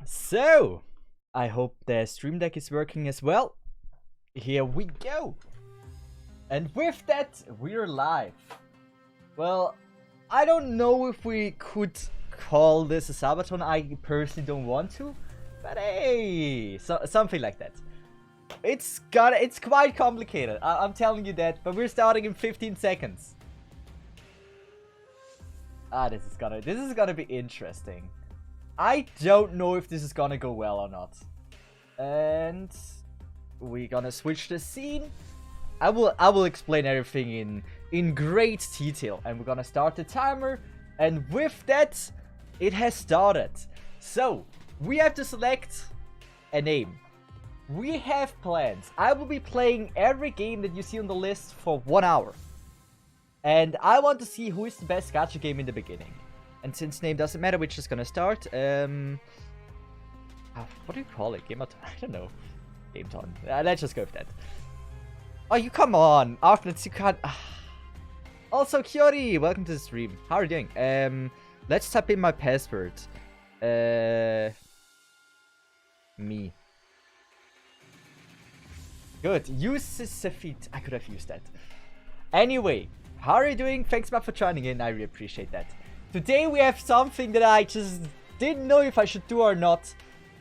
So, I hope the stream deck is working as well. Here we go. And with that, we're live. Well, I don't know if we could call this a Sabaton. I personally don't want to. But hey, something like that. It's quite complicated. I'm telling you that. But we're starting in 15 seconds. This is gonna be interesting. I don't know if this is gonna go well or not. And we're gonna switch the scene. I will explain everything in great detail. And we're gonna start the timer. And with that, it has started. So, we have to select a name. We have plans. I will be playing every game that you see on the list for 1 hour. And I want to see who is the best gacha game in the beginning. And since name doesn't matter, we're just gonna start. What do you call it? Game on? I don't know. Game on. Let's just go with that. Oh, you come on. Afternoons, you can't. Also, Kyori, welcome to the stream. How are you doing? Let's type in my password. Me. Good. Use Cesith. I could have used that. Anyway, how are you doing? Thanks much for joining in. I really appreciate that. Today we have something that I just didn't know if I should do or not.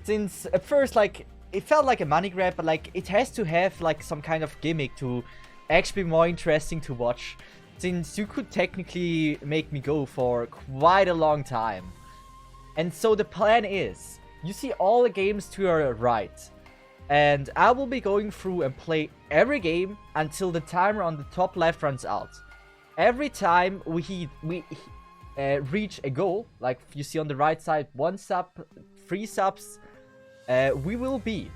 Since at first, like, it felt like a money grab, but like, it has to have like some kind of gimmick to actually be more interesting to watch. Since you could technically make me go for quite a long time. And so the plan is, you see all the games to your right. And I will be going through and play every game until the timer on the top left runs out. Every time we reach a goal, like you see on the right side, 1 sub, 3 subs, we will be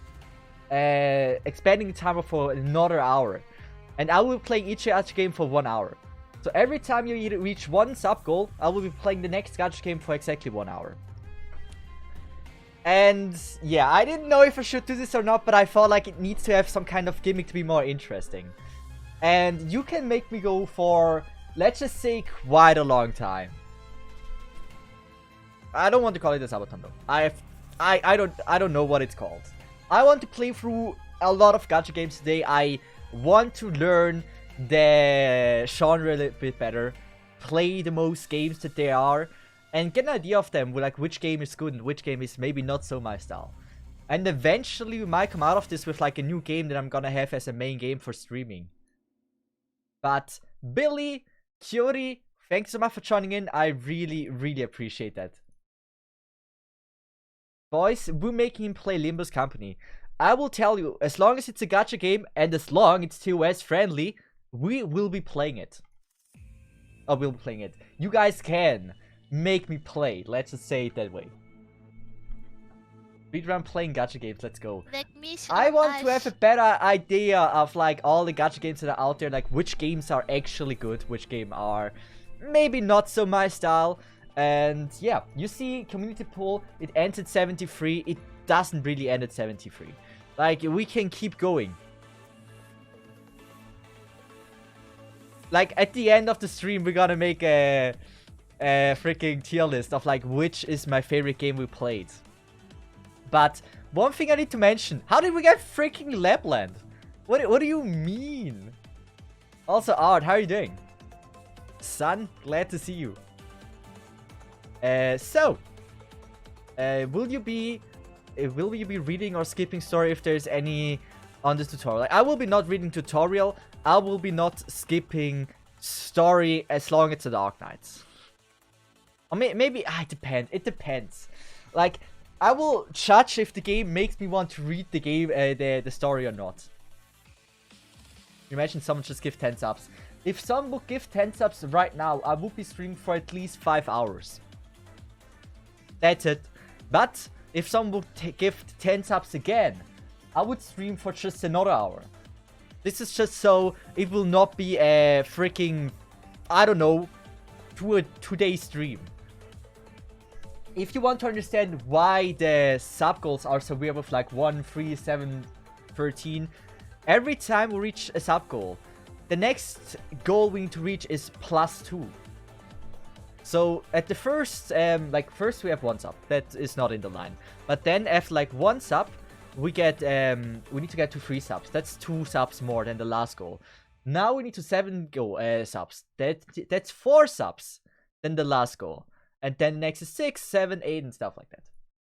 expanding the timer for another hour. And I will play each gacha game for 1 hour. So every time you reach 1 sub goal, I will be playing the next gacha game for exactly 1 hour. And yeah, I didn't know if I should do this or not, but I felt like it needs to have some kind of gimmick to be more interesting. And you can make me go for, let's just say, quite a long time. I don't want to call it a Sabaton though. I don't know what it's called. I want to play through a lot of gacha games today. I want to learn the genre a little bit better, play the most games that there are, and get an idea of them, like which game is good and which game is maybe not so my style. And eventually we might come out of this with like a new game that I'm gonna have as a main game for streaming. But Billy, Kyori, thanks so much for joining in. I really, really appreciate that. Boys, we're making him play Limbo's Company. I will tell you, as long as it's a gacha game and as long as it's TOS friendly, we will be playing it. Oh, we'll be playing it. You guys can make me play. Let's just say it that way. Speedrun playing gacha games. Let's go. I want to have a better idea of like all the gacha games that are out there. Like which games are actually good, which game are maybe not so my style. And yeah, you see community poll, it ends at 73. It doesn't really end at 73. Like, we can keep going. Like, at the end of the stream, we're gonna make a freaking tier list of like, which is my favorite game we played. But one thing I need to mention, how did we get freaking Lapland? What do you mean? Also, Art, how are you doing? Son, glad to see you. Will you be reading or skipping story if there's any on this tutorial? Like, I will be not reading tutorial. I will be not skipping story as long as it's a Dark Knights. Or maybe it depends. Like, I will judge if the game makes me want to read the game, the story or not. Imagine someone just give 10 subs. If someone would give 10 subs right now, I would be streaming for at least 5 hours. That's it. But if someone would give 10 subs again, I would stream for just another hour. This is just so it will not be a freaking, I don't know, 2-day stream. If you want to understand why the sub goals are so weird with like 1, 3, 7, 13, every time we reach a sub goal, the next goal we need to reach is +2. So at the first, like first we have 1 sub. That is not in the line. But then after like 1 sub, we get, we need to get to 3 subs. That's 2 subs more than the last goal. Now we need to 7 subs. That's 4 subs than the last goal. And then next is 6, 7, 8 and stuff like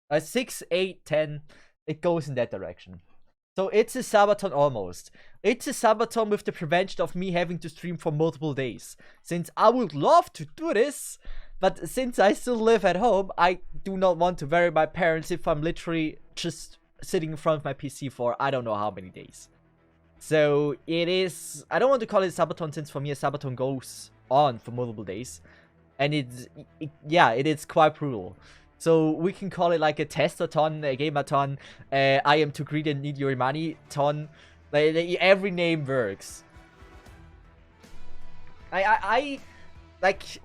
that. 6, 8, 10. It goes in that direction. So it's a subathon almost. It's a subathon with the prevention of me having to stream for multiple days. Since I would love to do this, but since I still live at home, I do not want to worry my parents if I'm literally just sitting in front of my PC for I don't know how many days. So it is, I don't want to call it a subathon since for me a subathon goes on for multiple days. And yeah, it is quite brutal. So we can call it like a testathon, a gameathon, I am too greedy and need your money ton. Like, every name works. I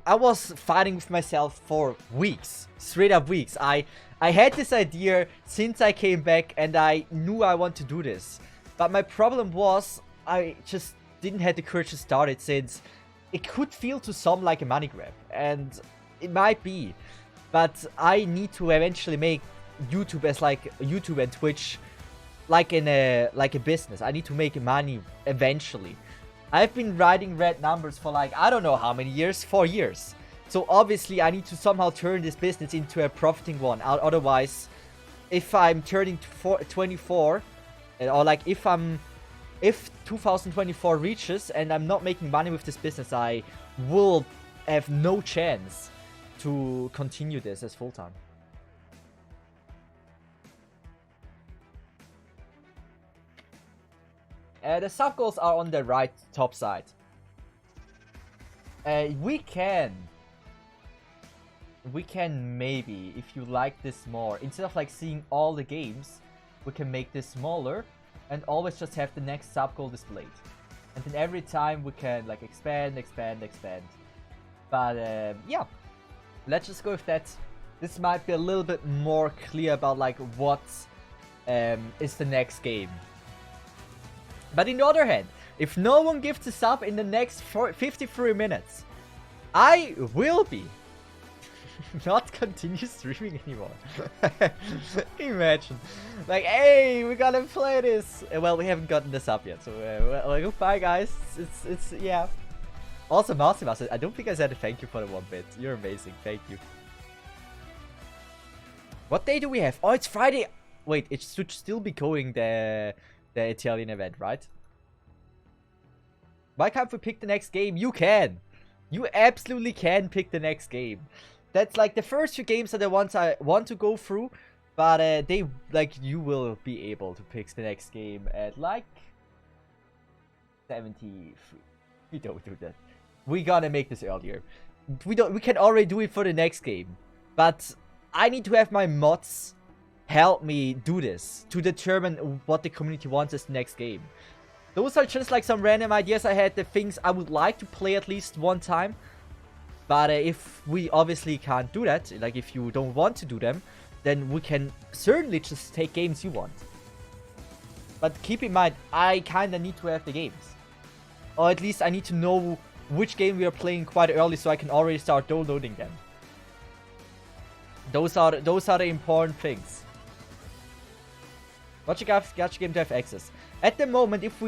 was fighting with myself for weeks, straight up weeks. I had this idea since I came back and I knew I want to do this. But my problem was I just didn't have the courage to start it since it could feel to some like a money grab. And it might be. But I need to eventually make YouTube as like YouTube and Twitch like a business. I need to make money eventually. I've been writing red numbers for like I don't know how many years, 4 years. So obviously I need to somehow turn this business into a profiting one. Otherwise, if I'm turning 24, or like if 2024 reaches and I'm not making money with this business, I will have no chance to continue this as full-time. The sub goals are on the right top side. We can maybe, if you like this more, instead of like seeing all the games, we can make this smaller and always just have the next sub goal displayed. And then every time we can like expand. But yeah. Let's just go with that. This might be a little bit more clear about like what is the next game. But on the other hand, if no one gives a sub in the next 53 minutes, I will be not continue streaming anymore. Imagine. Like, hey, we gotta play this. Well, we haven't gotten this up yet, so well, goodbye guys. It's yeah. Also, Mousy, I don't think I said a thank you for the 1 bit. You're amazing. Thank you. What day do we have? Oh, it's Friday. Wait, it should still be going the Italian event, right? Why can't we pick the next game? You can. You absolutely can pick the next game. That's like the first few games are the ones I want to go through. But they, like, you will be able to pick the next game at like 73. We don't do that. We gotta make this earlier. We can already do it for the next game. But I need to have my mods help me do this to determine what the community wants as the next game. Those are just like some random ideas I had, the things I would like to play at least one time. But if we obviously can't do that, like if you don't want to do them, then we can certainly just take games you want. But keep in mind, I kinda need to have the games. Or at least I need to know which game we are playing quite early so I can already start downloading them. Those are the important things. What's your gacha game to have access? At the moment, if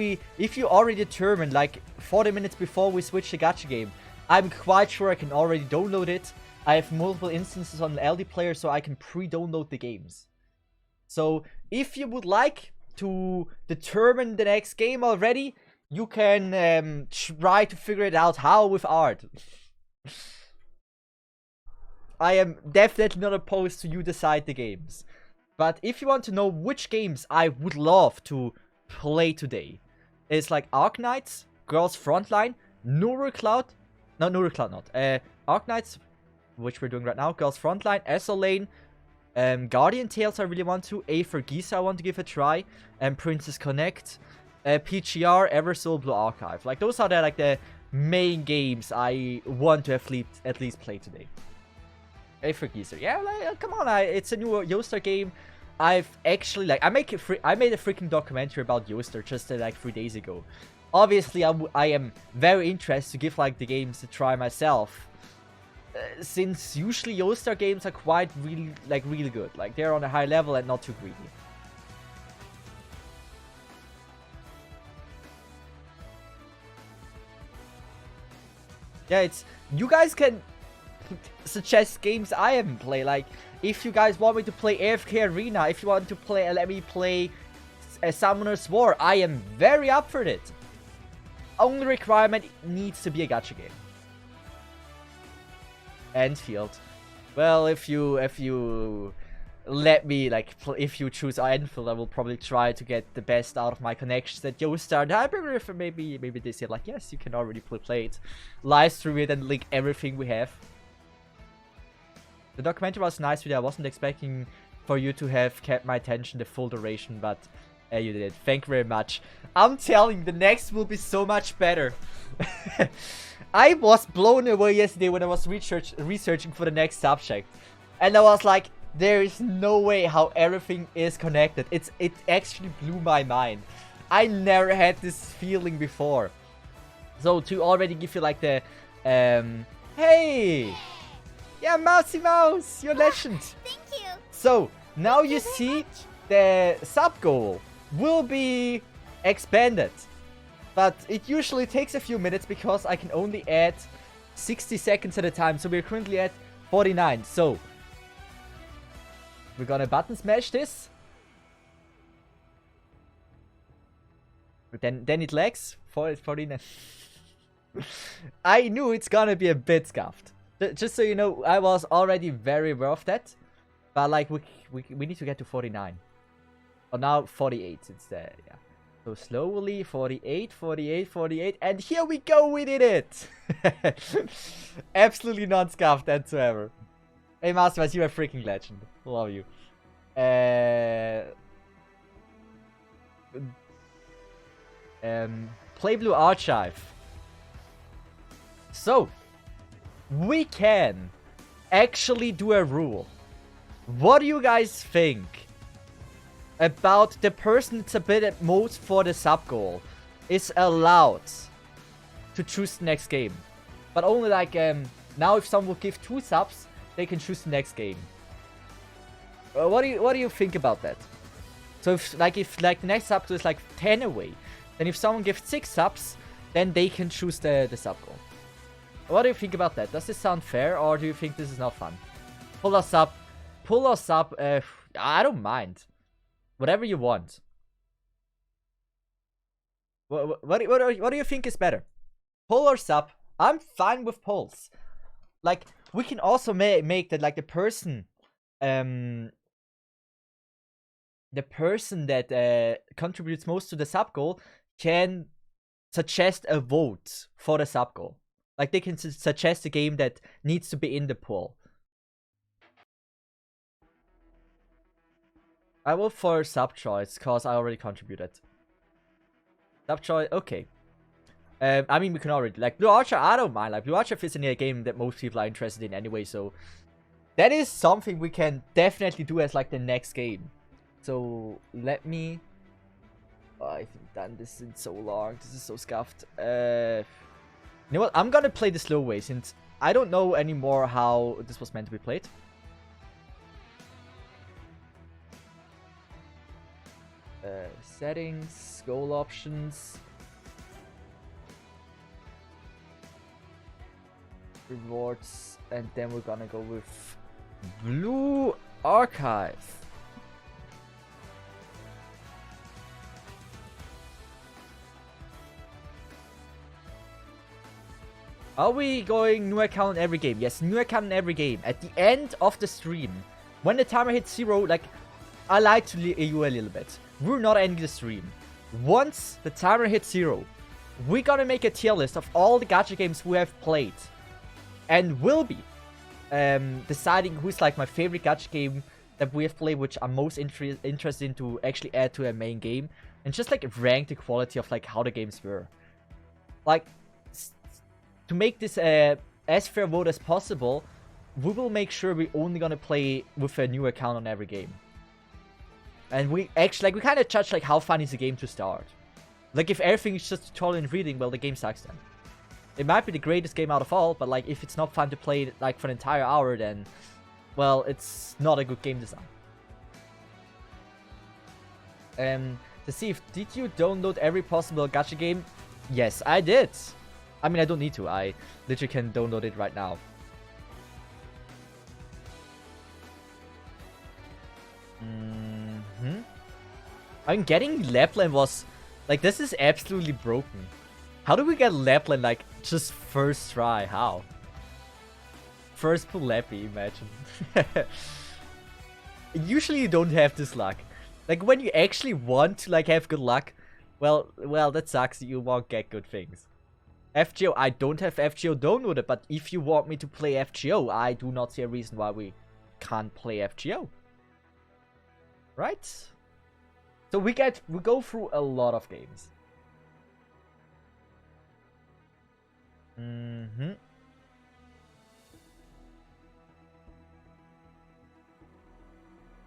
you already determine like 40 minutes before we switch the gacha game, I'm quite sure I can already download it. I have multiple instances on the LD player so I can pre-download the games. So if you would like to determine the next game already, you can try to figure it out how with art. I am definitely not opposed to you decide the games. But if you want to know which games I would love to play today, it's like Arknights, Girls Frontline, Nurcloud, no, Nurcloud not, Arknights, which we're doing right now, Girls Frontline, SL Lane, Guardian Tales I really want to, A for Gisa I want to give a try, and Princess Connect, PGR, Eversoul, Blue Archive. Like, those are the main games I want to at least play today. A for Geezer. Yeah, like, come on, it's a new Yoaster game. I've actually, like, I made a freaking documentary about Yoaster just like 3 days ago. Obviously, I am very interested to give like the games a try myself. since usually Joestar games are quite really good. Like, they're on a high level and not too greedy. Yeah, it's... You guys can suggest games I haven't played. Like, if you guys want me to play AFK Arena, if you want to play, let me play a Summoner's War, I am very up for it. Only requirement needs to be a gacha game. Enfield. Well, if you let me, like, if you choose Enfield, I will probably try to get the best out of my connections at Joestar. I prefer maybe they say like, yes, you can already play it, live stream it, and link everything we have. The documentary was a nice video. I wasn't expecting for you to have kept my attention the full duration, but you did. Thank you very much. I'm telling you, the next will be so much better. I was blown away yesterday when I was researching for the next subject, and I was like, there is no way how everything is connected. It actually blew my mind. I never had this feeling before. So to already give you like the hey, yeah, Mousy Mouse, you're legend. Thank you. So now you see the sub goal will be expanded, but it usually takes a few minutes because I can only add 60 seconds at a time. So we're currently at 49. So we're gonna button smash this. But then it lags for 49. I knew it's gonna be a bit scuffed. Just so you know, I was already very aware of that. But like we need to get to 49. Oh, now 48. It's there, yeah. So slowly 48, 48, 48, and here we go, we did it! Absolutely not scuffed whatsoever. Hey Mastermind, you're a freaking legend. Love you. Play Blue Archive. So, we can actually do a rule. What do you guys think about the person that's a bit at most for the sub goal is allowed to choose the next game? But only like, now if someone will give 2 subs, they can choose the next game. What do you think about that? So if the next sub is like 10 away, then if someone gives 6 subs, then they can choose the sub goal. What do you think about that? Does this sound fair, or do you think this is not fun? Pull us up. I don't mind. Whatever you want. What do you think is better? Pull or sub? I'm fine with pulls. Like, we can also make that like the person that contributes most to the sub goal can suggest a vote for the sub goal. Like, they can suggest a game that needs to be in the poll. I vote for sub choice because I already contributed. Sub choice, okay. I mean, we can already, like, Blue Archer, I don't mind. Like, Blue Archer is a game that most people are interested in anyway, so that is something we can definitely do as like the next game. So let me. Oh, I haven't done this in so long. This is so scuffed. You know what? I'm gonna play the slow way since I don't know anymore how this was meant to be played. Settings, goal options, rewards, and then we're gonna go with Blue Archive. Are we going new account in every game? Yes, new account in every game. At the end of the stream, when the timer hits 0, like, I lied to you a little bit. We're not ending the stream. Once the timer hits 0, we're gonna make a tier list of all the gacha games we have played. And we'll be deciding who's like my favorite gacha game that we have played, which I'm most interested in to actually add to a main game. And just like rank the quality of like how the games were. Like, to make this as fair vote as possible, we will make sure we're only gonna play with a new account on every game. And we actually, like, we kind of judge like how fun is the game to start. Like, if everything is just tutorial and reading, well, the game sucks then. It might be the greatest game out of all, but like if it's not fun to play like for an entire hour, then well, it's not a good game design. Cesith, did you download every possible gacha game? Yes, I did. I mean, I don't need to. I literally can download it right now. I mean, getting Lapland was... Like, this is absolutely broken. How do we get Lapland, like, just first try? How? First pull Lappy, imagine. Usually you don't have this luck. Like, when you actually want to, like, have good luck, well, that sucks. You won't get good things. FGO, I don't have FGO downloaded, but if you want me to play FGO, I do not see a reason why we can't play FGO. Right? So we go through a lot of games.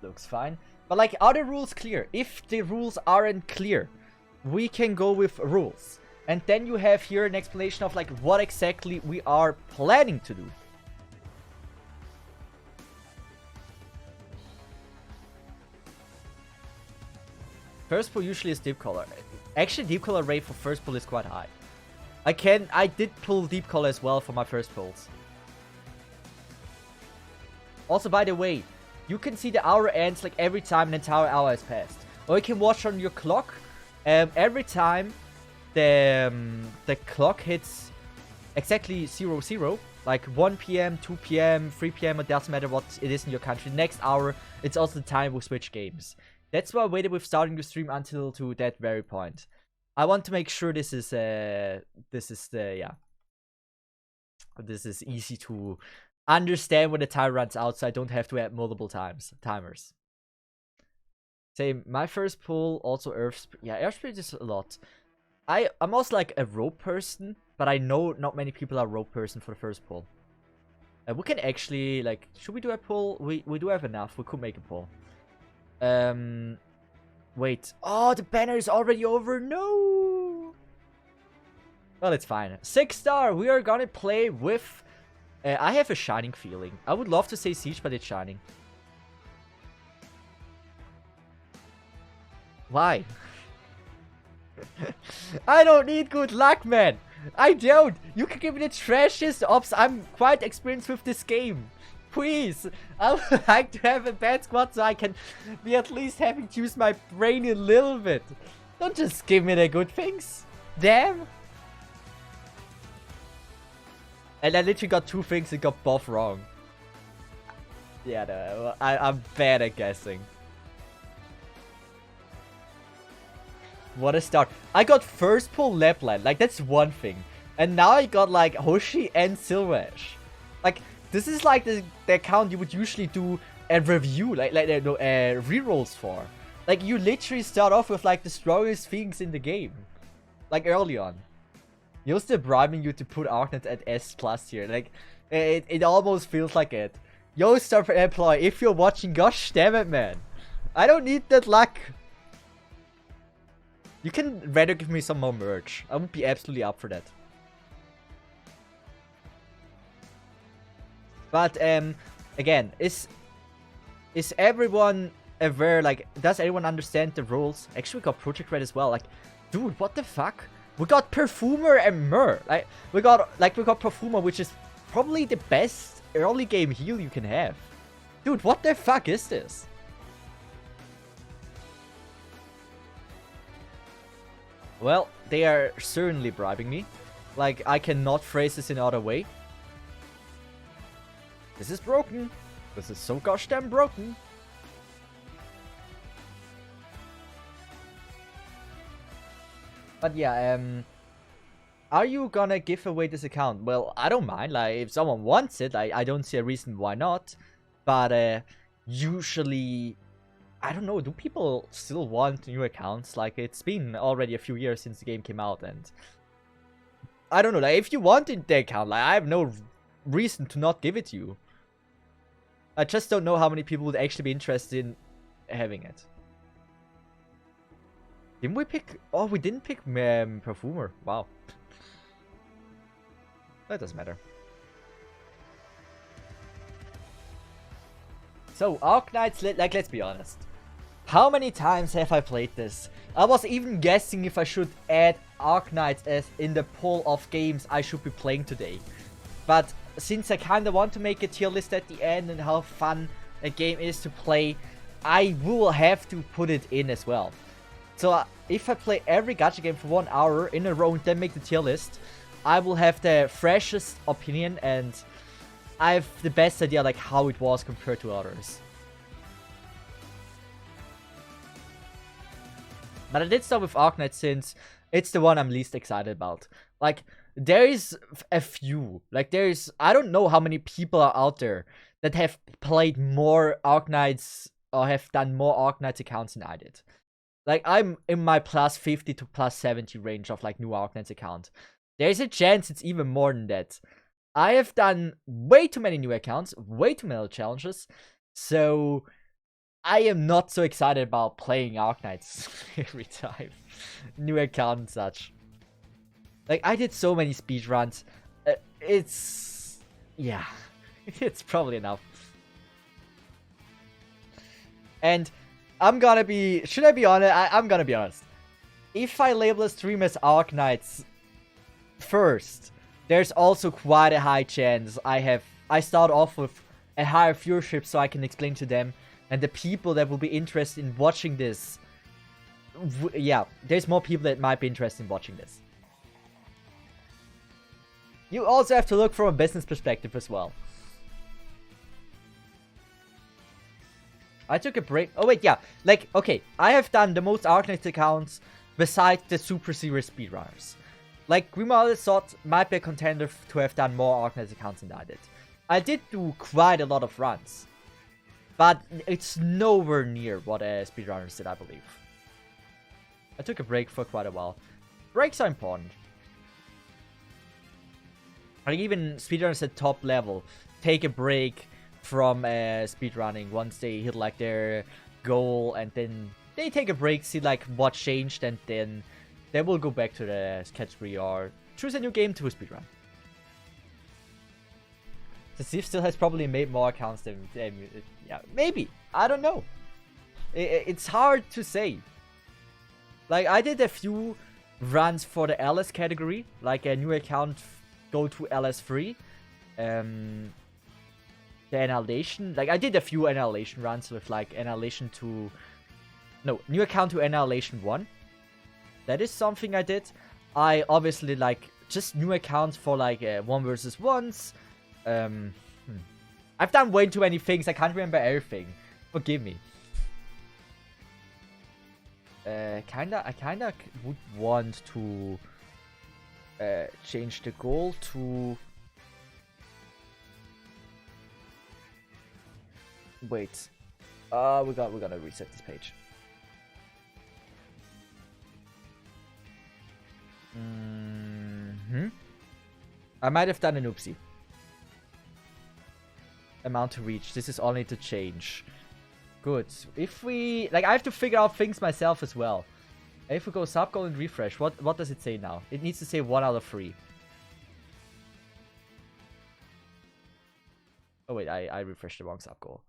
Looks fine. But like, are the rules clear? If the rules aren't clear, we can go with rules. And then you have here an explanation of like what exactly we are planning to do. First pull usually is deep color. Actually, deep color rate for first pull is quite high. I did pull deep color as well for my first pulls. Also, by the way, you can see the hour ends like every time an entire hour has passed. Or you can watch on your clock. Every time the clock hits exactly 00, like 1 p.m., 2 p.m., 3 p.m, it doesn't matter what it is in your country. Next hour, it's also the time we switch games. That's why I waited with starting the stream until to that very point. I want to make sure this is easy to understand when the time runs out, so I don't have to add multiple timers. Same, my first pull, also Earth Spirit. Yeah, Earth Spirit is a lot. I'm also like a rope person, but I know not many people are rope person for the first pull. We can actually, like, should we do a pull? We do have enough, we could make a pull. Wait. Oh, the banner is already over. No. Well, it's fine. 6-star. We are gonna play with... I have a Shining feeling. I would love to say Siege, but it's Shining. Why? I don't need good luck, man. I don't. You can give me the trashiest ops. I'm quite experienced with this game. Please, I would like to have a bad squad so I can be at least having to use my brain a little bit. Don't just give me the good things. Damn. And I literally got 2 things and got both wrong. Yeah, no, I'm bad at guessing. What a start. I got first pull Lapland. Like, that's one thing. And now I got, like, Hoshi and Silvash. Like... This is like the account you would usually do a review, rerolls for. Like, you literally start off with, like, the strongest things in the game. Like, early on. You're still bribing you to put Arknet at S+ here. Like, it almost feels like it. Yo, Star Employee, if you're watching, gosh damn it, man. I don't need that luck. You can rather give me some more merch. I would be absolutely up for that. But, again, is everyone aware, like, does everyone understand the rules? Actually, we got Project Red as well. Like, dude, what the fuck? We got Perfumer and Myrrh. Like, we got Perfumer, which is probably the best early game heal you can have. Dude, what the fuck is this? Well, they are certainly bribing me. Like, I cannot phrase this in other way. This is broken. This is so gosh damn broken. But yeah, are you gonna give away this account? Well, I don't mind. Like, if someone wants it, I don't see a reason why not. But usually, I don't know. Do people still want new accounts? Like, it's been already a few years since the game came out, and I don't know. Like, if you wanted the account, like, I have no reason to not give it to you. I just don't know how many people would actually be interested in having it. Didn't we pick... Oh, we didn't pick Perfumer. Wow. That doesn't matter. So, Arknights, like, let's be honest. How many times have I played this? I was even guessing if I should add Arknights as in the pool of games I should be playing today. But since I kinda want to make a tier list at the end and how fun a game is to play, I will have to put it in as well. So if I play every gacha game for 1 hour in a row and then make the tier list, I will have the freshest opinion and I have the best idea like how it was compared to others. But I did start with Arknight since it's the one I'm least excited about. Like, there is a few. Like, I don't know how many people are out there that have played more Arknights or have done more Arknights accounts than I did. Like, I'm in my plus 50 to plus 70 range of, like, new Arknights account. There's a chance it's even more than that. I have done way too many new accounts, way too many challenges, so I am not so excited about playing Arknights every time. New account and such. Like, I did so many speedruns. Yeah, it's probably enough. And I'm gonna be, should I be honest? I'm gonna be honest. If I label a stream as Arknights first, there's also quite a high chance I start off with a higher viewership so I can explain to them. And the people that will be interested in watching this, yeah, there's more people that might be interested in watching this. You also have to look from a business perspective as well. I took a break. Oh wait, yeah. Like, okay, I have done the most Arknights accounts besides the super serious speedrunners. Like, Grima thought might be a contender to have done more Arknights accounts than I did. I did do quite a lot of runs. But it's nowhere near what speedrunners did, I believe. I took a break for quite a while. Breaks are important. Like, even speedrunners at top level take a break from speedrunning once they hit like their goal, and then they take a break, see like what changed, and then they will go back to the category or choose a new game to speedrun. Cesith still has probably made more accounts than yeah, maybe. I don't know. It's hard to say. Like, I did a few runs for the LS category, like a new account go to LS3. The Annihilation. Like, I did a few Annihilation runs with like Annihilation to... No, new account to Annihilation 1. That is something I did. I obviously like just new accounts for like 1 versus 1s. I've done way too many things. I can't remember everything. Forgive me. I kinda would want to change the goal to... Wait. We gotta reset this page. I might have done an oopsie. Amount to reach. This is only to change. Good. If we... Like, I have to figure out things myself as well. If we go sub goal and refresh, what does it say now? It needs to say 1 out of 3. Oh wait, I refreshed the wrong sub goal.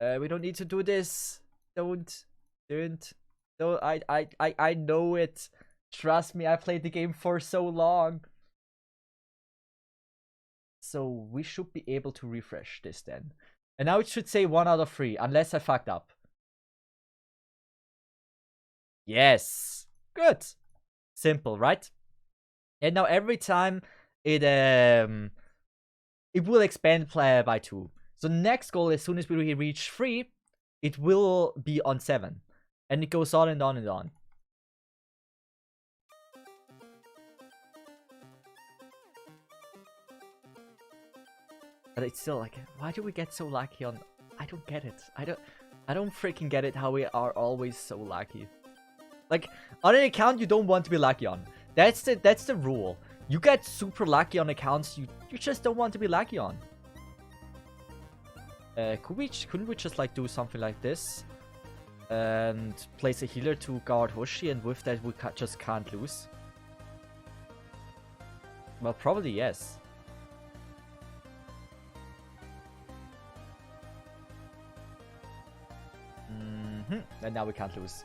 We don't need to do this. Don't. I know it. Trust me, I played the game for so long. So we should be able to refresh this then. And now it should say 1 out of 3, unless I fucked up. Yes. Good. Simple, right? And now every time it will expand player by 2. So next goal, as soon as we reach 3, it will be on 7. And it goes on and on and on. But it's still like, why do we get so lucky on... I don't get it. I don't freaking get it how we are always so lucky. Like, on an account you don't want to be lucky on. That's the rule. You get super lucky on accounts you just don't want to be lucky on. Couldn't we just like do something like this? And place a healer to guard Hoshi, and with that we just can't lose? Well, probably yes. And now we can't lose.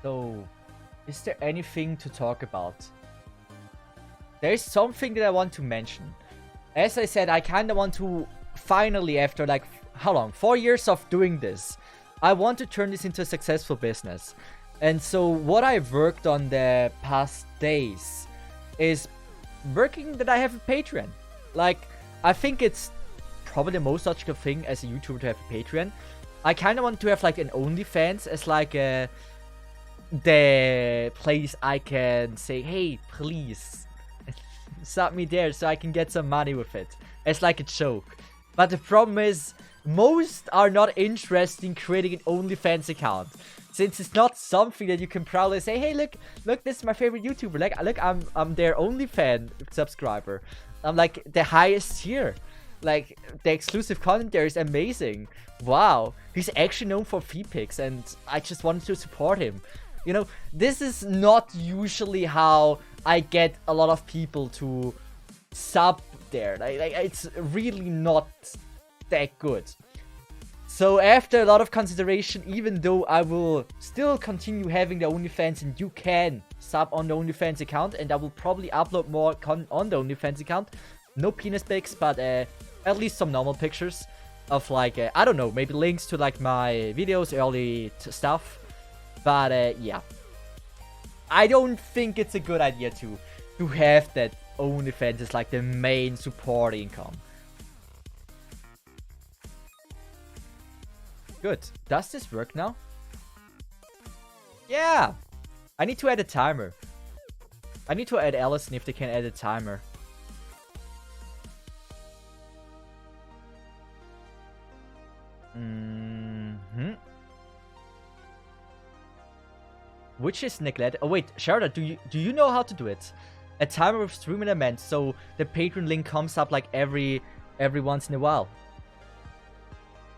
So, is there anything to talk about? There's something that I want to mention. As I said, I kind of want to finally, after like, how long? 4 years of doing this, I want to turn this into a successful business. And so what I've worked on the past days is working that I have a Patreon. Like, I think it's probably the most logical thing as a YouTuber to have a Patreon. I kind of want to have like an OnlyFans as like the place I can say, hey, please sub me there so I can get some money with it. It's like a joke. But the problem is, most are not interested in creating an OnlyFans account. Since it's not something that you can proudly say, hey, look, this is my favorite YouTuber. Like, look, I'm their OnlyFans subscriber. I'm like the highest tier. Like, the exclusive content there is amazing. Wow, he's actually known for free picks, and I just wanted to support him. You know, this is not usually how I get a lot of people to sub there. Like it's really not that good. So after a lot of consideration, even though I will still continue having the OnlyFans and you can sub on the OnlyFans account, and I will probably upload more content on the OnlyFans account. No penis pics, but at least some normal pictures of like, I don't know, maybe links to like my videos, early stuff. But yeah, I don't think it's a good idea to have that OnlyFans as like the main support income. Good. Does this work now? Yeah. I need to add a timer. I need to add Allison if they can add a timer. Which is neglected. Oh wait, Sharda, do you know how to do it? A timer with stream element, so the Patreon link comes up like every once in a while.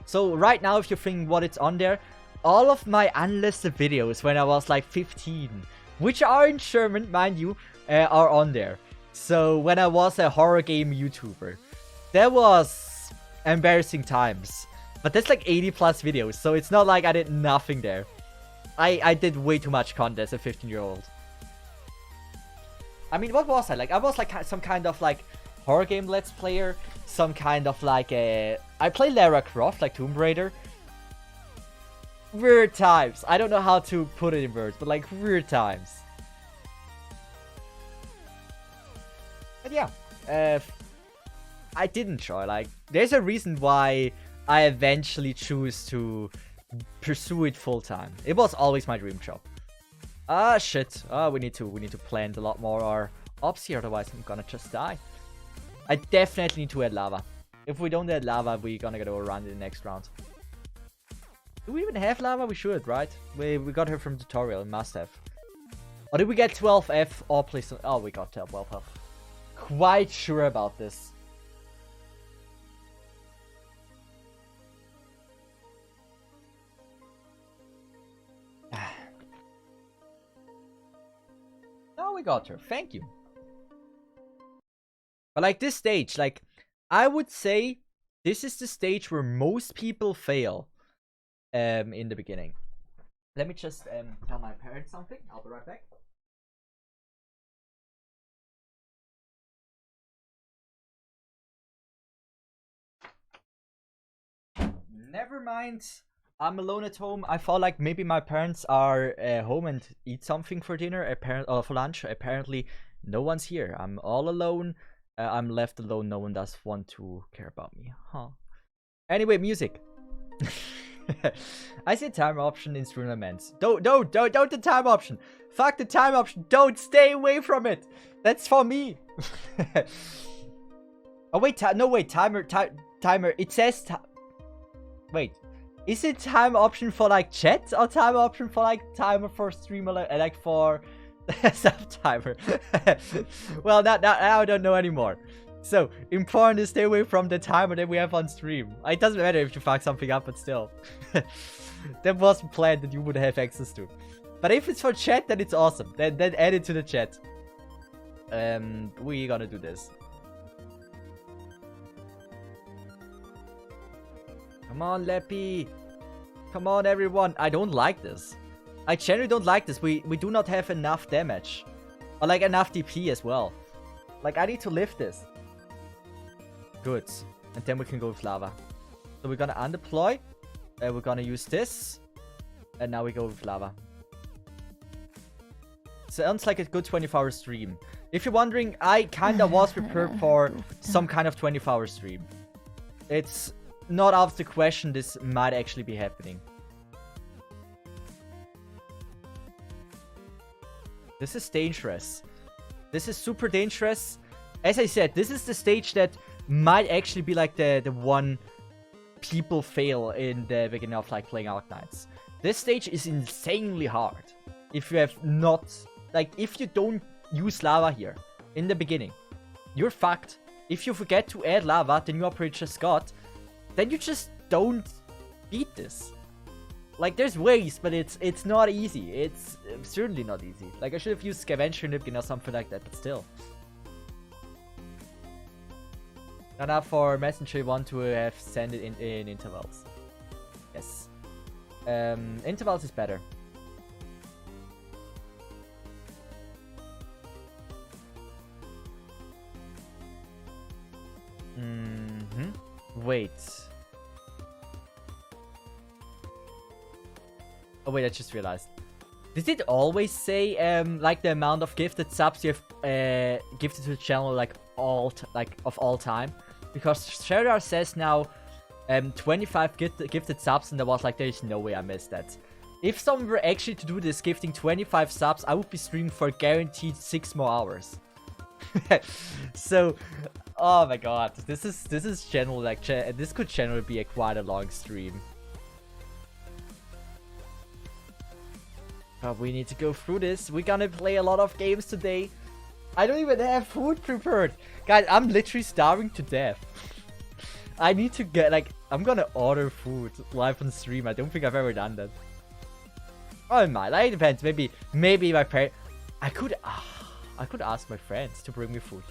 So right now, if you're thinking what it's on there, all of my unlisted videos when I was like 15, which are in German, mind you, are on there. So when I was a horror game YouTuber, there was embarrassing times. But that's like 80 plus videos, so it's not like I did nothing there. I did way too much content as a 15-year-old. I mean, what was I? Like, I was like some kind of like horror game let's player. Some kind of like a... I play Lara Croft, like Tomb Raider. Weird times. I don't know how to put it in words, but like weird times. But yeah, I did enjoy. Like, there's a reason why I eventually choose to pursue it full time. It was always my dream job. Ah, shit. We need to plant a lot more our ops here, otherwise I'm gonna just die. I definitely need to add lava. If we don't add lava, we're gonna get overrun in the next round. Do we even have lava? We should, right? We got her from tutorial, must have. Or did we get 12F? Oh, please. Oh, we got 12F. Quite sure about this. Oh, we got her. Thank you. But like this stage, like I would say this is the stage where most people fail in the beginning. Let me just tell my parents something. I'll be right back. Never mind. I'm alone at home. I thought like maybe my parents are home and eat something for dinner, or for lunch. Apparently, no one's here. I'm all alone. I'm left alone. No one does want to care about me. Huh. Anyway, music. I see a time option in stream elements. Don't the time option. Fuck the time option. Don't stay away from it. That's for me. Oh wait, no wait, timer. It says wait. Is it time option for like chat or time option for like timer for streamer like for sub timer? Well, now I don't know anymore. So important to stay away from the timer that we have on stream. It doesn't matter if you fuck something up, but still, that wasn't planned that you would have access to. But if it's for chat, then it's awesome. Then add it to the chat. We gonna do this. Come on, Leppy. Come on, everyone. I don't like this. I generally don't like this. We do not have enough damage. Or like enough DP as well. Like, I need to lift this. Good. And then we can go with lava. So we're gonna undeploy. We're gonna use this. And now we go with lava. Sounds like a good 24-hour stream. If you're wondering, I kinda was prepared for some kind of 24-hour stream. It's not out of the question this might actually be happening. This is dangerous. This is super dangerous. As I said, this is the stage that might actually be like the one people fail in the beginning of like playing Arknights. This stage is insanely hard. If you have not... Like, if you don't use lava here in the beginning, you're fucked. If you forget to add lava, the new upgrade just got, then you just don't beat this. Like, there's ways, but it's not easy. It's certainly not easy. Like, I should have used Scavenger Nipkin or something like that, but still. Enough for Messenger, you want to have send it in intervals. Yes. Intervals is better. Wait. Oh wait, I just realized. Did it always say like the amount of gifted subs you have gifted to the channel like of all time? Because Sherdar says now 25 gifted subs, and there was like, there is no way I missed that. If someone were actually to do this, gifting 25 subs, I would be streaming for guaranteed 6 more hours. So, oh my god, this is general like this could generally be quite a long stream. But we need to go through this. We're gonna play a lot of games today. I don't even have food prepared. Guys, I'm literally starving to death. I need to get, like, I'm gonna order food live on stream. I don't think I've ever done that. Oh my, like, it depends. Maybe my parents... I could ask my friends to bring me food.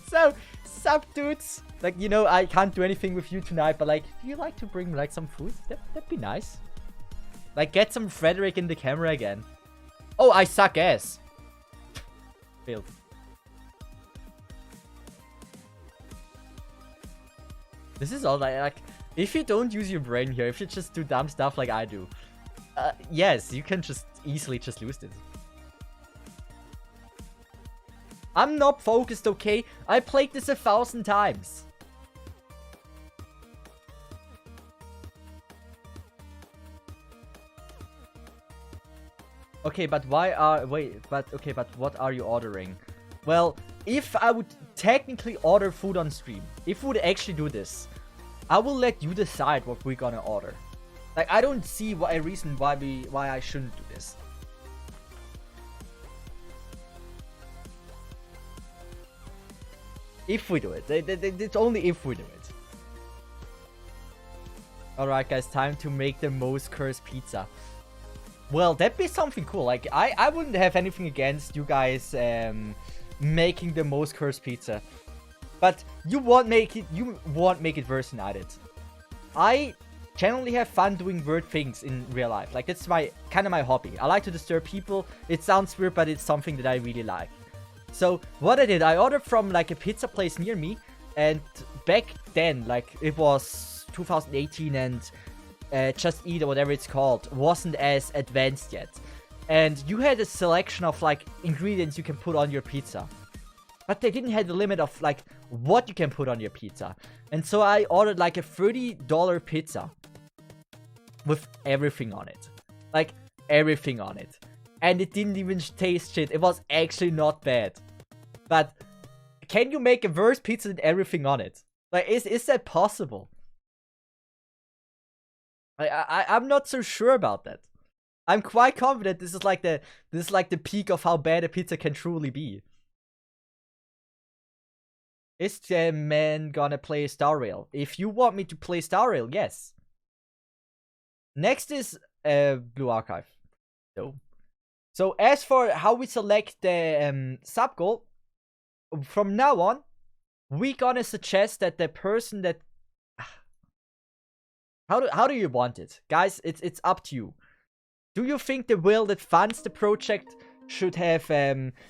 So, sup dudes? Like, you know, I can't do anything with you tonight, but like, if you like to bring like some food, that'd be nice. Like, get some Frederick in the camera again. Oh, I suck ass. Failed. This is all like, if you don't use your brain here, if you just do dumb stuff like I do, yes, you can just easily just lose this. I'm not focused, okay? I played this 1,000 times. Okay, but but what are you ordering? Well, if I would technically order food on stream, if we would actually do this, I will let you decide what we're gonna order. Like, I don't see a reason why I shouldn't do this. If we do it. It's only if we do it. Alright guys, time to make the most cursed pizza. Well, that'd be something cool. Like, I wouldn't have anything against you guys making the most cursed pizza. But you won't make it worse than I did. I generally have fun doing weird things in real life. Like, that's kind of my hobby. I like to disturb people. It sounds weird, but it's something that I really like. So what I did, I ordered from like a pizza place near me, and back then, like, it was 2018, and Just Eat or whatever it's called wasn't as advanced yet. And you had a selection of like ingredients you can put on your pizza, but they didn't have the limit of like what you can put on your pizza. And so I ordered like a $30 pizza with everything on it, like everything on it. And it didn't even taste shit. It was actually not bad. But can you make a worse pizza than everything on it? Like, is that possible? I'm not so sure about that. I'm quite confident this is like the peak of how bad a pizza can truly be. Is the man gonna play Star Rail? If you want me to play Star Rail, yes. Next is Blue Archive. So as for how we select the sub goal, from now on, we gonna suggest that the person that How do you want it? Guys, it's up to you. Do you think the will that funds the project should have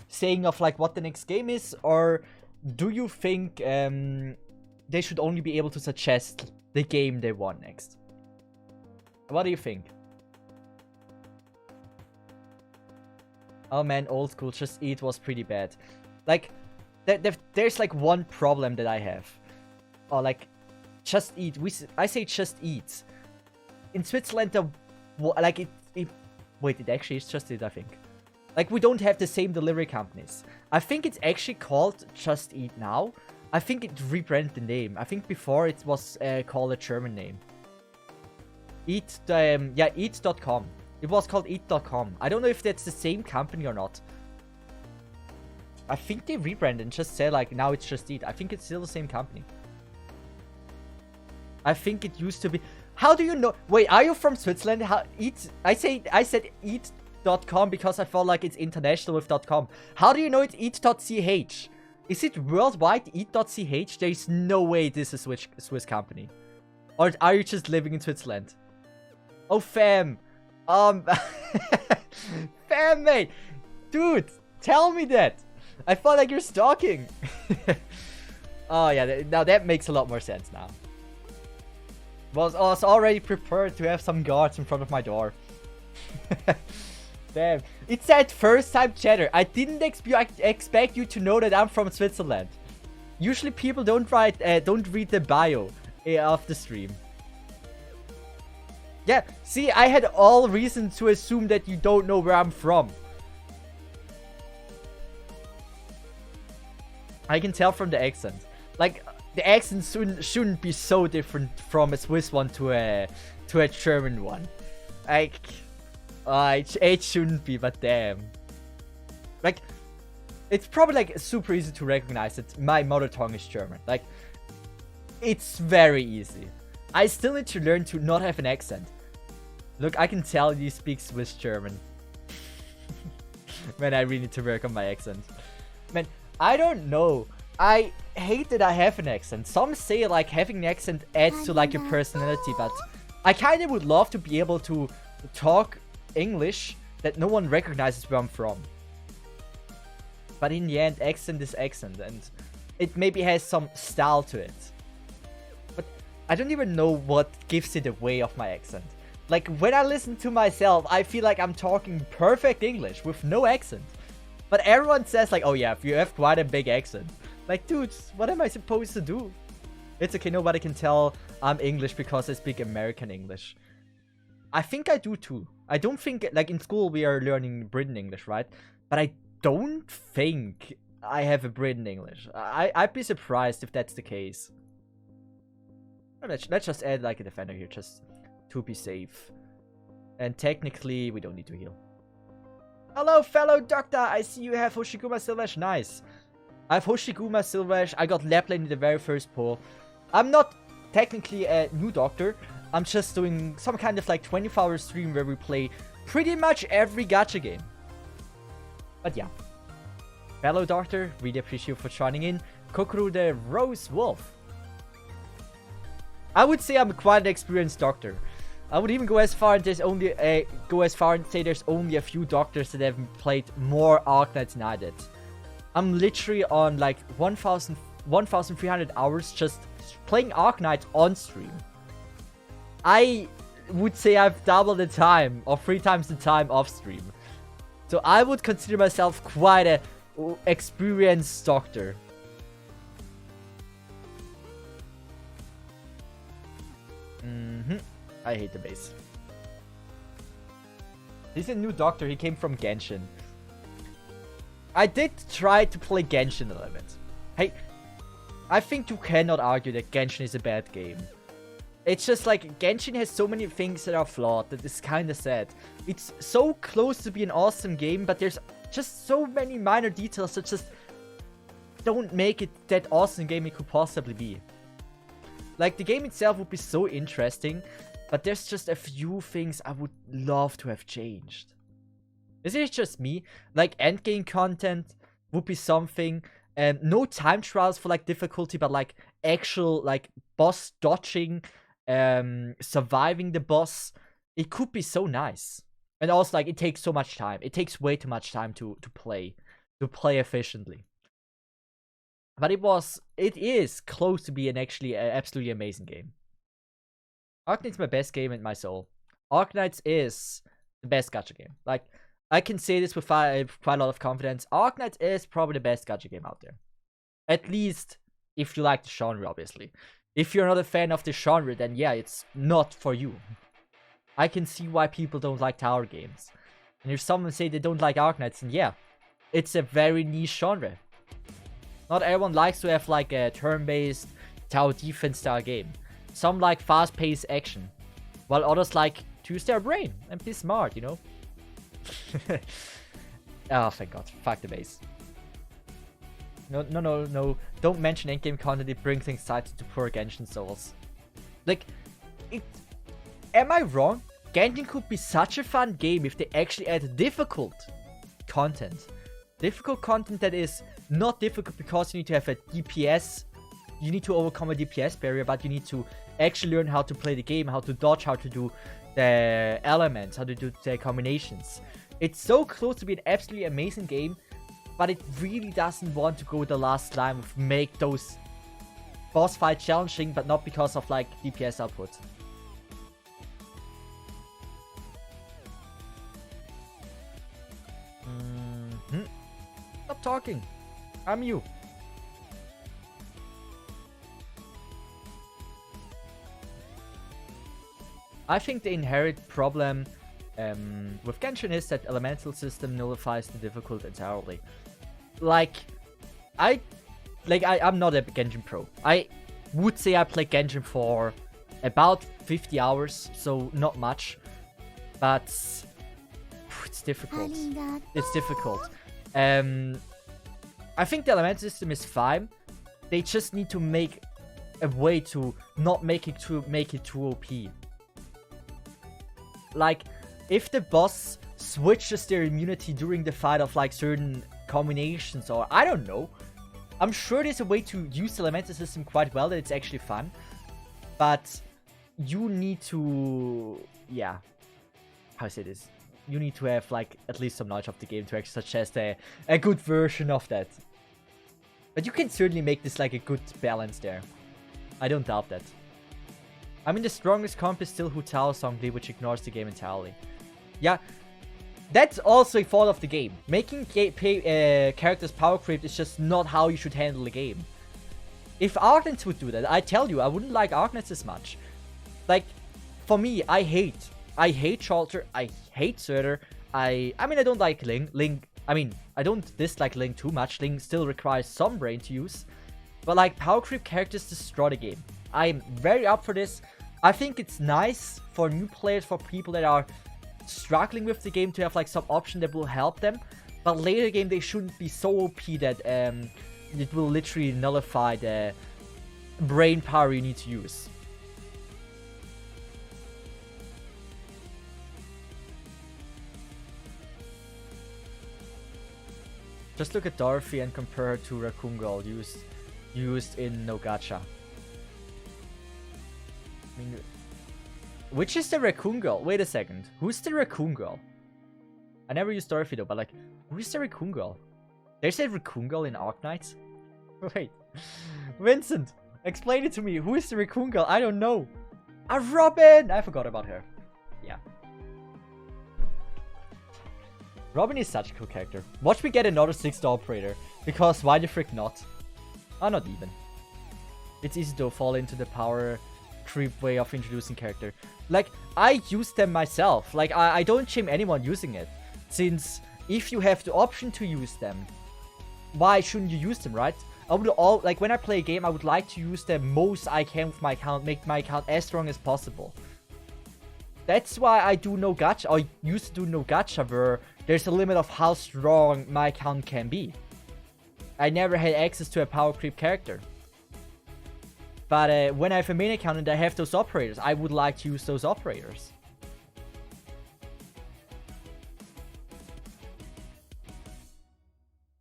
saying of like what the next game is, or do you think they should only be able to suggest the game they want next? What do you think? Oh man, old school, Just Eat was pretty bad. Like, there's like one problem that I have. Or like, Just Eat. I say Just Eat. In Switzerland, like wait, it actually is Just Eat, I think. Like, we don't have the same delivery companies. I think it's actually called Just Eat now. I think it rebranded the name. I think before it was called a German name. Yeah, Eat.com. It was called Eat.com. I don't know if that's the same company or not. I think they rebranded and just said like, now it's Just Eat. I think it's still the same company. I think it used to be... How do you know? Wait, are you from Switzerland? I said Eat.com because I felt like it's international with .com. How do you know it's Eat.ch? Is it worldwide Eat.ch? There is no way this is a Swiss company. Or are you just living in Switzerland? Oh, fam. Fam, mate. Dude, tell me that. I felt like you're stalking. Oh, yeah. Now that makes a lot more sense now. I was already prepared to have some guards in front of my door. Damn. It said first time chatter. I didn't expect you to know that I'm from Switzerland. Usually people don't read the bio of the stream. Yeah, see, I had all reason to assume that you don't know where I'm from. I can tell from the accent. Like, the accent shouldn't be so different from a Swiss one to a German one. Like, it shouldn't be, but damn. Like, it's probably like super easy to recognize that my mother tongue is German. Like, it's very easy. I still need to learn to not have an accent. Look, I can tell you speak Swiss German. Man, I really need to work on my accent. Man, I don't know. I hate that I have an accent. Some say like having an accent adds to like your personality, but I kind of would love to be able to talk English that no one recognizes where I'm from. But in the end, accent is accent, and it maybe has some style to it. But I don't even know what gives it away of my accent. Like, when I listen to myself, I feel like I'm talking perfect English with no accent. But everyone says like, oh yeah, you have quite a big accent. Like, dude, what am I supposed to do? It's okay, nobody can tell I'm English because I speak American English. I think I do too. I don't think, like in school we are learning Britain English, right? But I don't think I have a Britain English. I'd be surprised if that's the case. Let's just add like a defender here, just to be safe. And technically, we don't need to heal. Hello, fellow doctor! I see you have Hoshiguma Silvesh. Nice. I have Hoshiguma Silvesh. I got lab lane in the very first pull. I'm not technically a new doctor. I'm just doing some kind of like 24-hour stream where we play pretty much every gacha game. But yeah. Fellow doctor, really appreciate you for joining in. Kokoro the Rose Wolf. I would say I'm quite an experienced doctor. I would even go as far and say there's only a few doctors that have played more Arknights than I did. I'm literally on like 1,300 hours just playing Arknight on stream. I would say I've double the time or 3 times the time off stream. So I would consider myself quite a experienced doctor. I hate the base. He's a new doctor. He came from Genshin. I did try to play Genshin a little bit. Hey, I think you cannot argue that Genshin is a bad game. It's just like Genshin has so many things that are flawed that it's kind of sad. It's so close to be an awesome game, but there's just so many minor details that just don't make it that awesome game it could possibly be. Like, the game itself would be so interesting, but there's just a few things I would love to have changed. Is it just me? Like, endgame content would be something. No time trials for, like, difficulty, but, like, actual, like, boss dodging surviving the boss, it could be so nice. And also, like, it takes so much time. It takes way too much time to play efficiently. But it is close to being actually an absolutely amazing game. Arknight's my best game in my soul. Arknights is the best gacha game. Like, I can say this with quite a lot of confidence. Arknights is probably the best gacha game out there. At least if you like the genre, obviously. If you're not a fan of the genre, then yeah, it's not for you. I can see why people don't like tower games. And if someone say they don't like Arknights, then yeah, it's a very niche genre. Not everyone likes to have like a turn-based tower defense style game. Some like fast-paced action, while others like to use their brain and be smart, you know? Oh, thank God. Fuck the base. No. Don't mention endgame content, it brings anxiety to poor Genshin souls. Like, am I wrong? Genshin could be such a fun game if they actually add difficult content. Difficult content that is not difficult because you need to have a DPS. You need to overcome a DPS barrier, but you need to actually learn how to play the game, how to dodge, how to do the elements, how to do the combinations. It's so close to be an absolutely amazing game, but it really doesn't want to go the last line of make those boss fights challenging, but not because of like DPS output. Stop talking. I'm you. I think the inherent problem with Genshin is that elemental system nullifies the difficult entirely. Like, I'm not a Genshin pro. I would say I play Genshin for about 50 hours, so not much. But it's difficult. It's difficult. I think the elemental system is fine. They just need to make a way to not make it too OP. Like, if the boss switches their immunity during the fight of like certain combinations, or I don't know, I'm sure there's a way to use the elemental system quite well that it's actually fun, but you need to, yeah, how I say this, you need to have like at least some knowledge of the game to actually suggest a good version of that. But you can certainly make this like a good balance there. I don't doubt that. I mean, the strongest comp is still Hu Tao Songli, which ignores the game entirely. Yeah, that's also a fault of the game. Making characters power creep is just not how you should handle the game. If Arknights would do that, I tell you, I wouldn't like Arknights as much. Like, for me, I hate Shalter, I hate Surtur, I mean, I don't like Ling. I mean, I don't dislike Ling too much. Ling still requires some brain to use. But like, power creep characters destroy the game. I'm very up for this. I think it's nice for new players, for people that are struggling with the game, to have like some option that will help them. But later game, they shouldn't be so OP that it will literally nullify the brain power you need to use. Just look at Dorothy and compare her to Raccoon Girl used in No Gacha. I mean, which is the Raccoon Girl? Wait a second. Who's the Raccoon Girl? I never used Dorothy though, but like, who is the Raccoon Girl? There's a Raccoon Girl in Arknights? Wait. Vincent, explain it to me. Who is the Raccoon Girl? I don't know. Ah, Robin! I forgot about her. Yeah. Robin is such a cool character. Watch me get another 6-star operator. Because why the frick not? Oh, not even. It's easy to fall into the power creep way of introducing character. Like, I use them myself. Like, I don't shame anyone using it. Since if you have the option to use them, why shouldn't you use them, right? I would like, when I play a game, I would like to use the most I can with my account, make my account as strong as possible. That's why I do No Gacha, or used to do No Gacha, where there's a limit of how strong my account can be. I never had access to a power creep character. But when I have a main account and I have those operators, I would like to use those operators.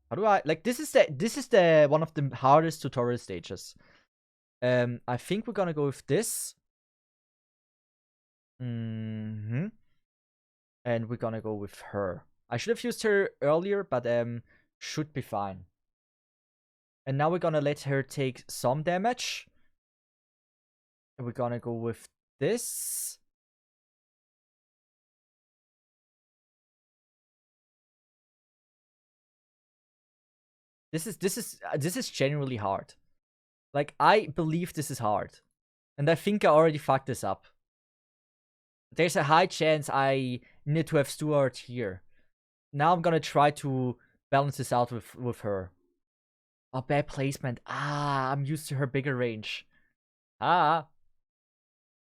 How do I, like, this is the one of the hardest tutorial stages. I think we're gonna go with this. And we're gonna go with her. I should have used her earlier, but should be fine. And now we're gonna let her take some damage. And we're gonna go with this. This is genuinely hard. Like, I believe this is hard. And I think I already fucked this up. There's a high chance I need to have Stuart here. Now I'm gonna try to balance this out with her. Oh, bad placement. I'm used to her bigger range.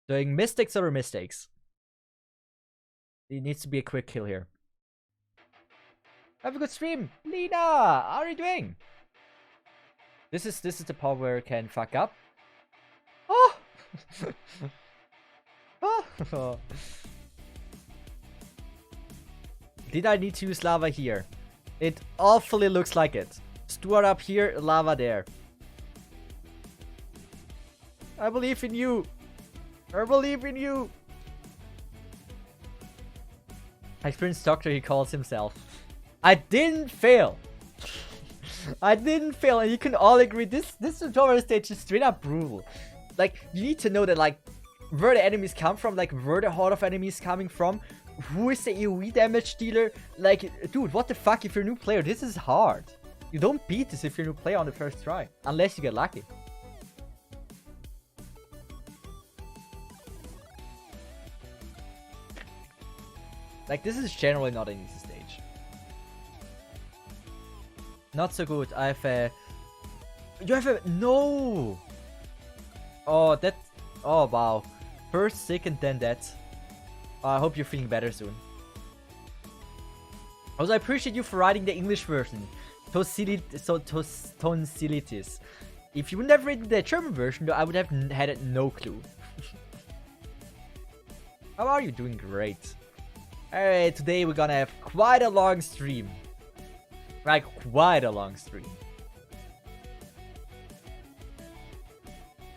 Doing mistakes over mistakes. It needs to be a quick kill here. Have a good stream, Lina. How are you doing? This is the part where it can fuck up. Oh. Oh. Did I need to use lava here? It awfully looks like it. Stuart up here, lava there. I believe in you. I believe in you. Experienced doctor, he calls himself. I didn't fail. I didn't fail, and you can all agree this tutorial stage is straight up brutal. Like, you need to know that, like, where the enemies come from, like, where the horde of enemies coming from, who is the AoE damage dealer. Like, dude, what the fuck, if you're a new player, this is hard. You don't beat this if you're a new player on the first try, unless you get lucky. Like, this is generally not an easy stage. Not so good. I have a... You have a... No! Oh, that... Oh, wow. First, second, then that. I hope you're feeling better soon. Also, I appreciate you for writing the English version. Tonsilitis. If you would have written the German version, though, I would have had no clue. How are you? Doing great. Alright, today we're gonna have quite a long stream. Like, quite a long stream.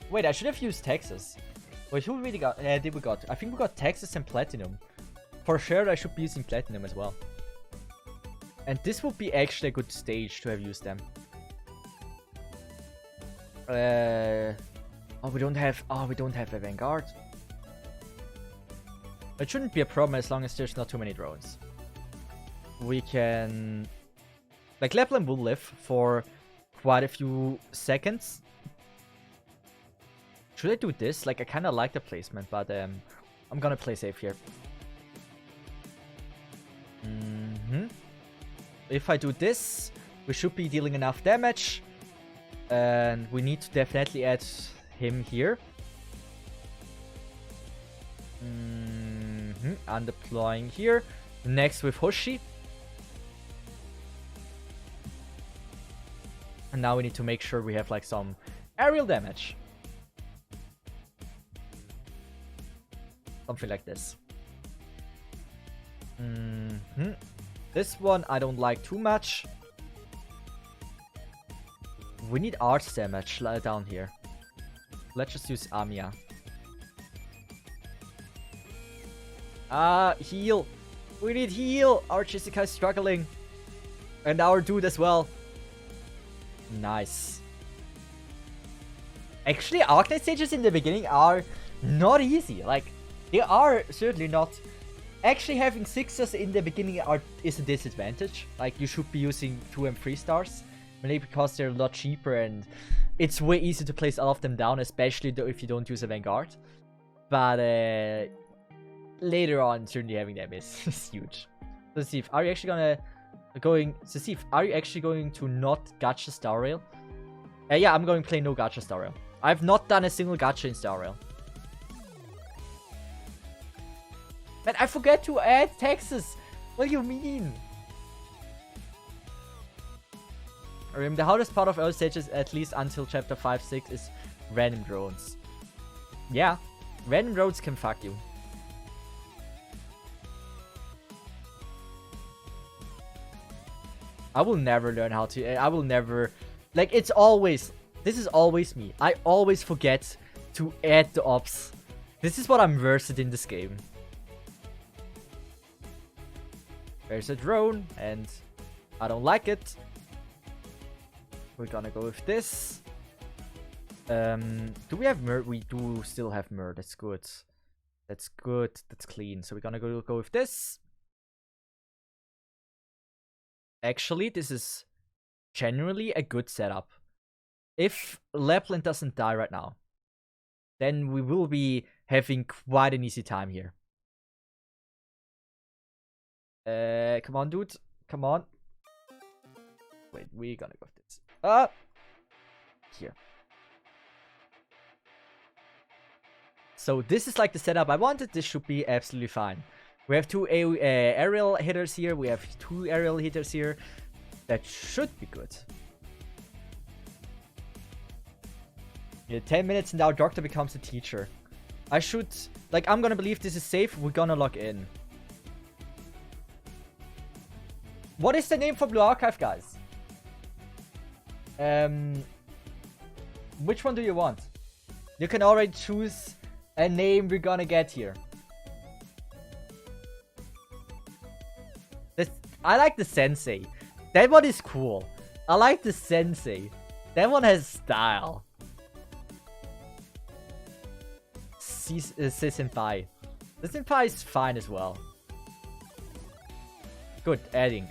Wait, I should have used Texas. Wait, who really got... did we got? I think we got Texas and Platinum. For sure, I should be using Platinum as well. And this would be actually a good stage to have used them. Oh, we don't have a Vanguard. It shouldn't be a problem as long as there's not too many drones. We can... Like, Lapland will live for quite a few seconds. Should I do this? Like, I kind of like the placement, but I'm gonna play safe here. If I do this, we should be dealing enough damage. And we need to definitely add him here. I'm deploying here. Next with Hoshi. And now we need to make sure we have like some aerial damage. Something like this. This one I don't like too much. We need arts damage down here. Let's just use Amiya. Heal. We need heal. Our Jessica is struggling. And our dude as well. Nice. Actually, Arcade stages in the beginning are not easy. Like, they are certainly not. Actually, having 6s in the beginning is a disadvantage. Like, you should be using 2 and 3 stars. Mainly because they're a lot cheaper and it's way easier to place all of them down, especially if you don't use a Vanguard. But later on, certainly having them is huge. So, Cesith, are you actually going to not gacha Star Rail? Yeah, I'm going to play no gacha Star Rail. I've not done a single gacha in Star Rail. Man, I forget to add Texas. What do you mean? Remember, the hardest part of early stages, at least until chapter 5-6, is random drones. Yeah, random drones can fuck you. I will never learn how to... I will never... Like, it's always... This is always me. I always forget to add the ops. This is what I'm versed in this game. There's a drone, and I don't like it. We're gonna go with this. Do we have Mer? We do still have Mer. That's good. That's good. That's clean. So we're gonna go with this. Actually, this is generally a good setup. If Lapland doesn't die right now, then we will be having quite an easy time here. Come on, dude. Come on. Wait, we're gonna go with this. Here. So this is like the setup I wanted. This should be absolutely fine. We have two aerial hitters here. We have two aerial hitters here. That should be good. Yeah, 10 minutes and our doctor becomes a teacher. I should... Like, I'm gonna believe this is safe. We're gonna log in. What is the name for Blue Archive, guys? Which one do you want? You can already choose a name we're gonna get here. I like the Sensei. That one is cool. I like the Sensei. That one has style. Senpai. The Senpai is fine as well. Good. Adding.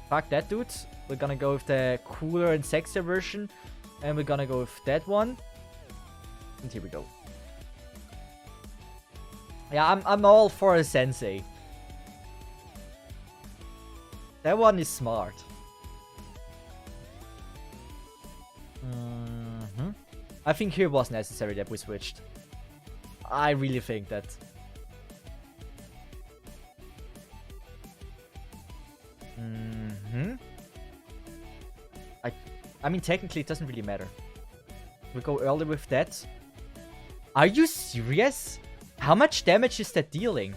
Fuck that, dude. We're gonna go with the cooler and sexier version. And we're gonna go with that one. And here we go. Yeah, I'm all for a Sensei. That one is smart. I think here was necessary that we switched. I really think that. I mean, technically, it doesn't really matter. We go early with that. Are you serious? How much damage is that dealing?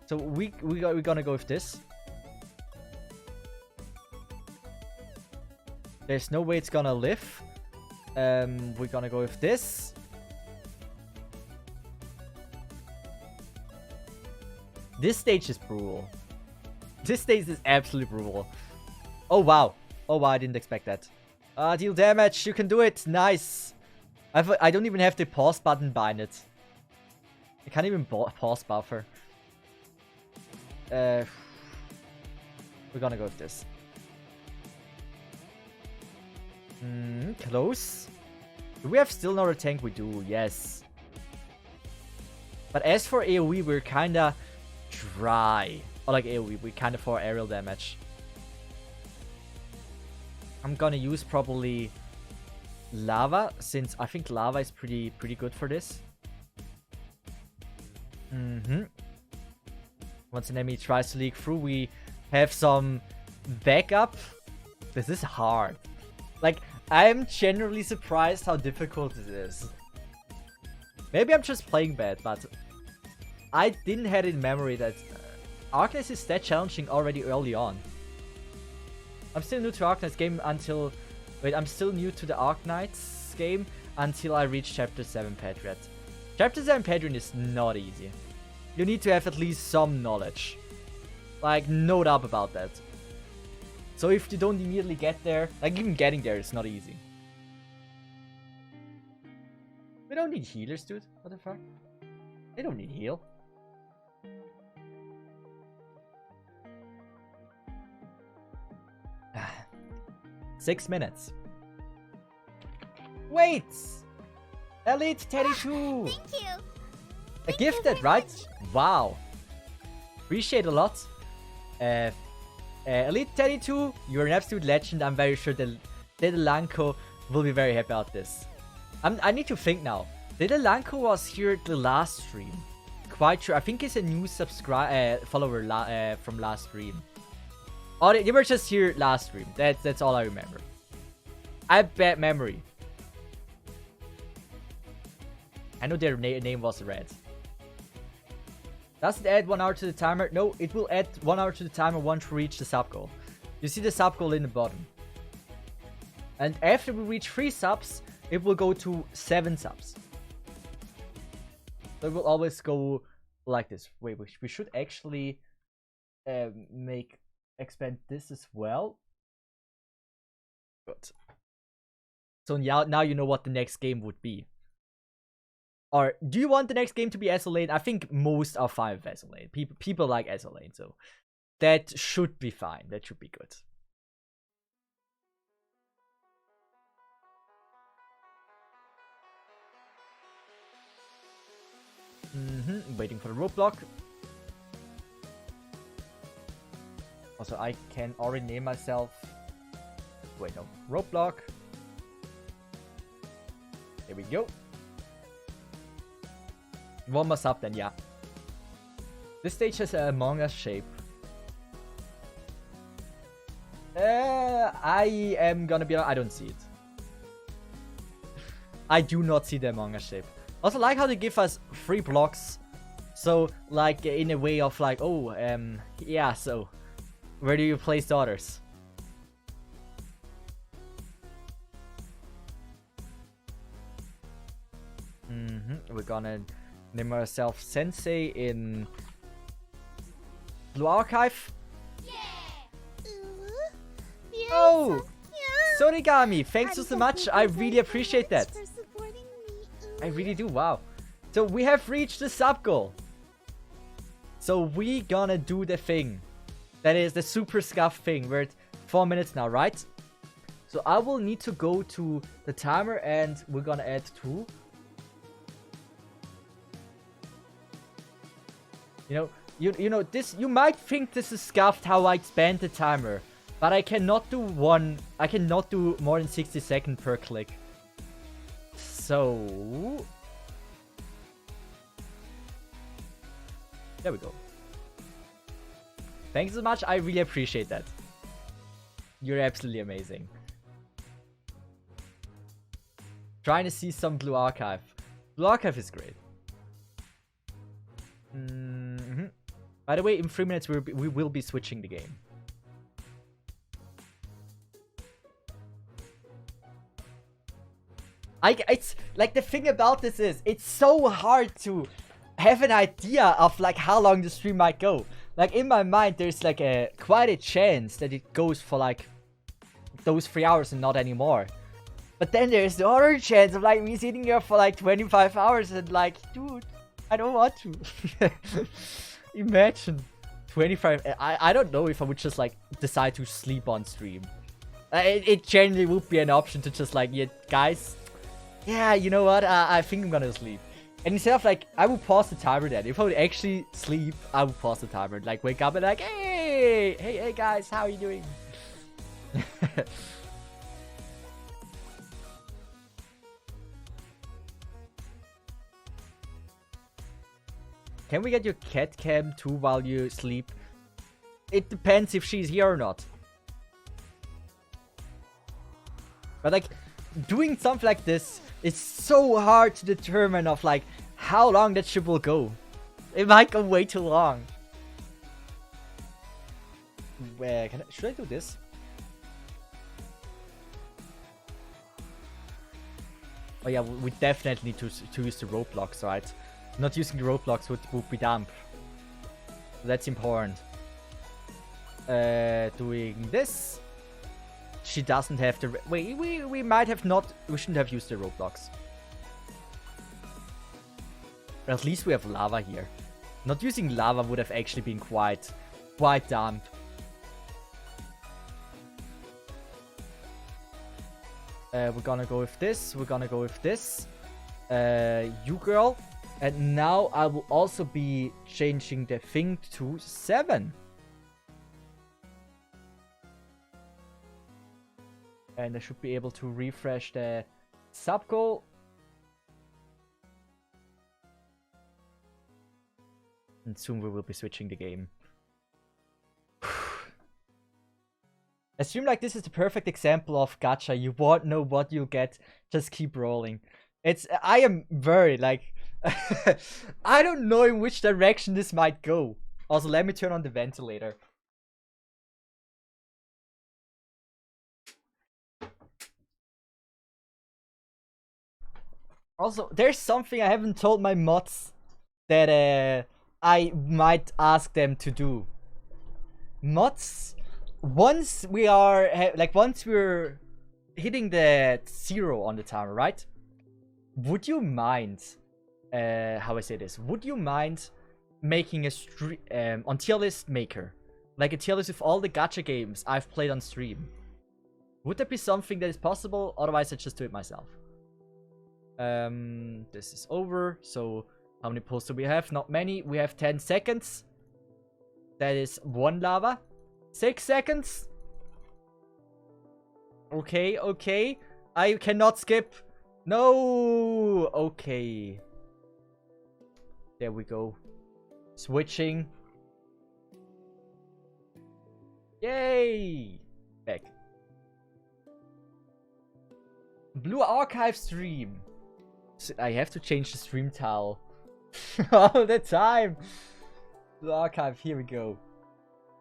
So we're gonna go with this. There's no way it's gonna live. We're gonna go with this. This stage is brutal. This stage is absolutely brutal. Oh wow. Oh wow, I didn't expect that. Deal damage. You can do it. Nice. I don't even have the pause button behind it. I can't even pause buffer. We're gonna go with this. Close. Do we have still another tank? We do, yes. But as for AoE, we're kinda dry. Or like AoE, we're kinda for aerial damage. I'm gonna use probably lava, since I think lava is pretty good for this. Once an enemy tries to leak through, we have some backup. This is hard. Like, I'm generally surprised how difficult it is. Maybe I'm just playing bad, but I didn't have in memory that Arknights is that challenging already early on. I'm still new to Arknights game until... Wait, I'm still new to the Arknights game until I reach Chapter 7 Patriot. Chapter 7 Patriot is not easy. You need to have at least some knowledge. Like, no doubt about that. So if you don't immediately get there, like even getting there is not easy. We don't need healers, dude. What the fuck? They don't need heal. Ah. 6 minutes. Wait! Elite Teddy 2! Thank you! A gifted, right? Wow. Appreciate a lot. Elite Teddy 2, you're an absolute legend. I'm very sure that Dedelanko will be very happy about this. I need to think now. Dedelanko was here the last stream. Quite sure. I think he's a new follower from last stream. Oh, they were just here last stream. That's all I remember. I have bad memory. I know their name was Red. Does it add 1 hour to the timer? No, it will add 1 hour to the timer once we reach the sub goal. You see the sub goal in the bottom. And after we reach 3 subs, it will go to 7 subs. So it will always go like this. Wait, we should actually expand this as well. Good. So now you know what the next game would be. Or do you want the next game to be SLA? I think most are fine with SLA. People like SLA, so that should be fine. That should be good. Waiting for the roadblock. Also, I can already name myself. Wait, no. Roadblock. There we go. One more sub then, yeah. This stage has a Among Us shape. I am gonna be honest, I don't see it. I do not see the Among Us shape. Also, like how they give us 3 blocks. So, like, in a way of like, oh, yeah, so where do you place the others? We're gonna name ourselves Sensei in Blue Archive. Oh! Sorigami, thanks so much. I really appreciate that. I really do, wow. So we have reached the sub goal. So we gonna do the thing. That is the super scuff thing. We're at 4 minutes now, right? So I will need to go to the timer and we're gonna add 2. You know this, you might think this is scuffed how I expand the timer, but I cannot do more than 60 seconds per click. So there we go. Thanks so much, I really appreciate that. You're absolutely amazing. Trying to see some Blue Archive. Blue Archive is great. By the way, in 3 minutes we will be switching the game. It's like, the thing about this is it's so hard to have an idea of like how long the stream might go. Like, in my mind there's like quite a chance that it goes for like those 3 hours and not anymore. But then there's the other chance of like me sitting here for like 25 hours and like, dude, I don't want to. Imagine 25. I don't know if I would just like decide to sleep on stream. It generally would be an option to just like, yeah, guys, yeah, you know what, I think I'm gonna sleep. And instead of like, I would pause the timer then. If I would actually sleep, I would pause the timer and like wake up and like, hey guys, how are you doing? Can we get your cat cam too while you sleep? It depends if she's here or not. But like, doing something like this is so hard to determine of like how long that ship will go. It might go way too long. Where should I do this? Oh yeah, we definitely need to use the roadblocks, right? Not using the roadblocks would be dumb. That's important. Doing this. She doesn't have the... Wait, we might have not... We shouldn't have used the roadblocks. But at least we have lava here. Not using lava would have actually been quite dumb. We're gonna go with this. We're gonna go with this. You girl. And now I will also be changing the thing to 7. And I should be able to refresh the sub goal. And soon we will be switching the game. A stream like this is the perfect example of gacha. You won't know what you'll get. Just keep rolling. I am very like... I don't know in which direction this might go. Also, let me turn on the ventilator. Also, there's something I haven't told my mods that I might ask them to do. Mods, once we're hitting the 0 on the timer, right? Would you mind, how I say this? Would you mind making a on tier list maker? Like a tier list with all the gacha games I've played on stream. Would that be something that is possible? Otherwise, I just do it myself. This is over. So, how many posts do we have? Not many. We have 10 seconds. That is 1 lava. 6 seconds. Okay, okay. I cannot skip. No. Okay. There we go. Switching. Yay. Back. Blue Archive stream. So I have to change the stream tile all the time. Blue Archive, here we go.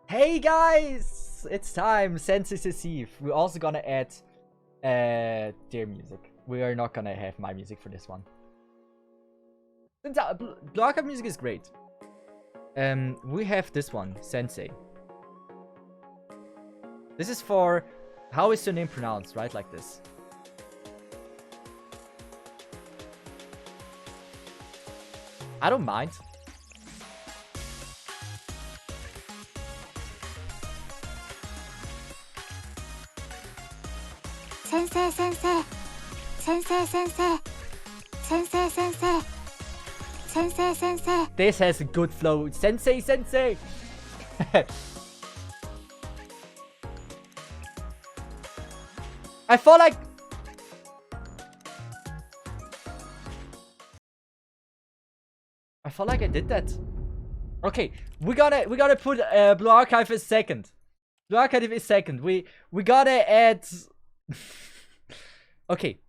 Hey guys! It's time, Cesith. We're also gonna add their music. We are not gonna have my music for this one. Blue Archive music is great. We have this one, Sensei. This is for, how is your name pronounced, right? Like this. I don't mind. Sensei, sensei. Sensei, sensei. Sensei, sensei. Sensei, sensei. This has a good flow. Sensei, sensei. I felt like I did that. Okay, we gotta put Blue Archive as second. Blue Archive is second. We gotta add. Okay.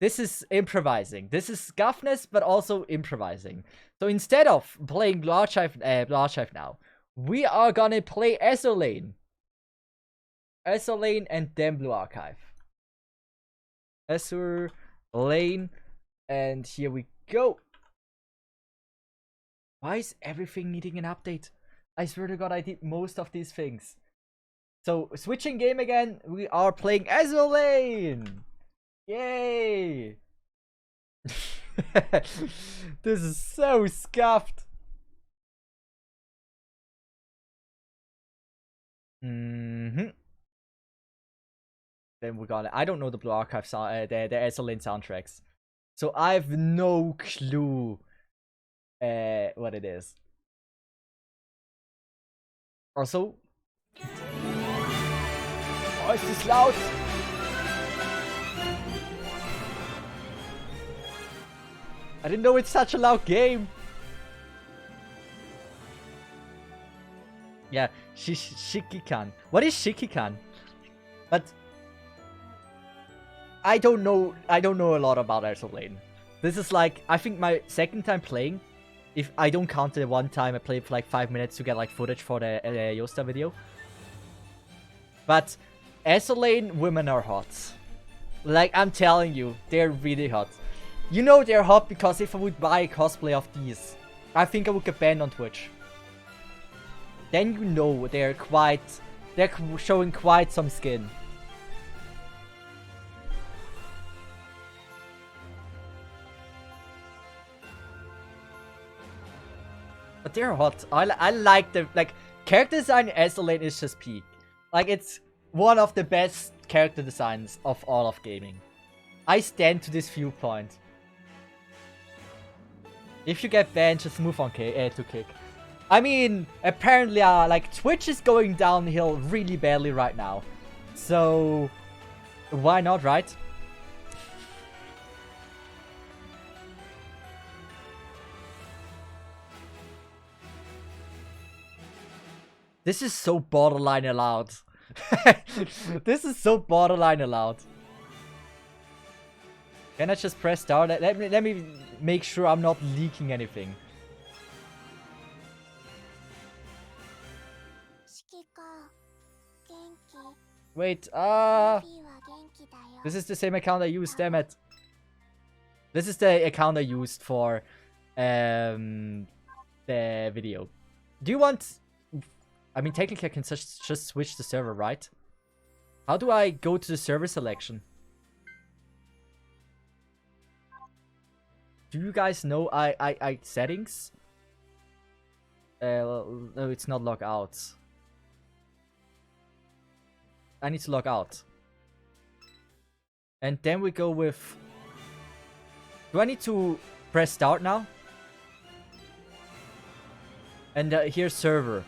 This is improvising. This is scuffness, but also improvising. So instead of playing Blue Archive now, we are gonna play Azur Lane and then Blue Archive. Azur Lane, and here we go. Why is everything needing an update? I swear to God, I did most of these things. So, switching game again, we are playing Azur Lane! Yay! This is so scuffed. Then we're gonna. I don't know the Blue Archive the Azur Lane soundtracks, so I have no clue what it is. Also, oh, is this loud? I didn't know it's such a loud game. Yeah, Shikikan. What is Shikikan? But I don't know a lot about Azur Lane. This is like, I think my second time playing. If I don't count the one time I played for like 5 minutes to get like footage for the Yosta video. But Azur Lane women are hot. Like, I'm telling you, they're really hot. You know they're hot because if I would buy a cosplay of these, I think I would get banned on Twitch. Then you know they're showing quite some skin. But they're hot. I like them. Like, character design in Azur Lane is just peak. Like, it's one of the best character designs of all of gaming. I stand to this viewpoint. If you get banned, just move on to kick. I mean, apparently, like, Twitch is going downhill really badly right now. So, why not, right? This is so borderline allowed. This is so borderline allowed. Can I just press start? Let me make sure I'm not leaking anything. Wait, this is the same account I used, damn it. This is the account I used for the video. Do you want... I mean, technically I can just switch the server, right? How do I go to the server selection? Do you guys know I settings? No, it's not log out. I need to log out. And then we go with... Do I need to press start now? And here's server.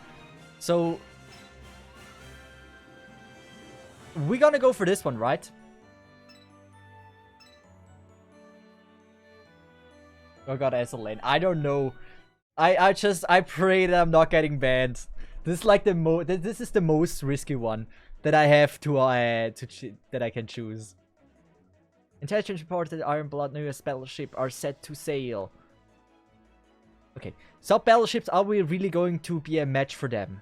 So... we're gonna go for this one, right? Oh god, SLN. I don't know. I pray that I'm not getting banned. This is like this is the most risky one that I have that I can choose. Intelligence reports that Iron Blood and US battleship are set to sail. Okay. Sub battleships, are we really going to be a match for them?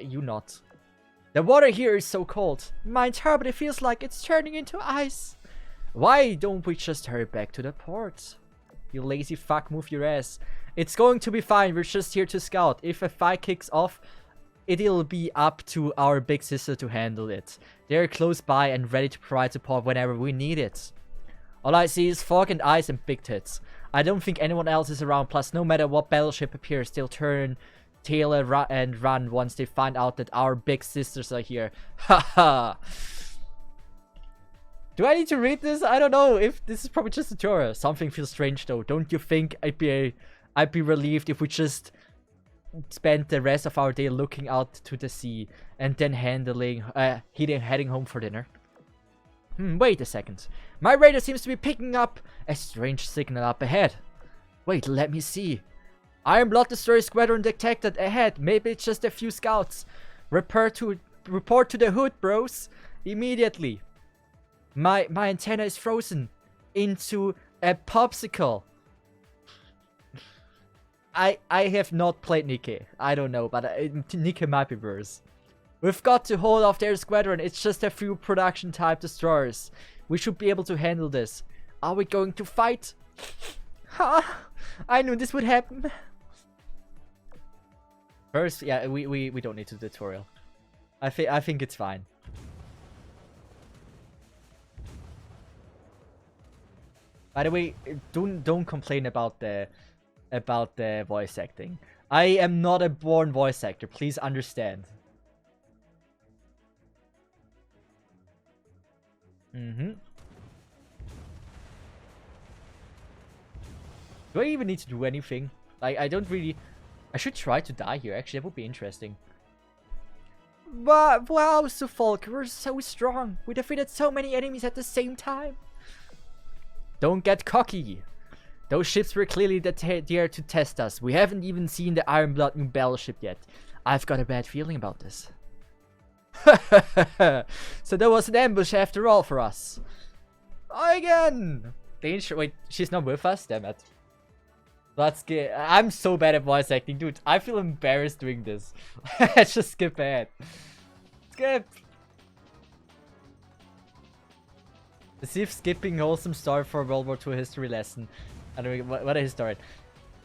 You not. The water here is so cold. My turbine feels like it's turning into ice. Why don't we just hurry back to the port? You lazy fuck, move your ass. It's going to be fine, we're just here to scout. If a fight kicks off, it'll be up to our big sister to handle it. They're close by and ready to provide support whenever we need it. All I see is fog and ice and big tits. I don't think anyone else is around, plus no matter what battleship appears, they'll turn tail and run once they find out that our big sisters are here. Haha. Do I need to read this? I don't know. If this is probably just a tutorial. Something feels strange though. Don't you think I'd be relieved if we just spent the rest of our day looking out to the sea and then heading home for dinner? Wait a second. My radar seems to be picking up a strange signal up ahead. Wait, let me see. Iron Blood Destroyer Squadron detected ahead. Maybe it's just a few scouts. Report to the hood, bros. Immediately. My antenna is frozen into a popsicle. I have not played Nikke. I don't know, but Nikke might be worse. We've got to hold off their squadron. It's just a few production type destroyers. We should be able to handle this. Are we going to fight? Ha! I knew this would happen. First, yeah, we don't need to tutorial. I think it's fine. By the way, don't complain about the voice acting. I am not a born voice actor. Please understand. Do I even need to do anything? Like, I don't really... I should try to die here, actually. That would be interesting. But, wow, Suffolk, we're so strong. We defeated so many enemies at the same time. Don't get cocky. Those ships were clearly there to test us. We haven't even seen the Iron Blood new battleship yet. I've got a bad feeling about this. So there was an ambush after all for us. Again! Danger. Wait, she's not with us? Damn it. Let's get... I'm so bad at voice acting, dude. I feel embarrassed doing this. Let's just skip ahead. Skip! As if skipping wholesome story for a World War II history lesson. I don't know, what a historian.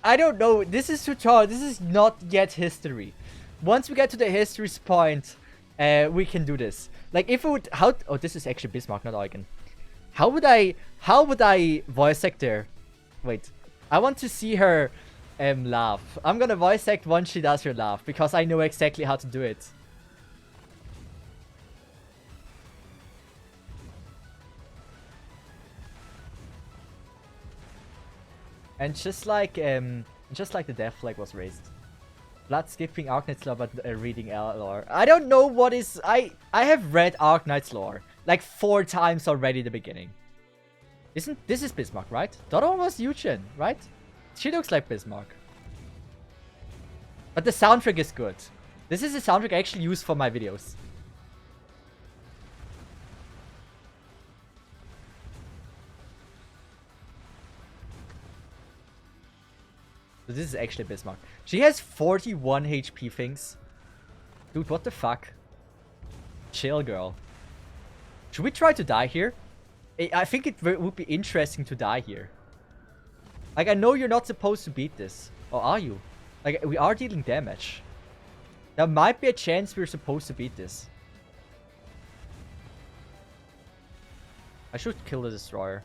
I don't know. This is tutorial. This is not yet history. Once we get to the history point, we can do this. Like, if it would... How... Oh, this is actually Bismarck, not Eugen. How would I voice act her? Wait. I want to see her laugh. I'm gonna voice act once she does her laugh, because I know exactly how to do it. And just like the death flag was raised. Blood skipping Arknight's lore, but reading L lore. I don't know what is... I have read Arknight's lore like 4 times already at the beginning. This is Bismarck, right? The other one was Eugen, right? She looks like Bismarck. But the soundtrack is good. This is the soundtrack I actually use for my videos. So this is actually Bismarck. She has 41 HP things. Dude, what the fuck? Chill, girl. Should we try to die here? I think it would be interesting to die here. Like, I know you're not supposed to beat this. Or are you? Like, we are dealing damage. There might be a chance we're supposed to beat this. I should kill the destroyer.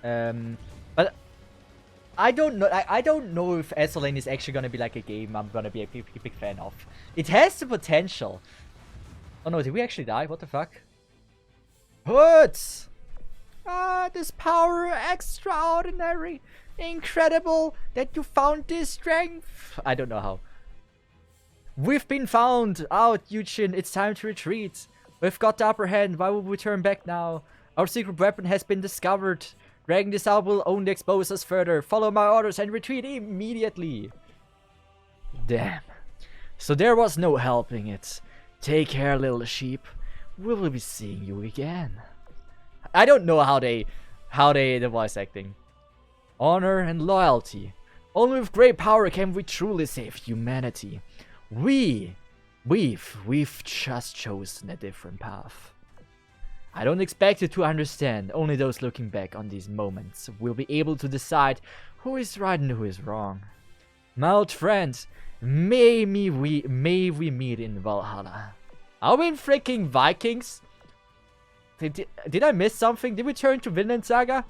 But I don't know. I don't know if SLN is actually gonna be like a game I'm gonna be a big fan of. It has the potential. Oh no, did we actually die? What the fuck? Hoods! Ah, this power extraordinary. Incredible that you found this strength. I don't know how. We've been found out, Yujin. It's time to retreat. We've got the upper hand. Why would we turn back now? Our secret weapon has been discovered. Dragging this out will only expose us further. Follow my orders and retreat immediately. Damn. So there was no helping it. Take care, little sheep. We will be seeing you again. I don't know how they the voice acting. Honor and loyalty. Only with great power can we truly save humanity. We've just chosen a different path. I don't expect you to understand. Only those looking back on these moments will be able to decide who is right and who is wrong. My old friend, may we meet in Valhalla. Are we in freaking Vikings? Did I miss something? Did we turn to Vinland Saga?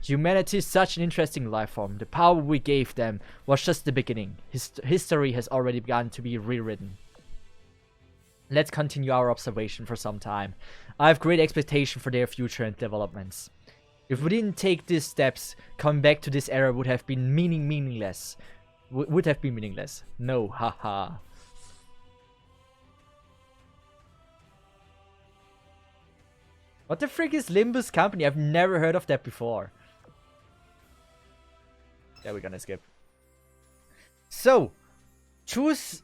Humanity is such an interesting life form. The power we gave them was just the beginning. History has already begun to be rewritten. Let's continue our observation for some time. I have great expectation for their future and developments. If we didn't take these steps, coming back to this era would have been meaningless. Would have been meaningless. No, haha. What the frick is Limbus Company? I've never heard of that before. Yeah, we're gonna skip. So, choose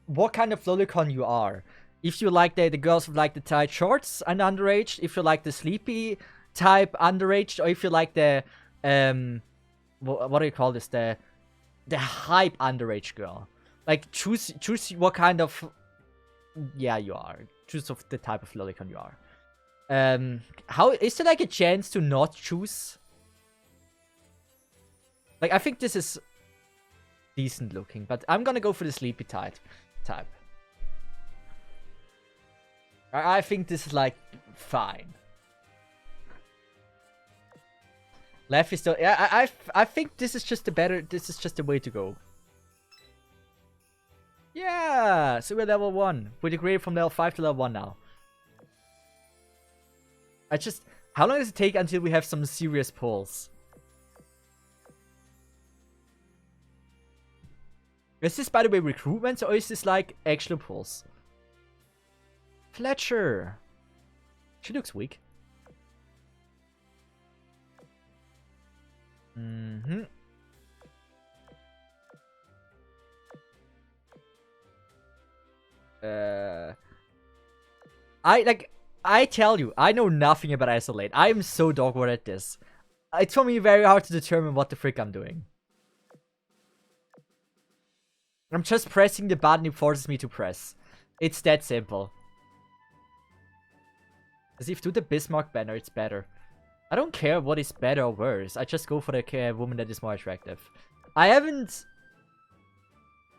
what kind of lolicon you are. If you like the girls with like the tight shorts and underage, if you like the sleepy type underage, or if you like the what do you call this, the hype underage girl. Like choose what kind of you are. Choose of the type of lolicon you are. How is there like a chance to not choose? Like I think this is decent looking, but I'm gonna go for the sleepy type. I think this is like fine. Left is still, yeah. I think this is just the better. This is just the way to go. Yeah. So we're level 1. We degrade from level 5 to level 1 now. How long does it take until we have some serious pulls? Is this, by the way, recruitment, or is this like actual pulls? Fletcher. She looks weak. I tell you, I know nothing about Isolate. I am so dogward at this. It's for me very hard to determine what the frick I'm doing. I'm just pressing the button it forces me to press. It's that simple. As if do the Bismarck banner, it's better. I don't care what is better or worse. I just go for the woman that is more attractive. I haven't...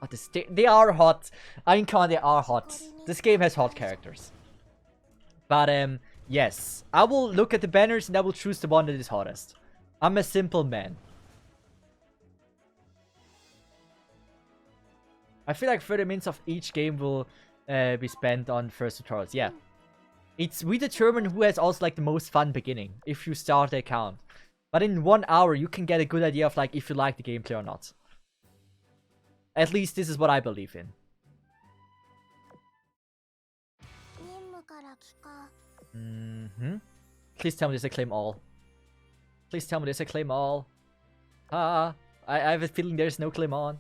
Oh, they are hot. I mean, come on, they are hot. This game has hot characters. But, yes. I will look at the banners and I will choose the one that is hottest. I'm a simple man. I feel like 30 minutes of each game will be spent on first tutorials. Yeah. We determine who has also like the most fun beginning if you start the account. But in 1 hour you can get a good idea of like if you like the gameplay or not. At least this is what I believe in. Please tell me there's a claim all. Please tell me there's a claim all. I have a feeling there's no claim on.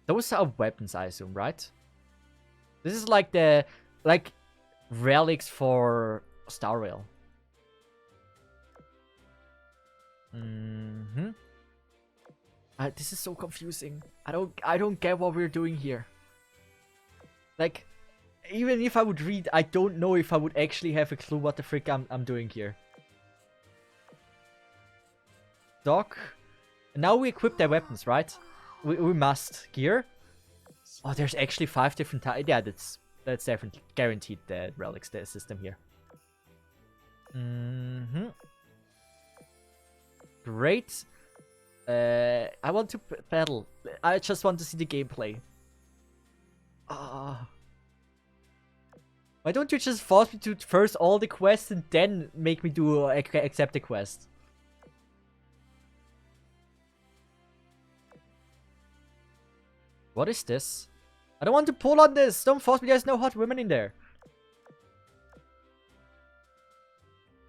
Those are weapons, I assume, right? This is like the relics for Star Rail. This is so confusing. I don't get what we're doing here. Like, even if I would read, I don't know if I would actually have a clue what the frick I'm doing here. Doc. Now we equip their weapons, right? We must. Gear. Oh, there's actually 5 different types. Yeah, that's definitely guaranteed the relics system here. Great. I want to battle. I just want to see the gameplay. Why don't you just force me to first all the quests and then make me do accept the quest? What is this? I don't want to pull on this. Don't force me. There's no hot women in there.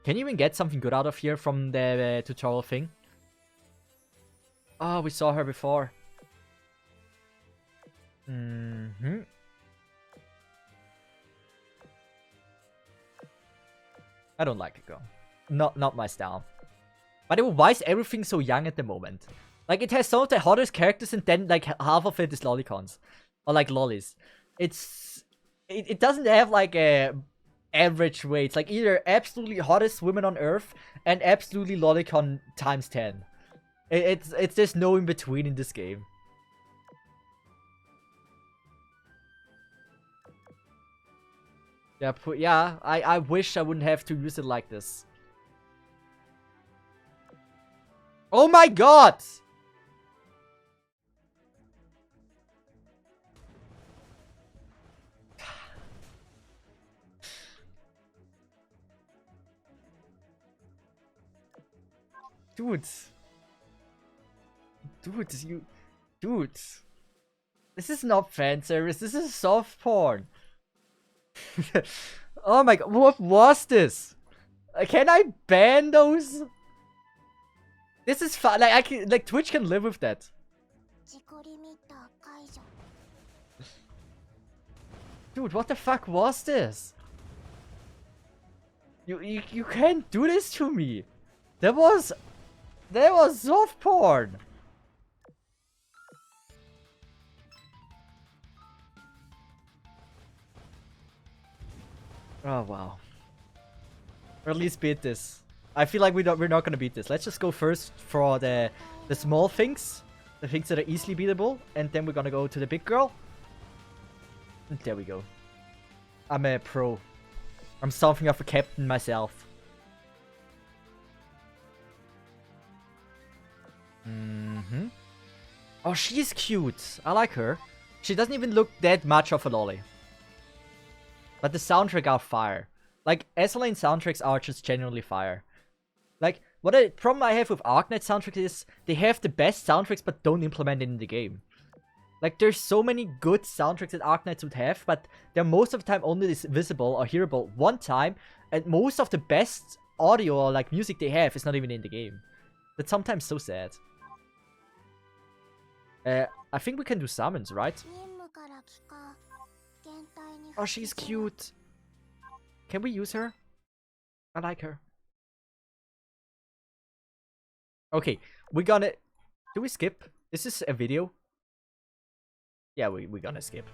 Can you even get something good out of here from the tutorial thing? Oh, we saw her before. I don't like it, girl. Not my style. By the way, why is everything so young at the moment? Like, it has some of the hottest characters and then, like, half of it is lolicons. Or, like, lollies. It doesn't have, like, a average weight. It's, like, either absolutely hottest women on Earth and absolutely lolicon times 10. It's there's no in between in this game. Yeah, I wish I wouldn't have to use it like this. Oh my god! Dude. Dude. This is not fan service, this is soft porn. Oh my god, what was this? Can I ban those? This is fun. Like Twitch can live with that. Dude, what the fuck was this? You can't do this to me. That was soft porn. Oh wow. Or at least beat this. I feel like we're not gonna beat this. Let's just go first for the small things, the things that are easily beatable, and then we're gonna go to the big girl. And there we go. I'm a pro. I'm something of a captain myself. Oh, she's cute. I like her. She doesn't even look that much of a lolly. But the soundtrack are fire. Like, SLN soundtracks are just genuinely fire. Like, what a problem I have with Arknight soundtracks is they have the best soundtracks but don't implement it in the game. Like, there's so many good soundtracks that Arknights would have, but they're most of the time only visible or hearable one time, and most of the best audio or like music they have is not even in the game. That's sometimes so sad. I think we can do summons, right? Oh, she's cute. Can we use her? I like her. Okay, we're gonna... Do we skip? Is this a video? Yeah, we're gonna skip.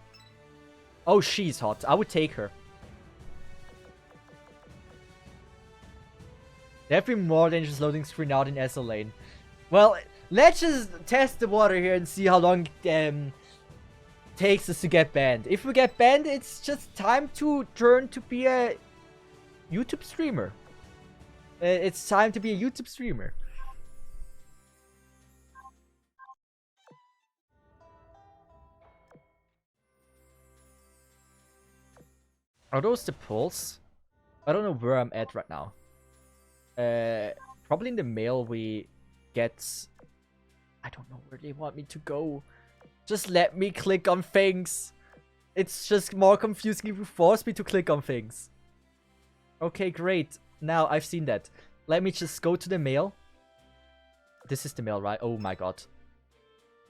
Oh, she's hot. I would take her. There have been more dangerous loading screen out in SL lane. Well, let's just test the water here and see how long it takes us to get banned. If we get banned, it's just time to turn to be a YouTube streamer. It's time to be a YouTube streamer. Are those the pulls? I don't know where I'm at right now. Probably in the mail we get... I don't know where they want me to go. Just let me click on things. It's just more confusing if you force me to click on things. Okay, great. Now I've seen that. Let me just go to the mail. This is the mail, right? Oh my god.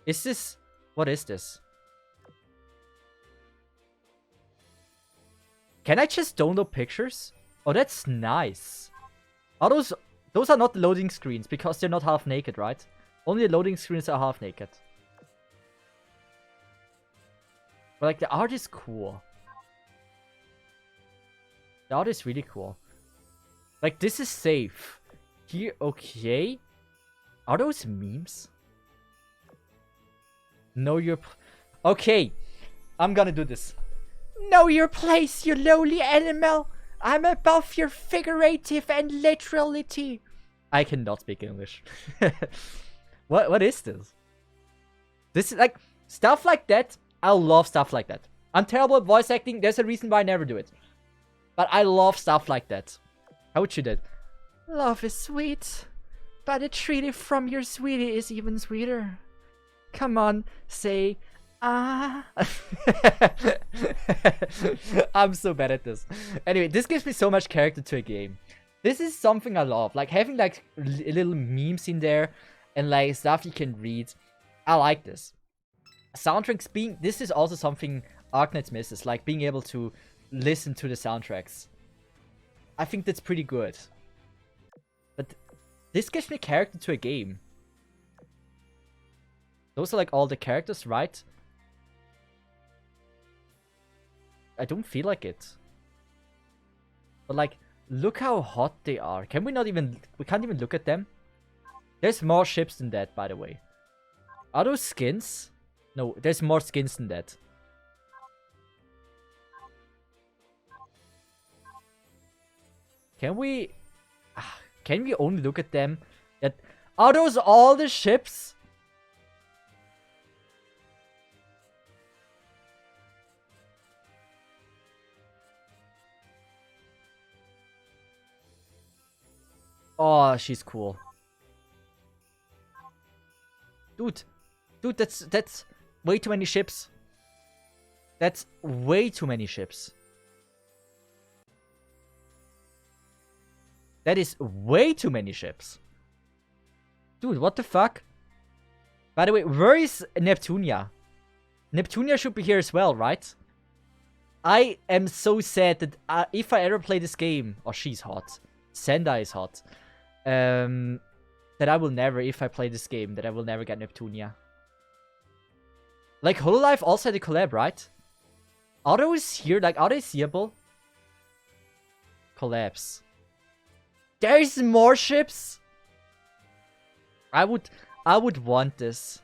Is this... What is this? Can I just download pictures? Oh, that's nice. Are those are not loading screens because they're not half naked, right? Only the loading screens are half naked. But like the art is cool. The art is really cool. Like this is safe. Here, okay. Are those memes? Know your... Okay. I'm gonna do this. Know your place, you lowly animal. I'm above your figurative and literality. I cannot speak English. What is this? This is like... Stuff like that. I love stuff like that. I'm terrible at voice acting. There's a reason why I never do it. But I love stuff like that. How would you do that? Love is sweet. But a treaty from your sweetie is even sweeter. Come on, say... Ah. I'm so bad at this. Anyway, this gives me so much character to a game. This is something I love. Like having like little memes in there and like stuff you can read. I like this. Soundtracks being... This is also something Arknights misses. Like being able to listen to the soundtracks. I think that's pretty good. But this gives me character to a game. Those are like all the characters, right? I don't feel like it. But like, look how hot they are. Can we not even... We can't even look at them? There's more ships than that, by the way. Are those skins? No, there's more skins than that. Can we... Can we only look at them? Are those all the ships? Oh, she's cool. Dude, that's way too many ships. That's way too many ships. That is way too many ships. Dude, what the fuck? By the way, where is Neptunia? Neptunia should be here as well, right? I am so sad that if I ever play this game... Oh, she's hot. Senda is hot. That I will never, if I play this game, that I will never get Neptunia. Like, Hololive also had a collab, right? Are those here? Like, are they seeable? Collabs. There's more ships? I would want this.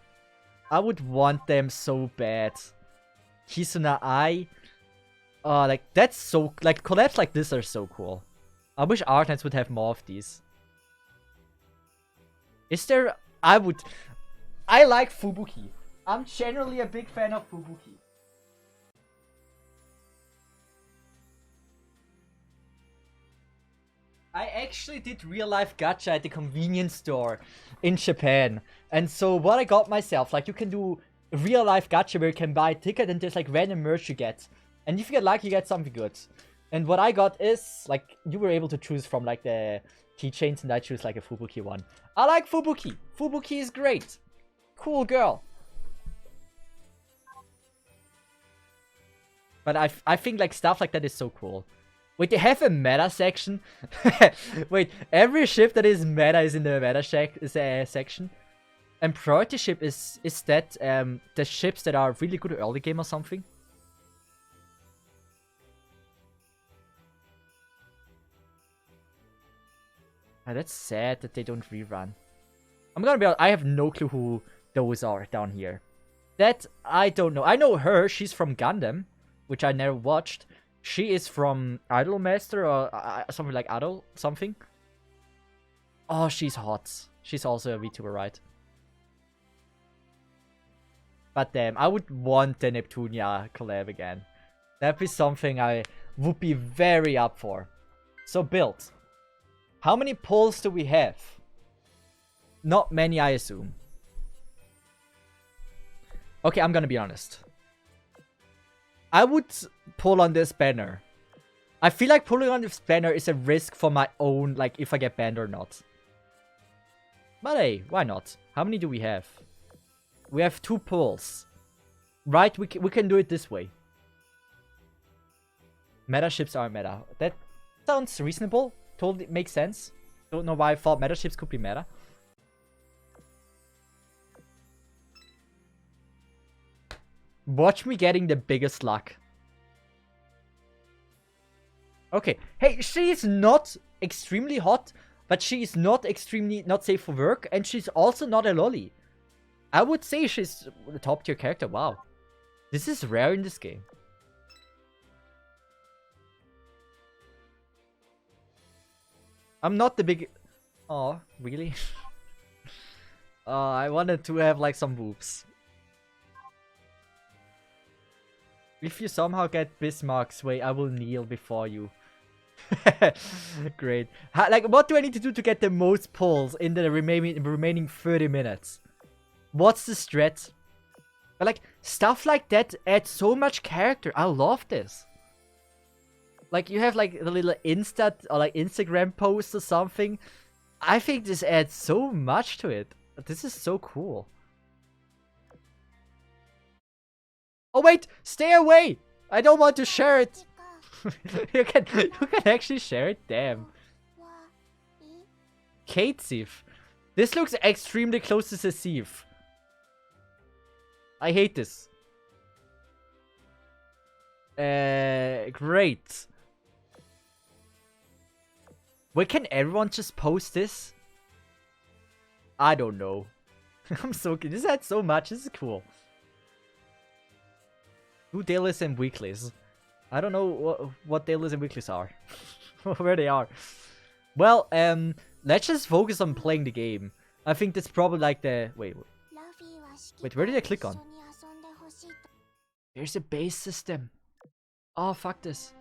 I would want them so bad. Kisuna Ai. Like, that's so... Like, collabs like this are so cool. I wish Arknights would have more of these. Is there... I like Fubuki. I'm generally a big fan of Fubuki. I actually did real life gacha at the convenience store in Japan. And so what I got myself, like you can do real life gacha where you can buy a ticket and there's like random merch you get. And if you get lucky, you get something good. And what I got is, like, you were able to choose from like the keychains and I choose like a Fubuki one. I like Fubuki. Fubuki is great. Cool girl. But I think like stuff like that is so cool. Wait, they have a meta section? Wait, every ship that is meta is in the meta section? And priority ship is that the ships that are really good early game or something? That's sad that they don't rerun. I'm gonna be honest, I have no clue who those are down here. That, I don't know. I know her, she's from Gundam, which I never watched. She is from Idolmaster or something like Idol something. Oh, she's hot. She's also a VTuber, right? But damn, I would want the Neptunia collab again. That'd be something I would be very up for. So build. How many polls do we have? Not many, I assume. Okay, I'm gonna be honest. I would pull on this banner. I feel like pulling on this banner is a risk for my own, like, if I get banned or not. But hey, why not? How many do we have? We have 2 pulls. Right, we can do it this way. Meta ships are meta. That sounds reasonable. Totally makes sense. Don't know why I thought meta ships could be meta. Watch me getting the biggest luck. Okay. Hey, she's not extremely hot, but she's not extremely not safe for work, and she's also not a lolly. I would say she's a top tier character. Wow. This is rare in this game. I'm not the big... Oh, really? I wanted to have like some boobs. If you somehow get Bismarck's way, I will kneel before you. Great. Like, what do I need to do to get the most pulls in the remaining 30 minutes? What's the strat? But like, stuff like that adds so much character. I love this. Like, you have like the little Insta or like Instagram post or something. I think this adds so much to it. This is so cool. Oh wait, stay away! I don't want to share it. you can actually share it. Damn. Cesith. This looks extremely close to Cesith. I hate this. Great. Wait, can everyone just post this? I don't know. I'm so good. This adds so much. This is cool. Do dailies and weeklies. I don't know what dailies and weeklies are. Where they are. Well, let's just focus on playing the game. I think that's probably like the... Wait, where did I click on? There's a base system. Oh, fuck this.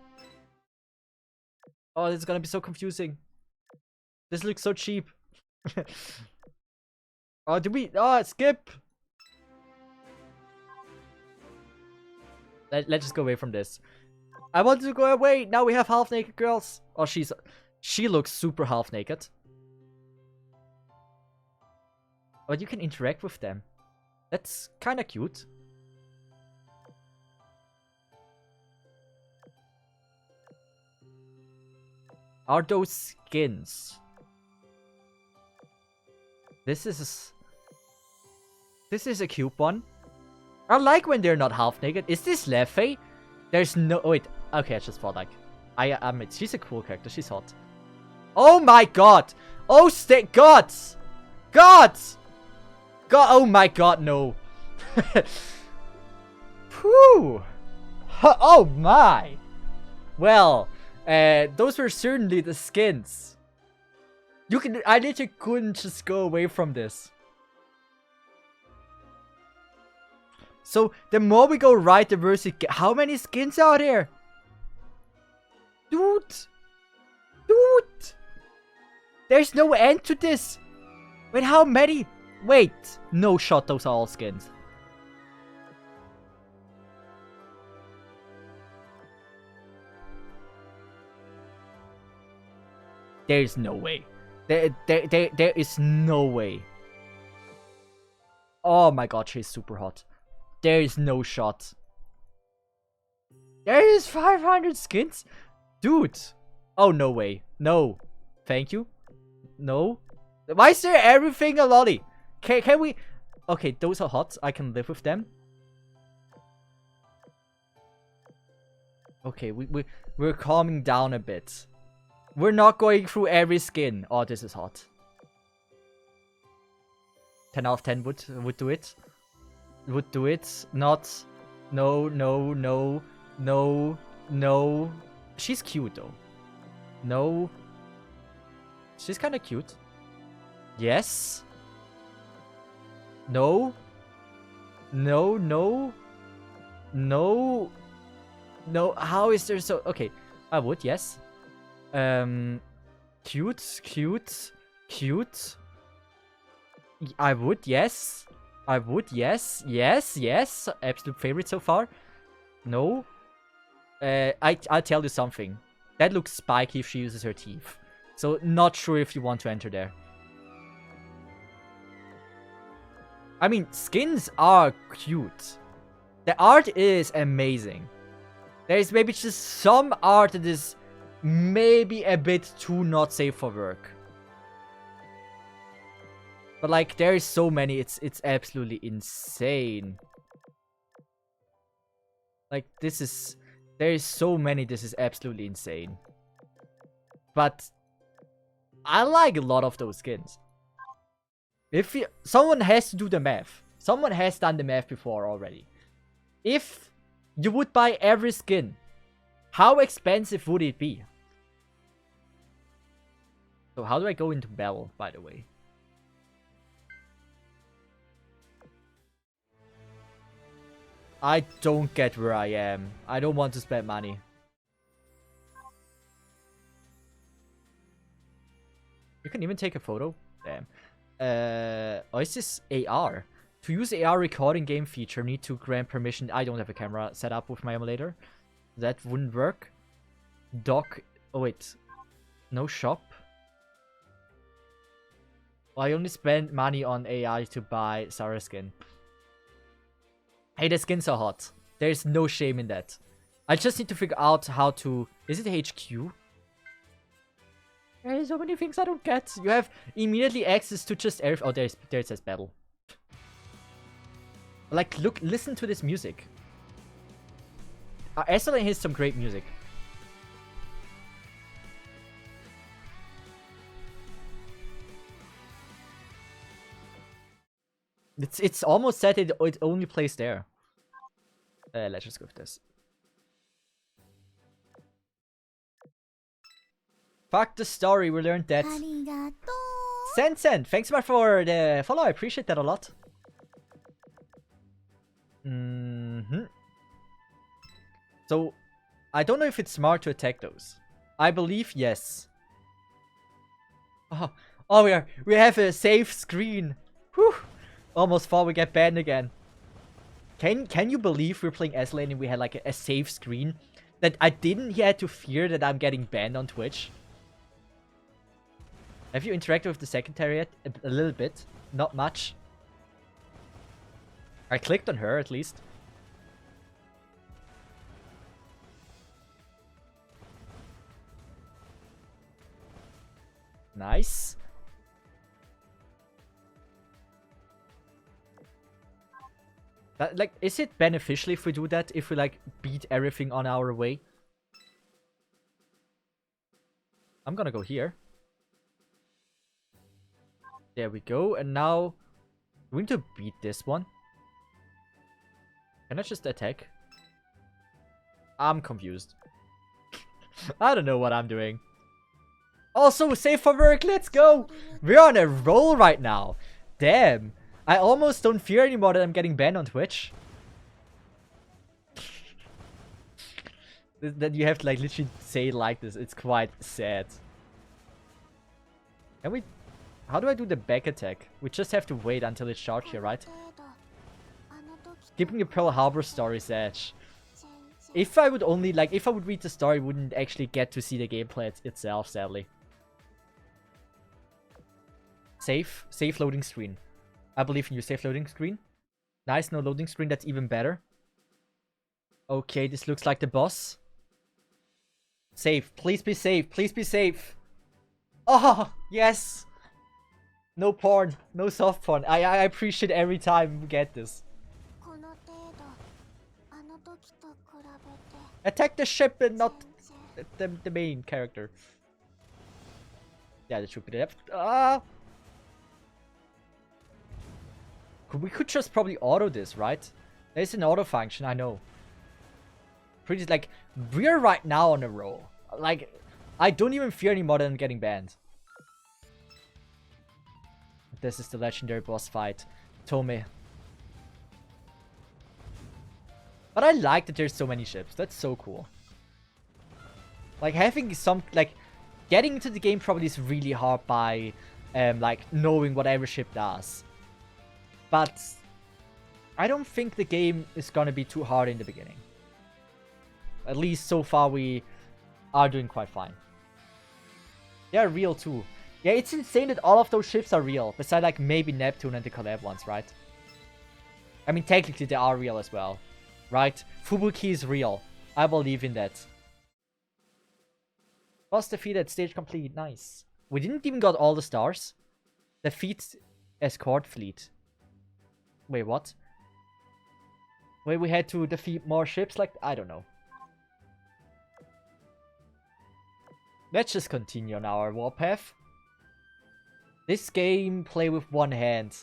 Oh, this is gonna be so confusing. This looks so cheap. Oh, did we... Oh, skip! Let's just go away from this. I wanted to go away! Now we have half-naked girls. Oh, she looks super half-naked. But you can interact with them. That's kinda cute. Are those skins? This is a cute one. I like when they're not half naked. Is this Leffe? There's no... Oh, wait. Okay, I just thought like... I admit, she's a cool character. She's hot. Oh my god! Oh, gods! Gods! God! Oh my god, no. Whew. Oh my! Well, those were certainly the skins. I literally couldn't just go away from this. So, the more we go right, the worse it gets. How many skins are there? Dude! Dude! There's no end to this! Wait, how many? Wait! No shot, those are all skins. There is no way. There is no way. Oh my god, she's super hot. There is no shot. There is 500 skins? Dude. Oh, no way. No. Thank you. No. Why is there everything a lolly? Can we... Okay, those are hot. I can live with them. Okay, we're calming down a bit. We're not going through every skin. Oh, this is hot. 10 out of 10 would do it. Would do it. Not. No, no, no. No. No. She's cute though. No. She's kind of cute. Yes. No. No, no. No. No. How is there so... Okay. I would, yes. Cute. Cute. Cute. I would, yes. I would, yes. Yes, yes. Absolute favorite so far. No. I'll tell you something. That looks spiky if she uses her teeth. So, not sure if you want to enter there. I mean, skins are cute. The art is amazing. There is maybe just some art that is maybe a bit too not safe for work. But like, there is so many, it's absolutely insane. Like, this is... There is so many, this is absolutely insane. But... I like a lot of those skins. If you, someone has to do the math. Someone has done the math before already. If you would buy every skin, how expensive would it be? So how do I go into battle, by the way? I don't get where I am. I don't want to spend money. You can even take a photo? Damn. Oh, is this AR? To use AR recording game feature, need to grant permission. I don't have a camera set up with my emulator. That wouldn't work. Dock. Oh, wait. No shop. Well, I only spent money on AI to buy Sarah skin. Hey, the skins are hot. There's no shame in that. I just need to figure out how to... Is it HQ? There's so many things I don't get. You have immediately access to just everything. Oh, there it says battle. Like, look, listen to this music. SLA has some great music. It's almost said it only plays there. Let's just go with this. Fuck the story, we learned that. Sen, thanks so much for the follow, I appreciate that a lot. So, I don't know if it's smart to attack those. I believe yes. Oh, we have a safe screen. Whew. Almost thought we get banned again. Can you believe we're playing S-Lane and we had like a safe screen? That I didn't have to fear that I'm getting banned on Twitch. Have you interacted with the secretary yet? A little bit. Not much. I clicked on her at least. Nice. Like, is it beneficial if we do that? If we, like, beat everything on our way? I'm gonna go here. There we go. And now, we need to beat this one. Can I just attack? I'm confused. I don't know what I'm doing. Also, save for work. Let's go. We're on a roll right now. Damn. I almost don't fear anymore that I'm getting banned on Twitch. That you have to like literally say it like this. It's quite sad. Can we... How do I do the back attack? We just have to wait until it's charged here, right? Skipping the Pearl Harbor story's edge. If I would only like... If I would read the story, I wouldn't actually get to see the gameplay itself, sadly. Safe. Safe loading screen. I believe in you. Safe loading screen. Nice, no loading screen. That's even better. Okay, this looks like the boss. Safe. Please be safe. Please be safe. Oh, yes. No porn. No soft porn. I appreciate every time we get this. Attack the ship and not the main character. Yeah, that should be the depth. We could just probably auto this, right? There's an auto function, I know. Pretty like, we're right now on a roll. Like, I don't even fear anymore than getting banned. This is the legendary boss fight. Tome. But I like that there's so many ships. That's so cool. Like, having some, like, getting into the game probably is really hard by, like, knowing what every ship does. But I don't think the game is gonna be too hard in the beginning. At least so far we are doing quite fine. They're real too. Yeah, it's insane that all of those ships are real. Besides like maybe Neptune and the collab ones, right? I mean, technically they are real as well. Right? Fubuki is real. I believe in that. Boss defeated, stage complete. Nice. We didn't even got all the stars. Defeat escort fleet. Wait, what? Where we had to defeat more ships, like, I don't know. Let's just continue on our warpath. This game, play with one hand.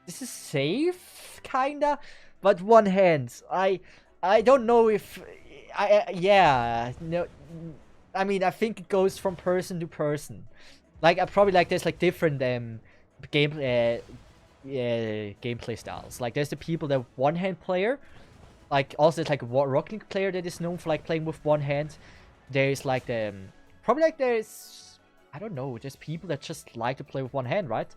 This is safe, kinda, but one hand. I don't know if yeah, no. I mean, I think it goes from person to person. Like, I probably like there's like different gameplay styles. Like, there's the people that one hand player. Like, also there's like a Rocket League player that is known for like playing with one hand. There's like the probably like there's, I don't know, just people that just like to play with one hand, right?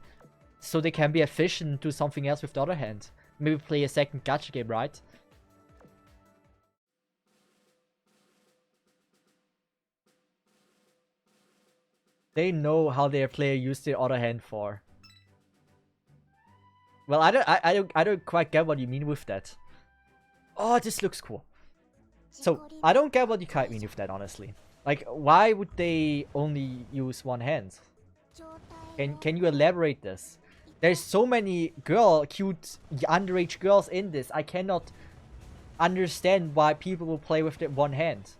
So they can be efficient and do something else with the other hand. Maybe play a second gacha game, right? They know how their player used their other hand for. Well, I don't quite get what you mean with that. Oh, this looks cool. So, I don't get what you quite mean with that, honestly. Like, why would they only use one hand? Can you elaborate this? There's so many cute underage girls in this. I cannot understand why people will play with the one hand.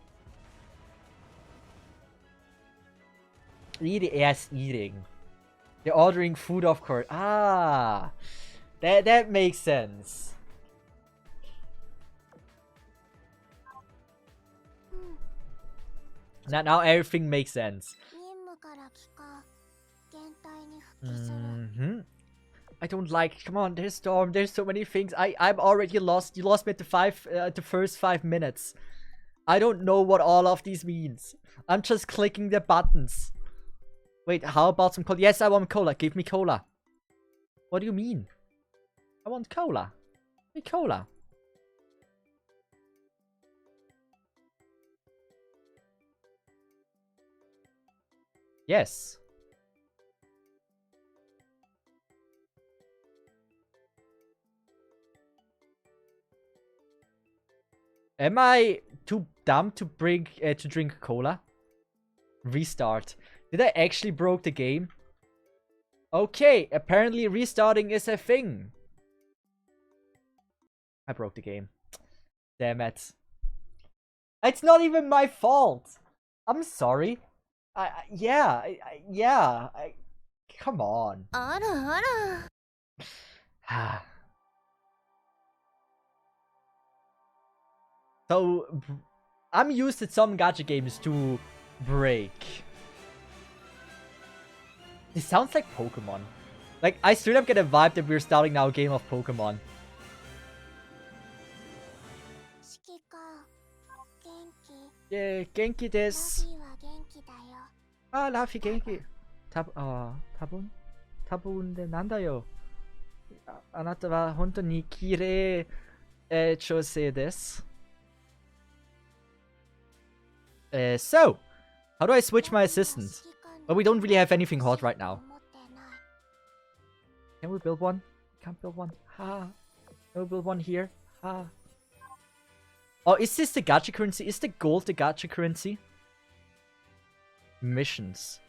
Eating. They're ordering food, of course. Ah, that makes sense. Now everything makes sense. I don't like. Come on, there's Storm. There's so many things. I'm already lost. You lost me at the first 5 minutes. I don't know what all of these means. I'm just clicking the buttons. Wait, how about some cola? Yes, I want cola. Give me cola. What do you mean? I want cola. Give me cola. Yes. Am I too dumb to drink cola? Restart. Did I actually broke the game? Okay, apparently restarting is a thing. I broke the game. Damn it. It's not even my fault. I'm sorry. Yeah. Come on. So, I'm used to some gacha games to break. This sounds like Pokemon. Like, I straight up get a vibe that we're starting now a game of Pokemon. Yeah, Genki desu. Ah, Luffy Genki. Tabun de nandayo. Anata wa hontou ni kirei chosei desu. So, how do I switch my assistant? Well, we don't really have anything hot right now. Can we build one? Can't build one. Ha. Can we build one here? Ha. Oh, is this the gacha currency? Is the gold the gacha currency? Missions.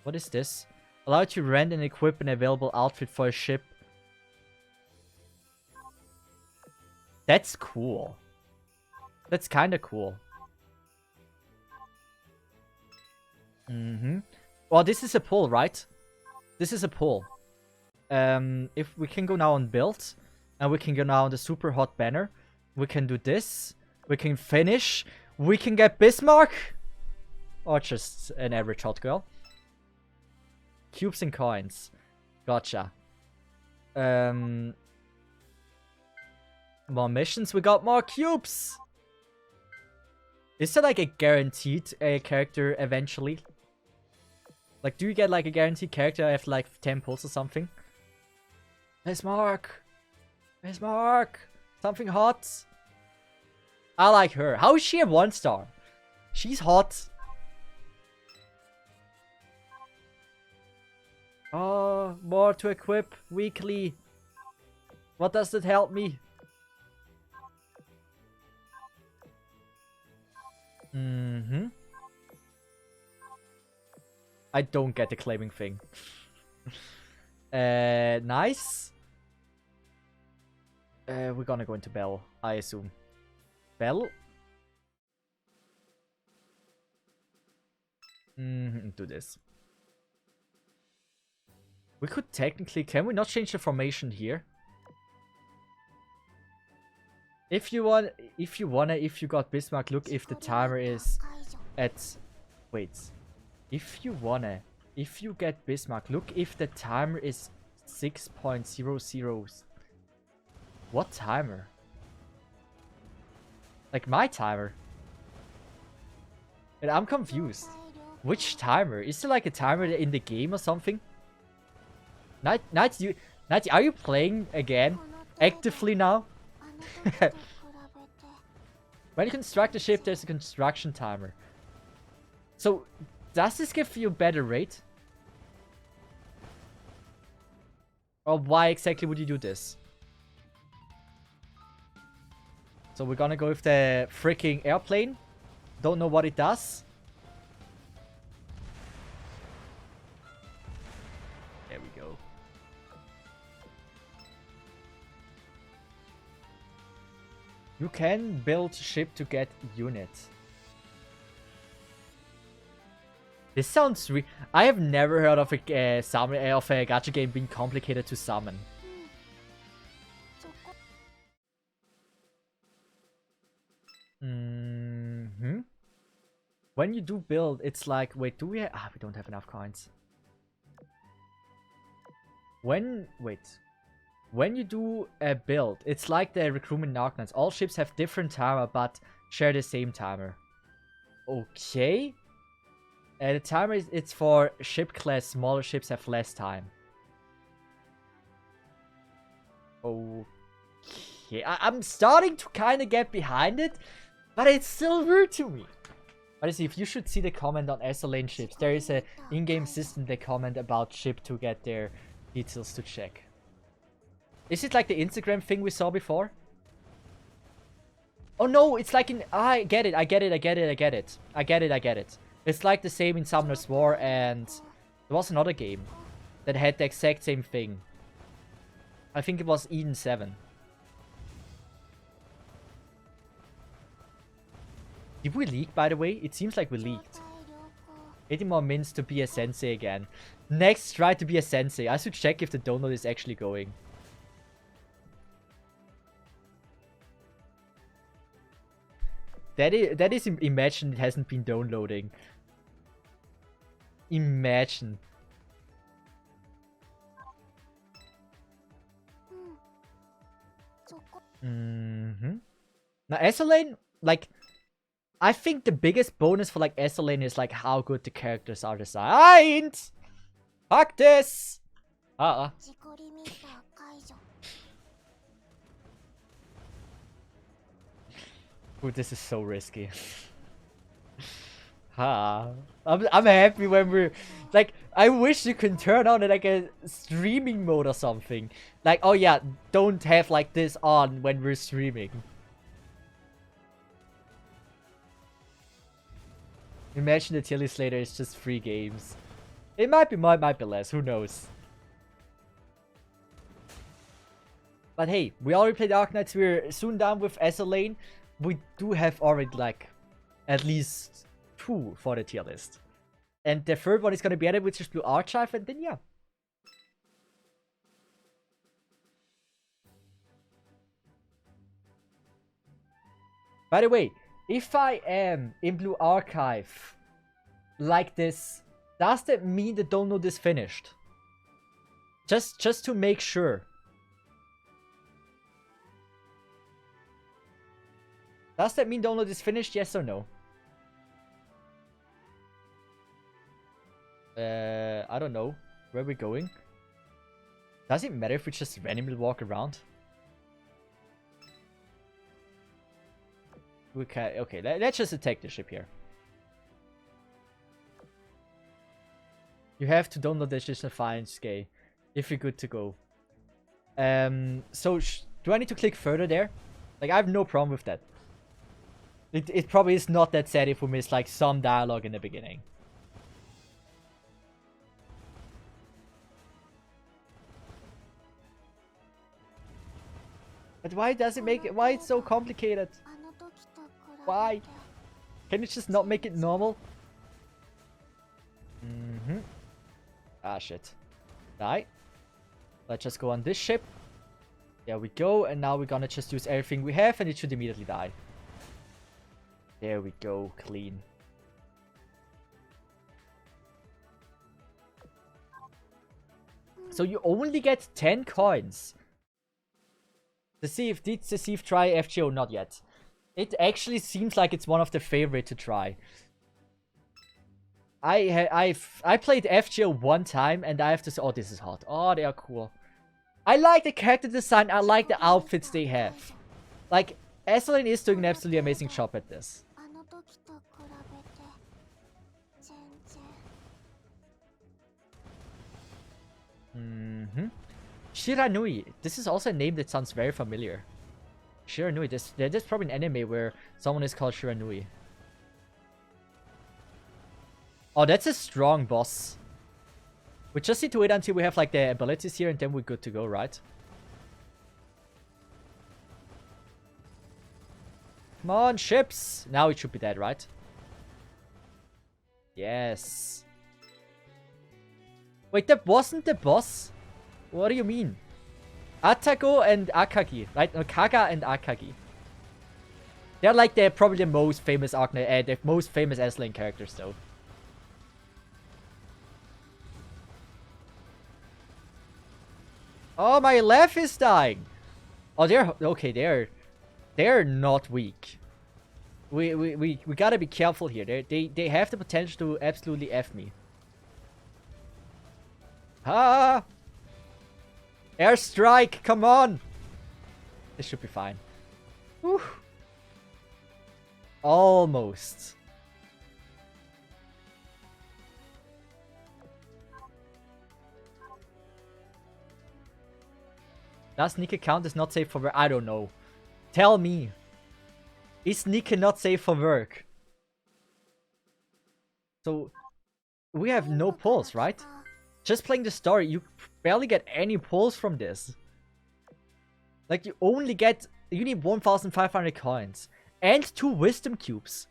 What is this? Allow you to rent and equip an available outfit for a ship. That's cool. That's kinda cool. Well, this is a pull, right? This is a pull. If we can go now on build, and we can go now on the super hot banner, we can do this. We can finish. We can get Bismarck, or just an average hot girl. Cubes and coins. Gotcha. More missions. We got more cubes. Is there like a guaranteed character eventually? Like, do you get like a guaranteed character after like 10 pulls or something? Bismarck! Bismarck! Something hot! I like her. How is she a 1-star? She's hot. Oh, more to equip weekly. What does that help me? I don't get the claiming thing. Nice. We're gonna go into Bell, I assume. Bell? Do this. We could technically... Can we not change the formation here? If you got Bismarck, look if the timer is at... Wait. If you get Bismarck, look if the timer is 6.00. What timer? Like my timer. And I'm confused. Which timer? Is there like a timer in the game or something? Nighty, are you playing again? Actively now? When you construct a ship, there's a construction timer. So, does this give you a better rate? Or why exactly would you do this? So we're gonna go with the freaking airplane. Don't know what it does. There we go. You can build ship to get unit. This sounds I have never heard of a gacha game being complicated to summon. When you do build, it's like, wait, do we we don't have enough coins. When you do a build, it's like the recruitment Narcnans. All ships have different timer, but share the same timer. Okay. The timer it's for ship class. Smaller ships have less time. Okay. I'm starting to kind of get behind it, but it's still weird to me. But see, if you should see the comment on SLane ships, there is a in-game system they comment about ship to get their details to check. Is it like the Instagram thing we saw before? Oh no, it's like in... I get it. It's like the same in Summoner's War, and there was another game that had the exact same thing. I think it was Eden 7. Did we leak, by the way? It seems like we leaked. 80 more minutes to be a sensei again. Next, try to be a sensei. I should check if the download is actually going. That is imagine it hasn't been downloading. Imagine. Now SLane, like, I think the biggest bonus for like SLane is like how good the characters are designed. Fuck this. Ooh, this is so risky. I'm happy when we're like, I wish you can turn on like a streaming mode or something. Like, oh yeah, don't have like this on when we're streaming. Imagine the Tilly Slater is just 3 games. It might be more, it might be less, who knows. But hey, we already played Arknights, we're soon done with SLane. We do have already like at least 2 for the tier list. And the third one is gonna be added, which is Blue Archive, and then yeah. By the way, if I am in Blue Archive like this, does that mean the download is finished? Just to make sure. Does that mean download is finished, yes or no? I don't know. Where are we going? Does it matter if we just randomly walk around? Okay, let's just attack the ship here. You have to download the additional files, Gay, if you're good to go. So do I need to click further there? Like, I have no problem with that. It probably is not that sad if we miss like some dialogue in the beginning. But why does it make it? Why it's so complicated? Why? Can you just not make it normal? Ah, shit. Die. Let's just go on this ship. There we go. And now we're gonna just use everything we have and it should immediately die. There we go. Clean. So you only get 10 coins. Cesith, did Cesith try FGO? Not yet. It actually seems like it's one of the favorite to try. I played FGO one time and I have to say, oh, this is hot. Oh, they are cool. I like the character design. I like the outfits they have. Like, Esselin is doing an absolutely amazing job at this. Shiranui. This is also a name that sounds very familiar. Shiranui. There's probably an anime where someone is called Shiranui. Oh, that's a strong boss. We just need to wait until we have like the abilities here and then we're good to go, right? Come on, ships! Now it should be dead, right? Yes. Wait, that wasn't the boss? What do you mean? Atago and Akagi, right? No, Kaga and Akagi. They're like probably the most famous the most famous S-Lane characters, though. Oh, my left is dying. Oh, they're okay. They're not weak. We gotta be careful here. They have the potential to absolutely F me. Ah! Airstrike! Come on! This should be fine. Whew. Almost. Does sneak account is not safe for work? I don't know. Tell me. Is sneaker not safe for work? So, we have no pulls, right? Just playing the story, you barely get any pulls from this. Like, you only get... You need 1,500 coins. And 2 wisdom cubes.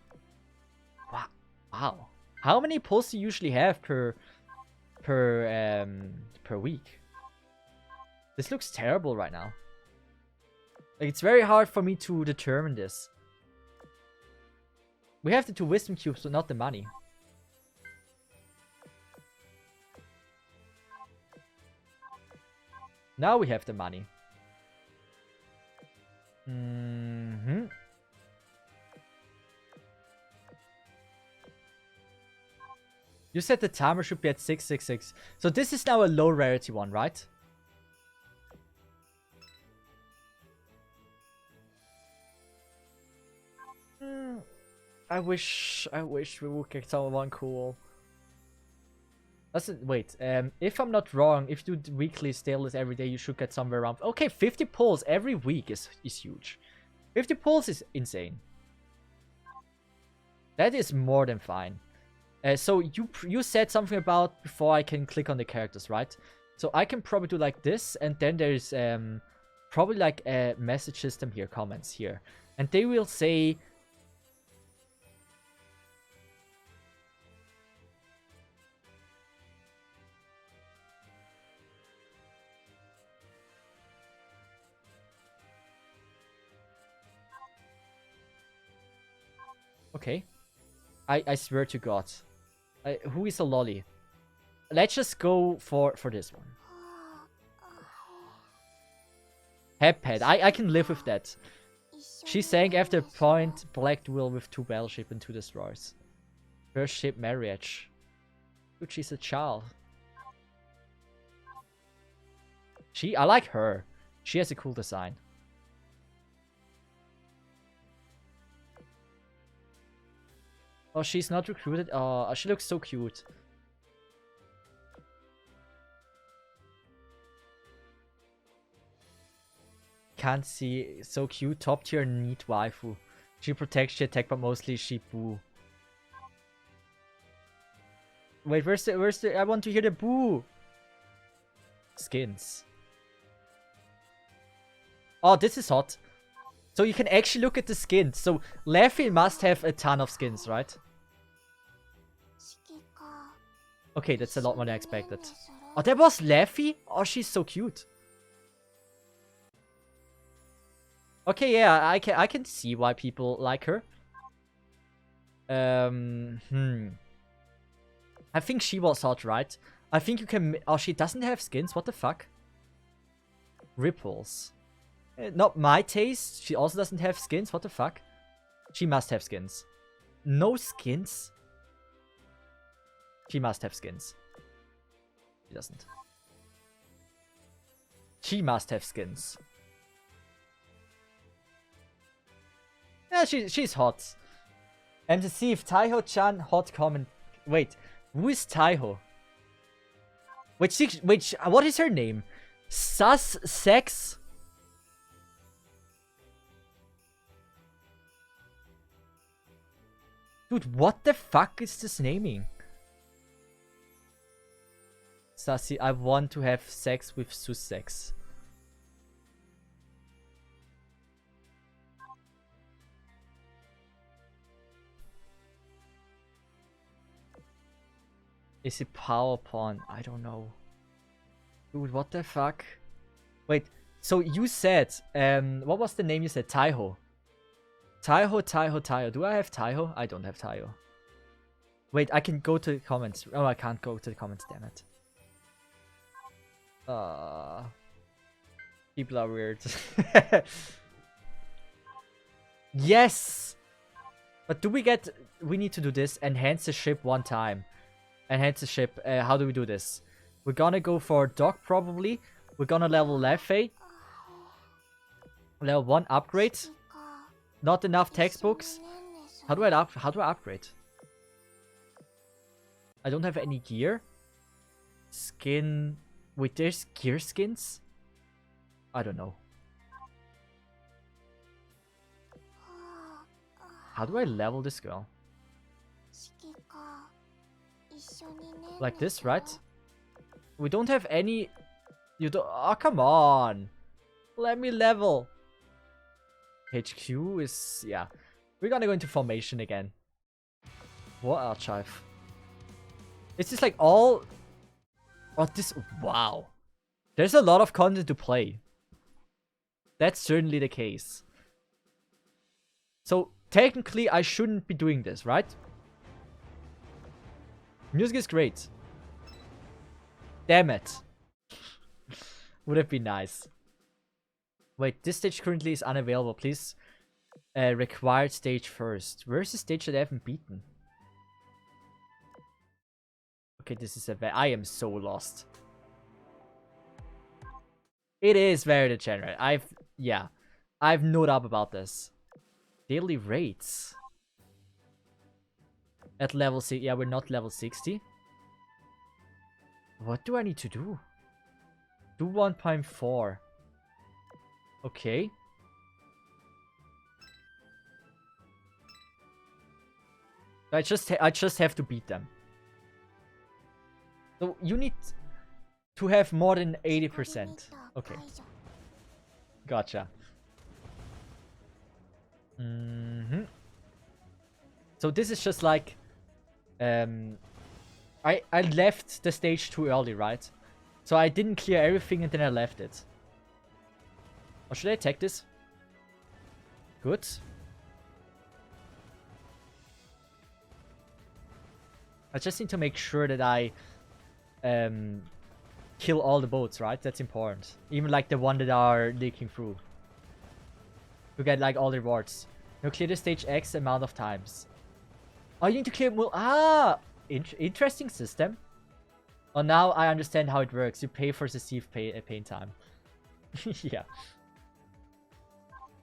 Wow. How many pulls do you usually have per week? This looks terrible right now. Like, it's very hard for me to determine this. We have the 2 wisdom cubes, but not the money. Now we have the money. You said the timer should be at 666. So this is now a low rarity one, right? I wish we would get someone cool. Wait, if I'm not wrong, if you do weekly staleness every day, you should get somewhere around... Okay, 50 pulls every week is huge. 50 pulls is insane. That is more than fine. So you said something about before I can click on the characters, right? So I can probably do like this, and then there's probably like a message system here, comments here. And they will say... Okay. I swear to God. Who is a lolly? Let's just go for this one. Headpad. I can live with that. She sank after a point black duel with 2 battleship and 2 destroyers. First ship marriage. Dude, she's a child. I like her. She has a cool design. Oh, she's not recruited? Oh, she looks so cute. Can't see. So cute. Top tier neat waifu. She protects, she attack, but mostly she boo. Wait, where's the... I want to hear the boo. Skins. Oh, this is hot. So you can actually look at the skins. So Laffy must have a ton of skins, right? Okay, that's a lot more than I expected. Oh, that was Laffy? Oh, she's so cute. Okay, yeah, I can see why people like her. I think she was hot, right? I think you can... Oh, she doesn't have skins? What the fuck? Ripples. Not my taste. She also doesn't have skins. What the fuck? She must have skins. No skins? She must have skins. She doesn't. She must have skins. Yeah, she's hot. And to see if Taiho-chan hot comment... Wait, who is Taiho? Which, what is her name? Sus Sex? Dude, what the fuck is this naming? Sassy, I want to have sex with Sussex. Is it power pawn? I don't know. Dude, what the fuck? Wait, so you said, what was the name you said? Taiho. Taiho. Do I have Taiho? I don't have Taiho. Wait, I can go to the comments. Oh, I can't go to the comments, damn it. People are weird. Yes! But do we get... We need to do this. Enhance the ship one time. Enhance the ship. How do we do this? We're gonna go for Dock, probably. We're gonna level Lefei. Level 1 upgrade. Not enough textbooks. How do I upgrade? I don't have any gear. Skin... Wait, there's gear skins? I don't know. How do I level this girl? Like this, right? We don't have any... You don't... Oh, come on! Let me level! HQ is... Yeah. We're gonna go into formation again. What archive? It's just like all... Oh, this... Wow. There's a lot of content to play. That's certainly the case. So, technically, I shouldn't be doing this, right? Music is great. Damn it. Would have been nice. Wait, this stage currently is unavailable. Please required stage first. Where's the stage that I haven't beaten? Okay, this is I am so lost. It is very degenerate. Yeah. I've no doubt about this. Daily rates. At level 6. Yeah, we're not level 60. What do I need to do? Do 1.4. Okay. I just have to beat them. So you need to have more than 80%. Okay. Gotcha. So this is just like I left the stage too early, right? So I didn't clear everything and then I left it. Or should I attack this? Good. I just need to make sure that I kill all the boats, right? That's important. Even like the one that are leaking through. To get like all the rewards. You clear the stage X amount of times. Oh, you need to clear more. Ah! Interesting system. Oh, now I understand how it works. You pay for Cesith pain time. Yeah.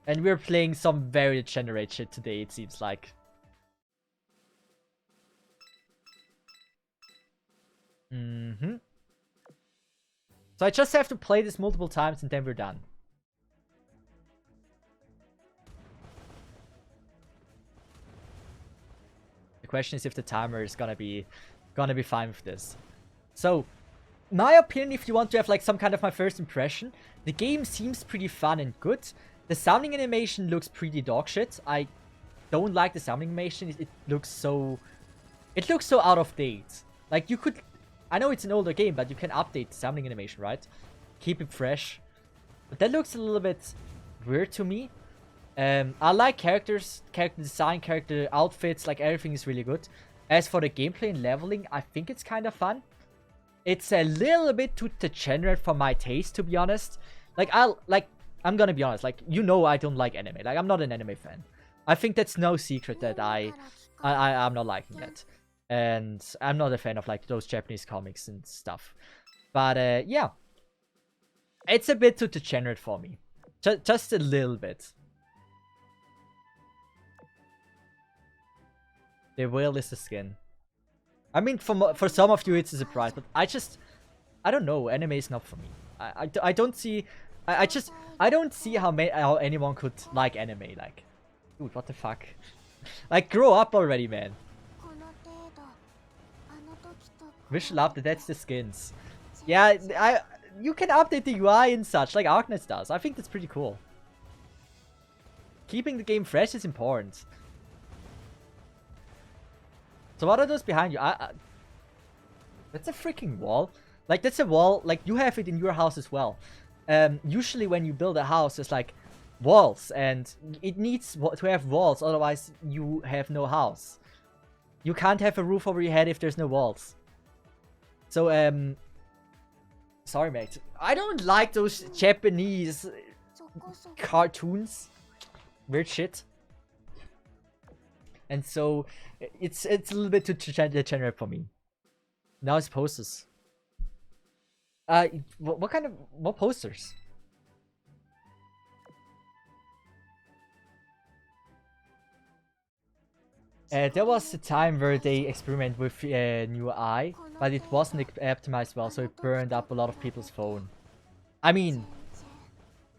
And we're playing some very degenerate shit today, it seems like. So I just have to play this multiple times and then we're done. The question is if the timer is gonna be fine with this. So my opinion, if you want to have like some kind of my first impression, the game seems pretty fun and good. The sounding animation looks pretty dog shit. I don't like the sounding animation. It looks so out of date. Like you could, I know it's an older game, but you can update the sounding animation, right? Keep it fresh. But that looks a little bit weird to me. I like characters, character design, character outfits, like everything is really good. As for the gameplay and leveling, I think it's kind of fun. It's a little bit too degenerate for my taste, to be honest. I'm gonna be honest, like, you know I don't like anime. Like, I'm not an anime fan. I think that's no secret that I'm not liking that. And I'm not a fan of, like, those Japanese comics and stuff. But, yeah. It's a bit too degenerate for me. Just a little bit. The whale is the skin. I mean, for some of you it's a surprise, but I don't know. Anime is not for me. I don't see. I don't see how anyone could like anime. Like, dude, what the fuck? Like, grow up already, man. Visual update. That's the skins. Yeah, you can update the UI and such, like Arkness does. I think that's pretty cool. Keeping the game fresh is important. So what are those behind you? That's a freaking wall. Like, that's a wall. Like, you have it in your house as well. Usually when you build a house, there's like walls. And it needs to have walls. Otherwise, you have no house. You can't have a roof over your head if there's no walls. So, sorry, mate. I don't like those Japanese cartoons. Weird shit. And so, it's a little bit too degenerate for me. Now it's posters. What posters? There was a time where they experimented with new AI, but it wasn't optimized well, so it burned up a lot of people's phone. I mean,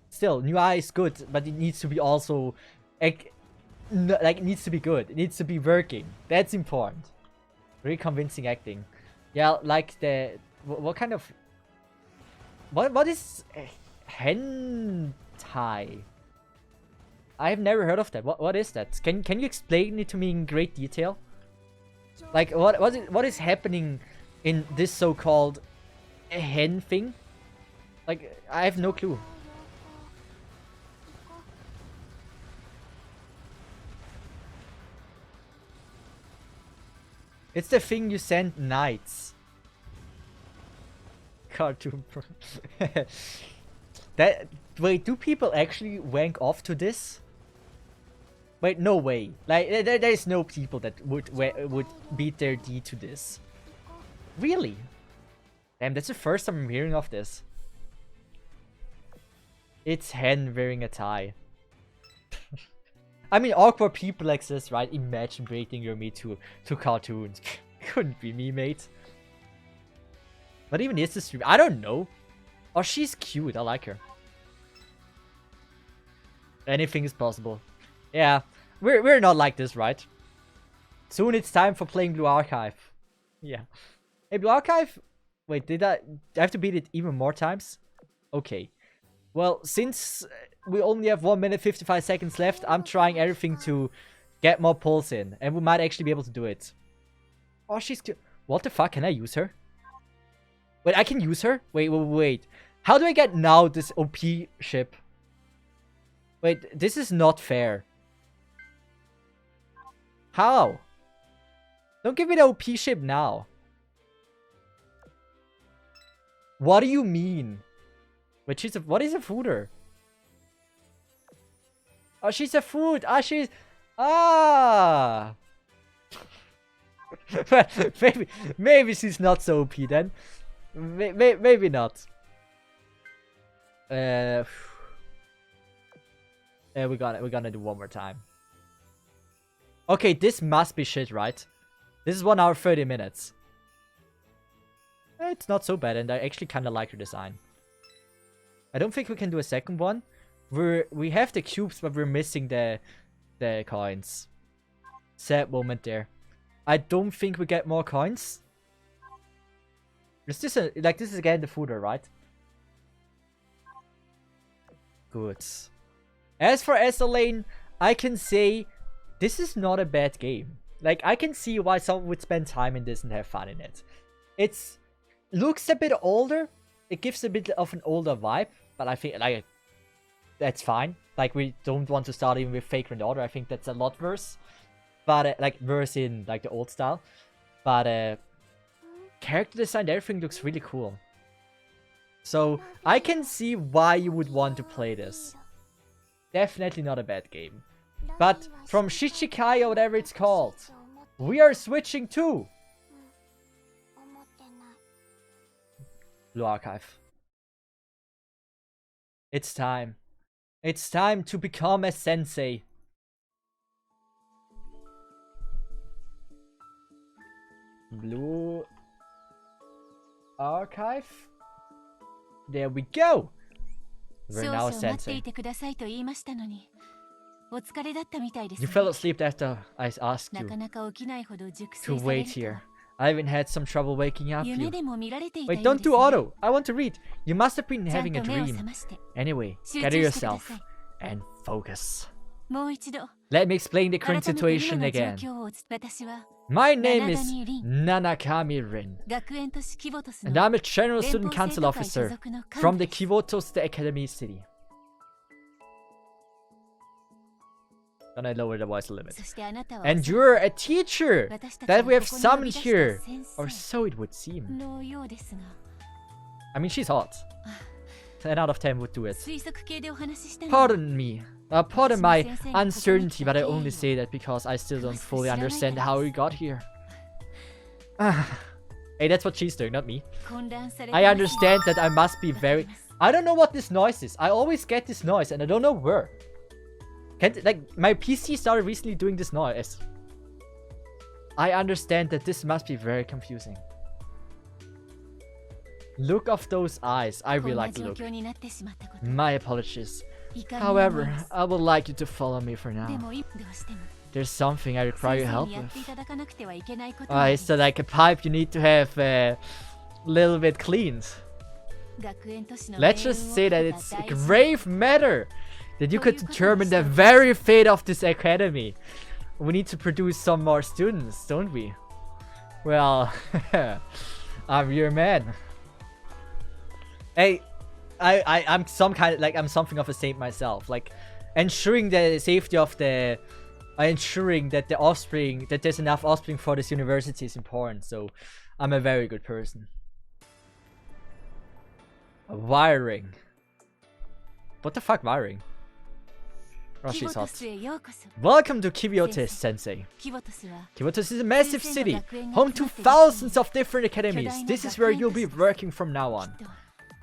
still, new AI is good, but it needs to be also, like, it needs to be good. It needs to be working. That's important. Very convincing acting. Yeah, like the what kind of what is hentai? I've never heard of that. What is that? Can you explain it to me in great detail? Like what is happening in this so-called hen thing? Like, I have no clue. It's the thing you send knights. Cartoon. Wait, do people actually wank off to this? Wait, no way. Like, there is no people that would beat their D to this. Really? Damn, that's the first time I'm hearing of this. It's hen wearing a tie. I mean, awkward people like this, right? Imagine breaking your meat to cartoons. Couldn't be me, mate. But even is the stream? I don't know. Oh, she's cute. I like her. Anything is possible. Yeah, we're not like this, right? Soon it's time for playing Blue Archive. Yeah. Hey, Blue Archive? Wait, did I have to beat it even more times? Okay. Well, since we only have 1 minute 55 seconds left, I'm trying everything to get more pulls in. And we might actually be able to do it. Oh, she's cute. What the fuck? Can I use her? Wait, I can use her? Wait. How do I get now this OP ship? Wait, this is not fair. How? Don't give me the OP ship now. What do you mean? Wait, what is a fooder? Oh, she's a food. maybe she's not so OP then. Maybe not. We're gonna do one more time. Okay, this must be shit, right? This is 1 hour 30 minutes. It's not so bad, and I actually kind of like her design. I don't think we can do a second one. We have the cubes, but we're missing the coins. Sad moment there. I don't think we get more coins. Is this like this is again the footer, right? Good. As for Lane, I can say this is not a bad game. Like, I can see why someone would spend time in this and have fun in it. It's looks a bit older. It gives a bit of an older vibe, but I think like that's fine. Like, we don't want to start even with Vagrant Order. I think that's a lot worse. But like worse in like the old style. But character design, everything looks really cool. So I can see why you would want to play this. Definitely not a bad game. But from Shichikai or whatever it's called, we are switching to Blue Archive. It's time. It's time to become a sensei. Blue Archive. There we go. We're now a sensei. You fell asleep after I asked you to wait here. I even had some trouble waking up you. Wait, don't do auto. I want to read. You must have been having a dream. Anyway, gather yourself and focus. Let me explain the current situation again. My name is Nanakami Rin, and I'm a General Student Council Officer from the Kyoto State Academy City. Gonna lower the voice a little bit. And you're a teacher that we have summoned here, or so it would seem. I mean, she's hot. 10 out of 10 would do it. Pardon me. Pardon my uncertainty, but I only say that because I still don't fully understand how we got here. Hey, that's what she's doing, not me. I understand that I must be very... I don't know what this noise is. I always get this noise and I don't know where. Like, my PC started recently doing this noise. I understand that this must be very confusing. Look of those eyes. I really like the look. My apologies. However, I would like you to follow me for now. There's something I require your help with. Is that like a pipe you need to have a little bit cleaned? Let's just say that it's a grave matter that you could determine the very fate of this academy. We need to produce some more students, don't we? Well, I'm your man. Hey, I'm some kind of, like, I'm something of a saint myself. Like, ensuring the safety of the... ensuring that the offspring, that there's enough offspring for this university is important. So, I'm a very good person. Wiring. What the fuck, wiring? Oh, she's hot. Welcome to Kyoto, Sensei. Kyoto is a massive city, home to thousands of different academies. This is where you'll be working from now on.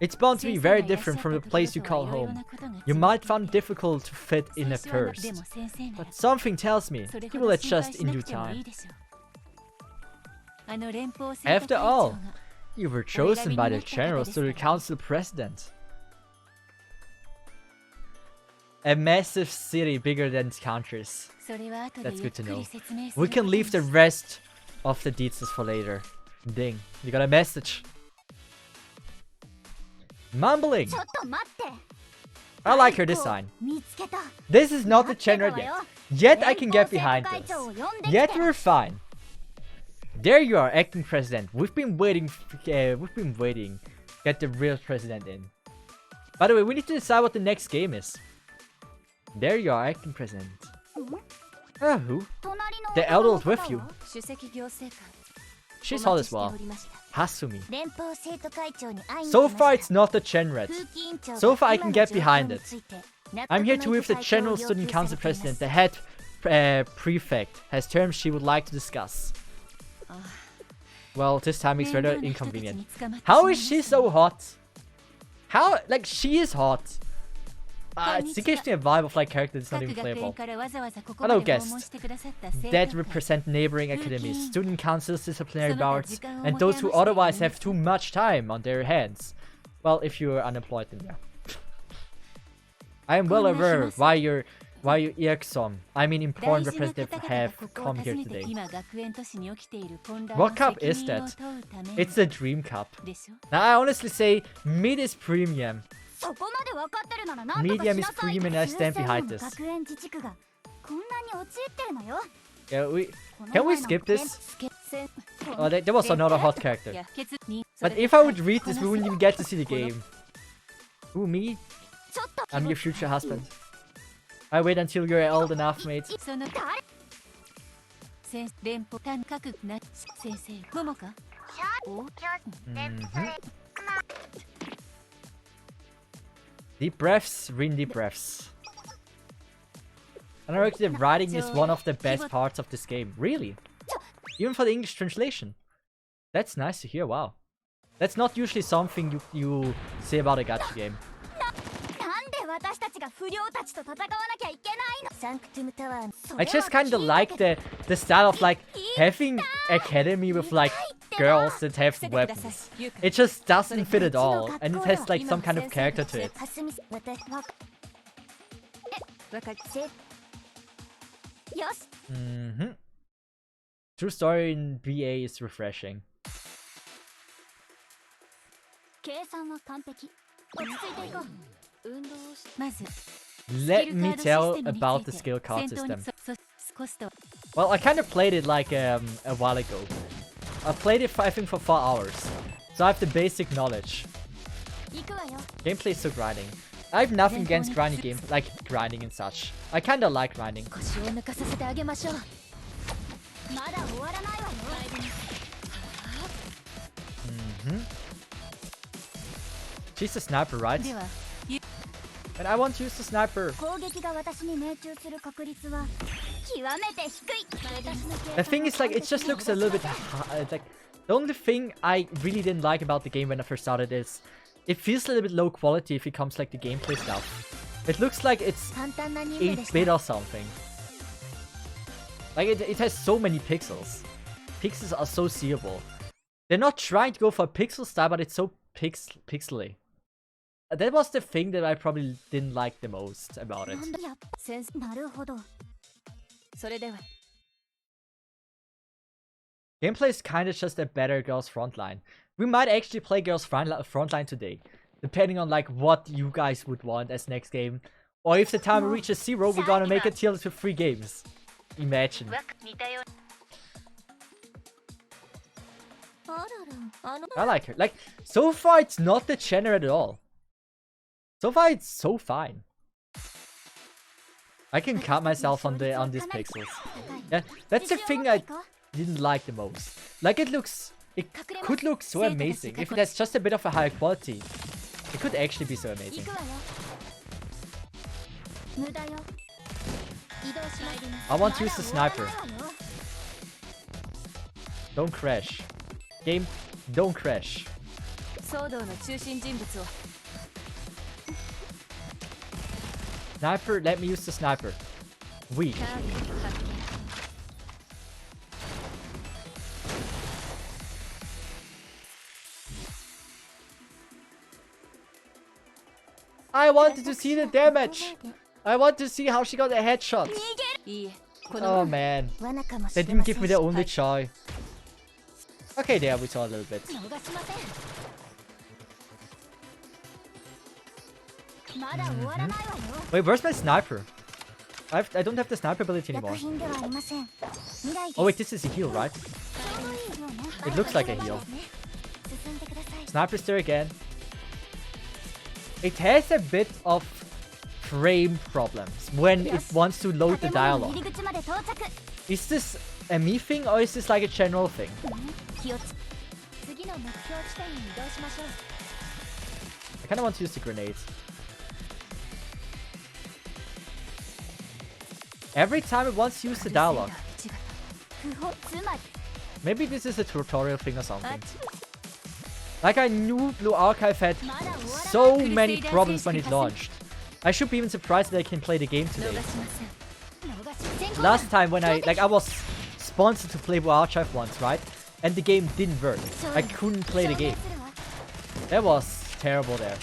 It's bound to be very different from the place you call home. You might find it difficult to fit in at first, but something tells me you will adjust in due time. After all, you were chosen by the General Student Council President. A massive city bigger than countries. That's good to know. We can leave the rest of the details for later. Ding, you got a message. Mumbling. I like her design. This is not the genre yet. Yet I can get behind this. Yet we're fine. There you are, acting president. We've been waiting. Get the real president in. By the way, we need to decide what the next game is. There you are, acting president. Who? The adult with you. She's hot as well. Hasumi. So far it's not the Genret. So far I can get behind it. I'm here to with the General Student Council President. The head prefect has terms she would like to discuss. Well, this time it's rather inconvenient. How is she so hot? How? Like, she is hot. It gives me a vibe of like character that's not even playable. Hello guests. That represent neighboring academies, student councils, disciplinary boards, and those who otherwise have too much time on their hands. Well, if you're unemployed then yeah. I am well aware why you're Why you Irksong? I mean important representative have come here today. What cup is that? It's the Dream Cup. Now I honestly say mid is premium. Medium is premium and I stand behind this. Yeah, can we skip this? Oh, there was another hot character. But if I would read this, we wouldn't even get to see the game. Who, me? I'm your future husband. I wait until you're old enough, mate. Deep breaths, really deep breaths. And I reckon the writing is one of the best parts of this game. Really? Even for the English translation. That's nice to hear, wow. That's not usually something you say about a gacha game. I just kinda like the style of like having academy with like girls that have weapons. It just doesn't fit at all, and it has like some kind of character to it. True story in BA is refreshing. Let me tell about the skill card system. Well, I kind of played it like a while ago. I played it I think for 4 hours, so I have the basic knowledge. Gameplay is so grinding. I have nothing against grinding game, like grinding and such. I kinda like grinding. She's a sniper, right? And I want to use the sniper. The thing is, like, it just looks a little bit like the only thing I really didn't like about the game when I first started is it feels a little bit low quality if it comes like the gameplay stuff. It looks like it's 8-bit or something. Like it has so many pixels. Pixels are so seeable. They're not trying to go for a pixel style, but it's so pixely. That was the thing that I probably didn't like the most about it. Gameplay is kinda just a better Girls Frontline. We might actually play Girls Frontline today, depending on like what you guys would want as next game. Or if the timer reaches 0, we're gonna make it till to 3 games. Imagine. I like her. Like, so far it's not degenerate at all. So far it's so fine. I can cut myself on these pixels. Yeah, that's the thing I didn't like the most. Like it could look so amazing if it has just a bit of a higher quality. It could actually be so amazing. I want to use the sniper. Don't crash. Game, don't crash. Sniper, let me use the sniper. Weak. I wanted to see the damage. I want to see how she got a headshot. Oh man. They didn't give me the only joy. Okay, there we saw a little bit. Wait, where's my sniper? I don't have the sniper ability anymore. Oh wait, this is a heal, right? It looks like a heal. Sniper's there again. It has a bit of frame problems when it wants to load the dialogue. Is this a me thing or is this like a general thing? I kinda want to use the grenades. Every time it wants to use the dialogue. Maybe this is a tutorial thing or something. Like I knew Blue Archive had so many problems when it launched. I should be even surprised that I can play the game today. Last time when I was sponsored to play Blue Archive once, right? And the game didn't work. I couldn't play the game. That was terrible there.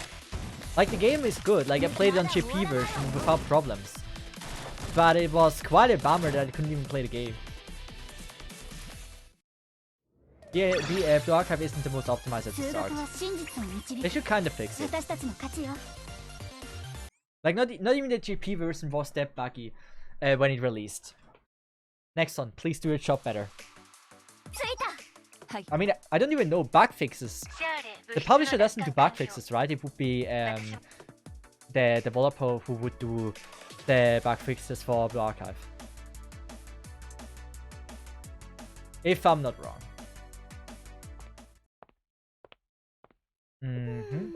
Like the game is good, like I played it on JP version without problems. but it was quite a bummer that I couldn't even play the game. Yeah, the Blue Archive isn't the most optimized at the start. They should kind of fix it. Like, not even the GP version was that buggy when it released. Next one, please do your job better. I mean, I don't even know bug fixes. The publisher doesn't do bug fixes, right? It would be the developer who would do the bug fixes for Blue Archive. If I'm not wrong. Mm-hmm.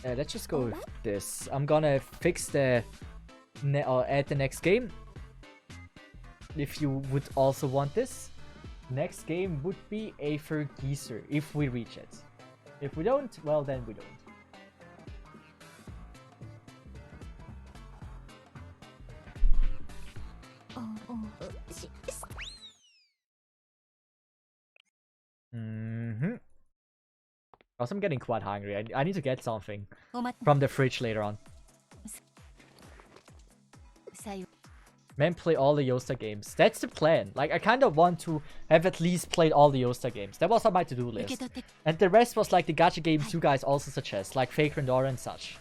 Let's just go with this. I'm gonna fix the or add the next game. If you would also want this, next game would be Aether Geezer if we reach it. If we don't, well then we don't. Also, I'm getting quite hungry. I need to get something from the fridge later on. Man, play all the Yosta games. That's the plan. Like, I kind of want to have at least played all the Yosta games. That was on my to-do list. And the rest was like the gacha games you guys also suggest, like Vagrant Aura and such.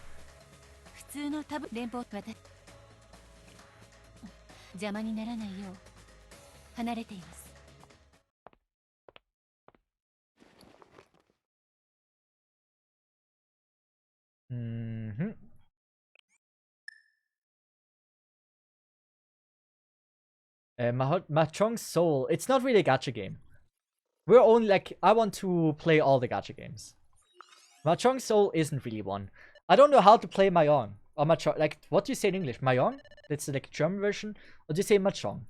Mahjong Soul. It's not really a gacha game. We're only like, I want to play all the gacha games. Mahjong Soul isn't really one. I don't know how to play Mahjong. Or Mahjong. Like, what do you say in English? Mahjong? That's like a German version. Or do you say Mahjong?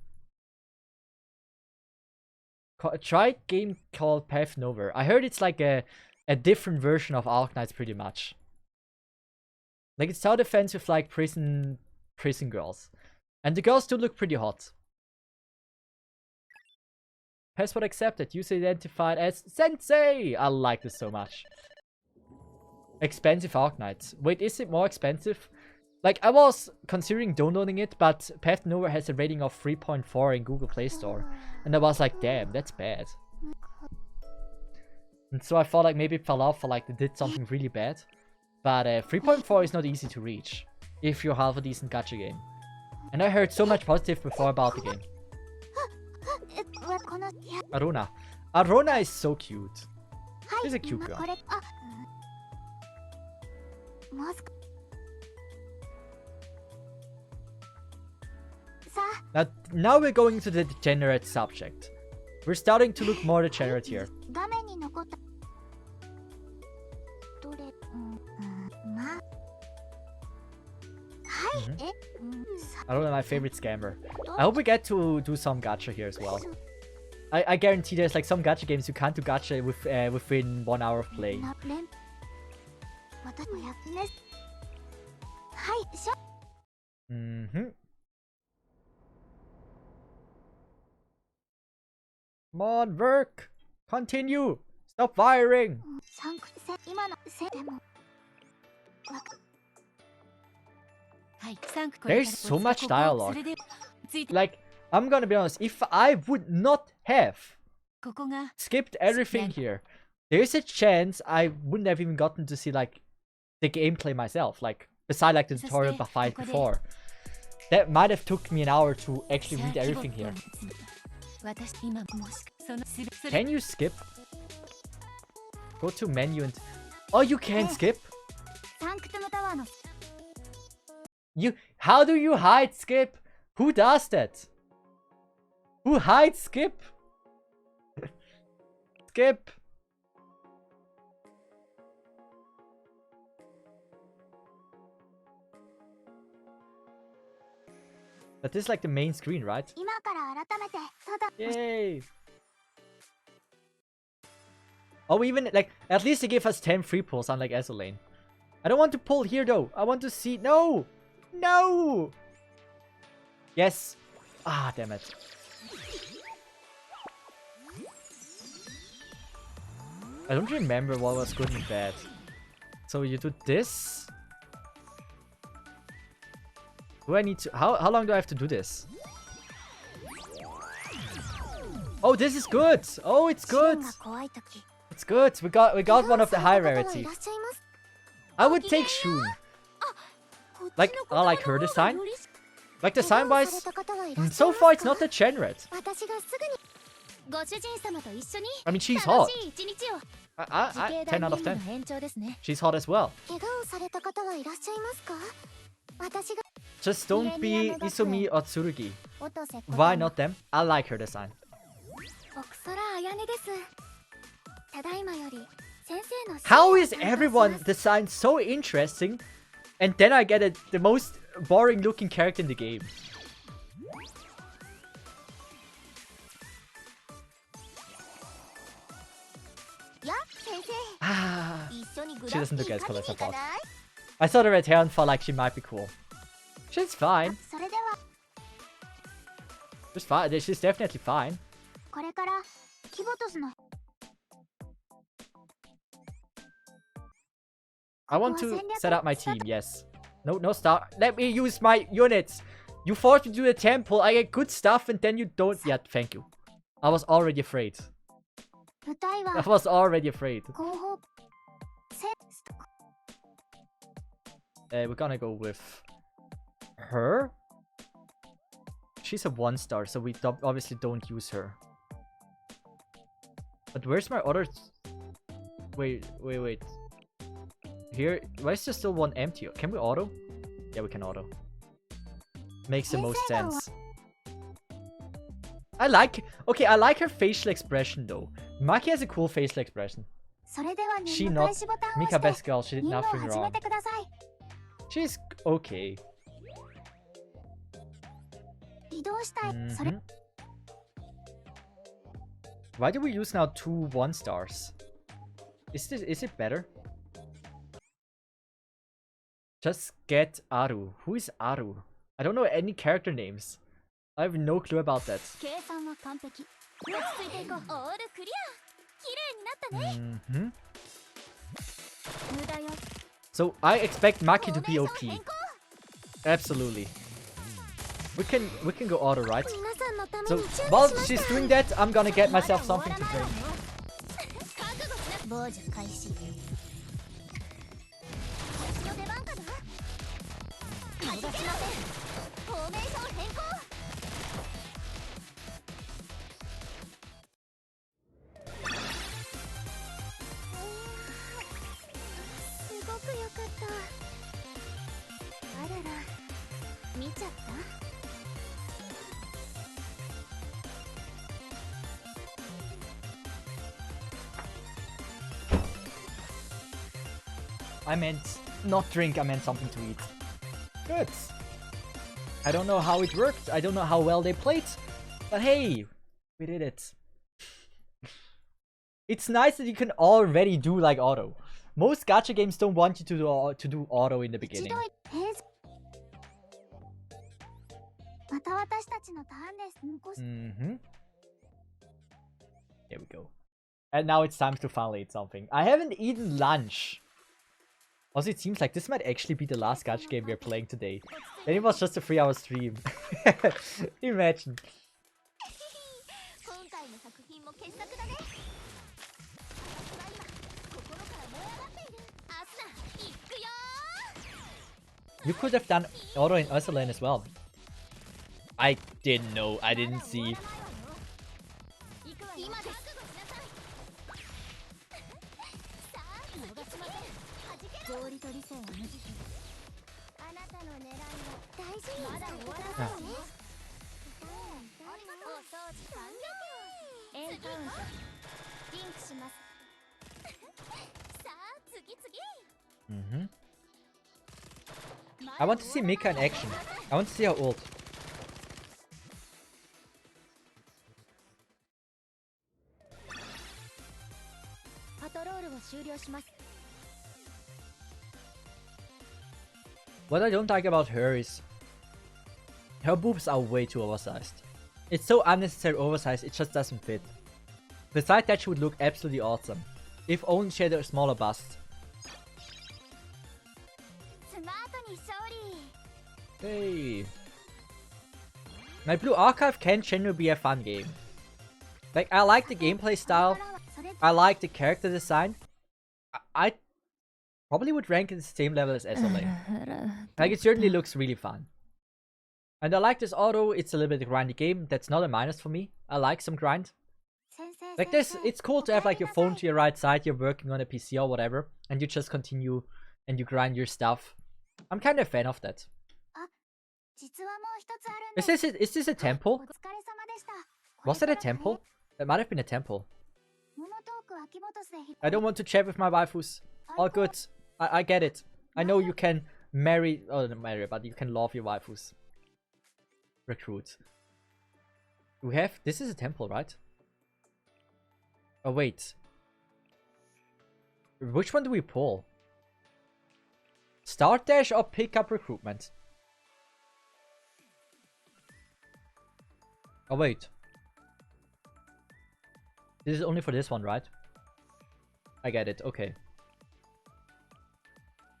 Try a game called Path Nova. I heard it's like a different version of Arknights pretty much. Like, it's tower defense with like prison girls. And the girls do look pretty hot. Password accepted. User identified as Sensei. I like this so much. Expensive Arknights. Wait, is it more expensive? Like, I was considering downloading it, but Path Nova has a rating of 3.4 in Google Play Store. And I was like, damn, that's bad. And so I thought like maybe it fell off or like they did something really bad. But 3.4 is not easy to reach if you're half a decent gacha game. And I heard so much positive before about the game. Arona. Arona is so cute. She's a cute girl. Now we're going to the degenerate subject. We're starting to look more degenerate here. Arona, my favorite scammer. I hope we get to do some gacha here as well. I guarantee there's like some gacha games you can't do gacha within 1 hour of play. Come on, work! Continue! Stop firing! There's so much dialogue. Like, I'm gonna be honest, if I would not have skipped everything here, there's a chance I wouldn't have even gotten to see like the gameplay myself, like beside like the tutorial fight before. That might have took me an hour to actually read everything here. Can you skip? Go to menu and... Oh, you can skip? How do you hide skip? Who does that? Who hides skip? Skip. But this is like the main screen, right? Yay! Oh, even like at least they give us 10 free pulls, unlike Esolane. I don't want to pull here though. I want to see. No! No! Yes. Ah, damn it. I don't remember what was good and bad. So you do this. Do I need to... How long do I have to do this? Oh, this is good! Oh, it's good! It's good! We got one of the high rarity. I would take Shun. Like, I like her design. Like, design-wise, so far it's not that generated. I mean, she's hot. 10 out of 10. She's hot as well. Just don't be Izumi or Tsurugi. Why not them? I like her design. How is everyone designed so interesting, and then I get the most boring looking character in the game? She doesn't look as cool as I thought. I saw the red hair and felt like she might be cool. She's fine. She's fine. She's definitely fine. I want to set up my team, yes. No start. Let me use my units. You forced me to do the temple. I get good stuff and then you don't. Yeah, thank you. I was already afraid. I was already afraid. We're gonna go with her. She's a 1-star, so we obviously don't use her. But where's my other... Wait. Here, why is there still one empty? Can we auto? Yeah, we can auto. Makes the most sense. I like her facial expression though. Maki has a cool facial expression. She not... Mika best girl, she did nothing wrong. She's okay. Why do we use now 2 1-stars? Is it better? Just get Aru. Who is Aru? I don't know any character names. I have no clue about that. So I expect Maki to be OP. Absolutely. We can go auto, right? So while she's doing that, I'm gonna get myself something to drink. I meant not drink, I meant something to eat. Good. I don't know how it worked, I don't know how well they played, but hey, we did it. It's nice that you can already do like auto. Most gacha games don't want you to do auto in the beginning. Here we go. And now it's time to finally eat something. I haven't eaten lunch. Also, it seems like this might actually be the last gacha game we're playing today. Then it was just a 3-hour stream. Imagine. You could have done auto in Ursa lane as well. I didn't know. I didn't see. I want to see Mika in action. I want to see her ult. What I don't like about her is her boobs are way too oversized. It's so unnecessary oversized, it just doesn't fit. Besides that, she would look absolutely awesome. If only she had a smaller bust. Hey. My Blue Archive can genuinely be a fun game. Like, I like the gameplay style. I like the character design. I probably would rank it the same level as SLA. Like, it certainly looks really fun. And I like this auto. It's a little bit of a grindy game. That's not a minus for me. I like some grind. Like this, it's cool to have like your phone to your right side. You're working on a PC or whatever. And you just continue and you grind your stuff. I'm kind of a fan of that. Is this a temple? Was it a temple? That might have been a temple. I don't want to chat with my waifus. All good. I get it. I know you can marry... Oh, not marry, but you can love your waifus. Recruit. Do we have... This is a temple, right? Oh, wait. Which one do we pull? Start dash or pick up recruitment? Oh, wait. This is only for this one, right? I get it. Okay.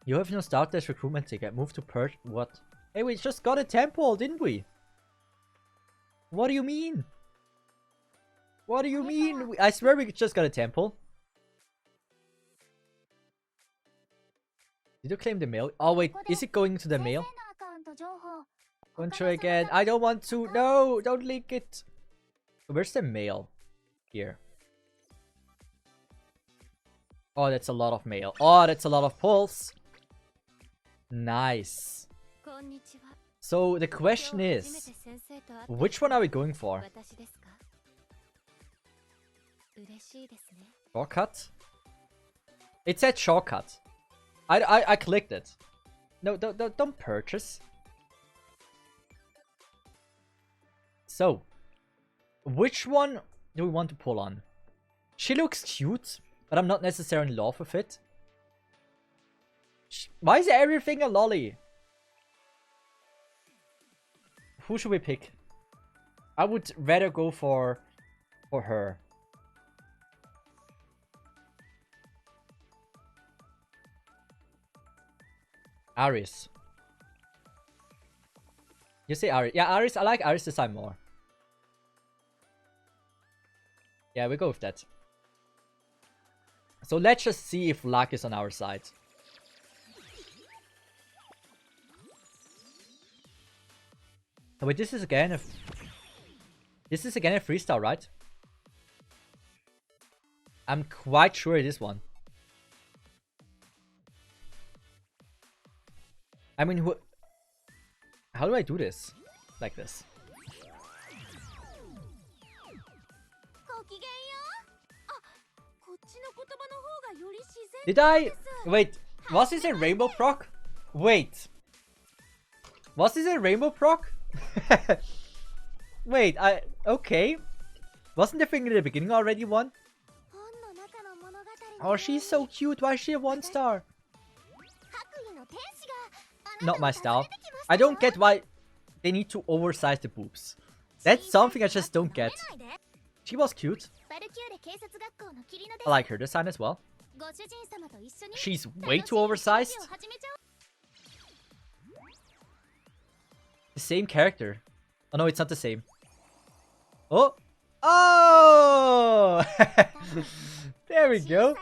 You have no start dash recruitment ticket. Move to purge. What? Hey, we just got a temple, didn't we? What do you mean? What do you mean? I swear we just got a temple. Did you claim the mail? Oh wait, is it going to the mail? Don't try again. I don't want to. No, don't link it. Where's the mail? Here. Oh, that's a lot of mail. Oh, that's a lot of pulls. Nice. So the question is, which one are we going for? Shortcut? It said shortcut. I clicked it. No, don't purchase. So, which one do we want to pull on? She looks cute, but I'm not necessarily in love with it. Why is everything a lolly? Who should we pick? I would rather go for her. Aris. You say Aris. Yeah, Aris. I like Aris design more. Yeah, we go with that. So let's just see if luck is on our side. Oh, wait, this is again a freestyle, right? I'm quite sure it is one. I mean, how do I do this? Like this. Did I? Wait, was this a rainbow proc? Wait. Was this a rainbow proc? Wait, okay. Wasn't the thing in the beginning already one? Oh, she's so cute. Why is she a 1-star? Not my style. I don't get why they need to oversize the boobs. That's something I just don't get. She was cute. I like her design as well. She's way too oversized. The same character. Oh no, it's not the same. Oh! Oh! There we go.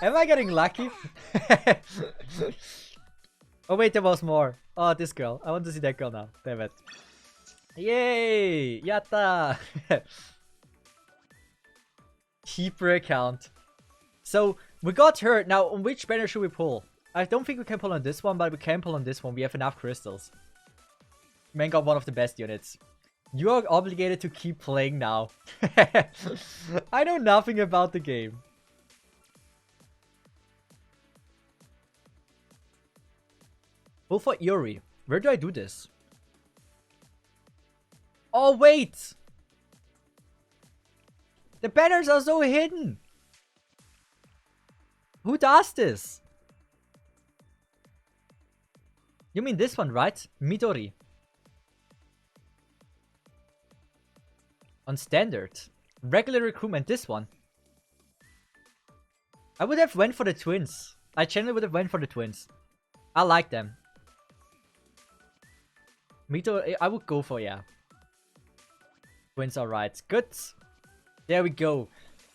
Am I getting lucky? Oh wait, there was more. Oh, this girl. I want to see that girl now. Damn it. Yay! Yatta! Keeper account. So, we got her. Now, on which banner should we pull? I don't think we can pull on this one, but we can pull on this one. We have enough crystals. Man got one of the best units. You are obligated to keep playing now. I know nothing about the game. Pull for Yuri. Where do I do this? Oh, wait! The banners are so hidden! Who does this? You mean this one, right? Midori. On standard. Regular recruitment, this one. I would have went for the twins. I generally would have went for the twins. I like them. Mito, I would go for, yeah. Twins are right. Good. There we go.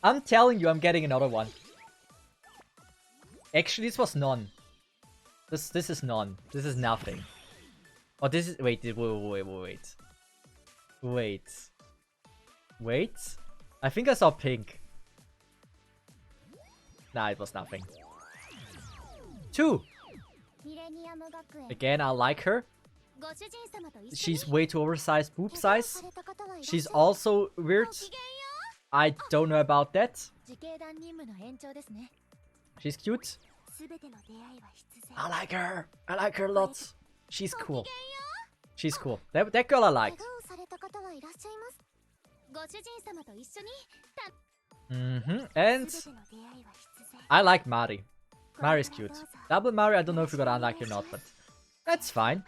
I'm telling you, I'm getting another one. Actually, this was none. This is none. This is nothing. Oh, this is... Wait. I think I saw pink. Nah, it was nothing. 2. Again, I like her. She's way too oversized boob size. She's also weird. I don't know about that. She's cute. I like her. I like her a lot. She's cool. She's cool. That girl I like. And I like Mari. Mari's cute. Double Mari, I don't know if you got unlucky or not, but that's fine.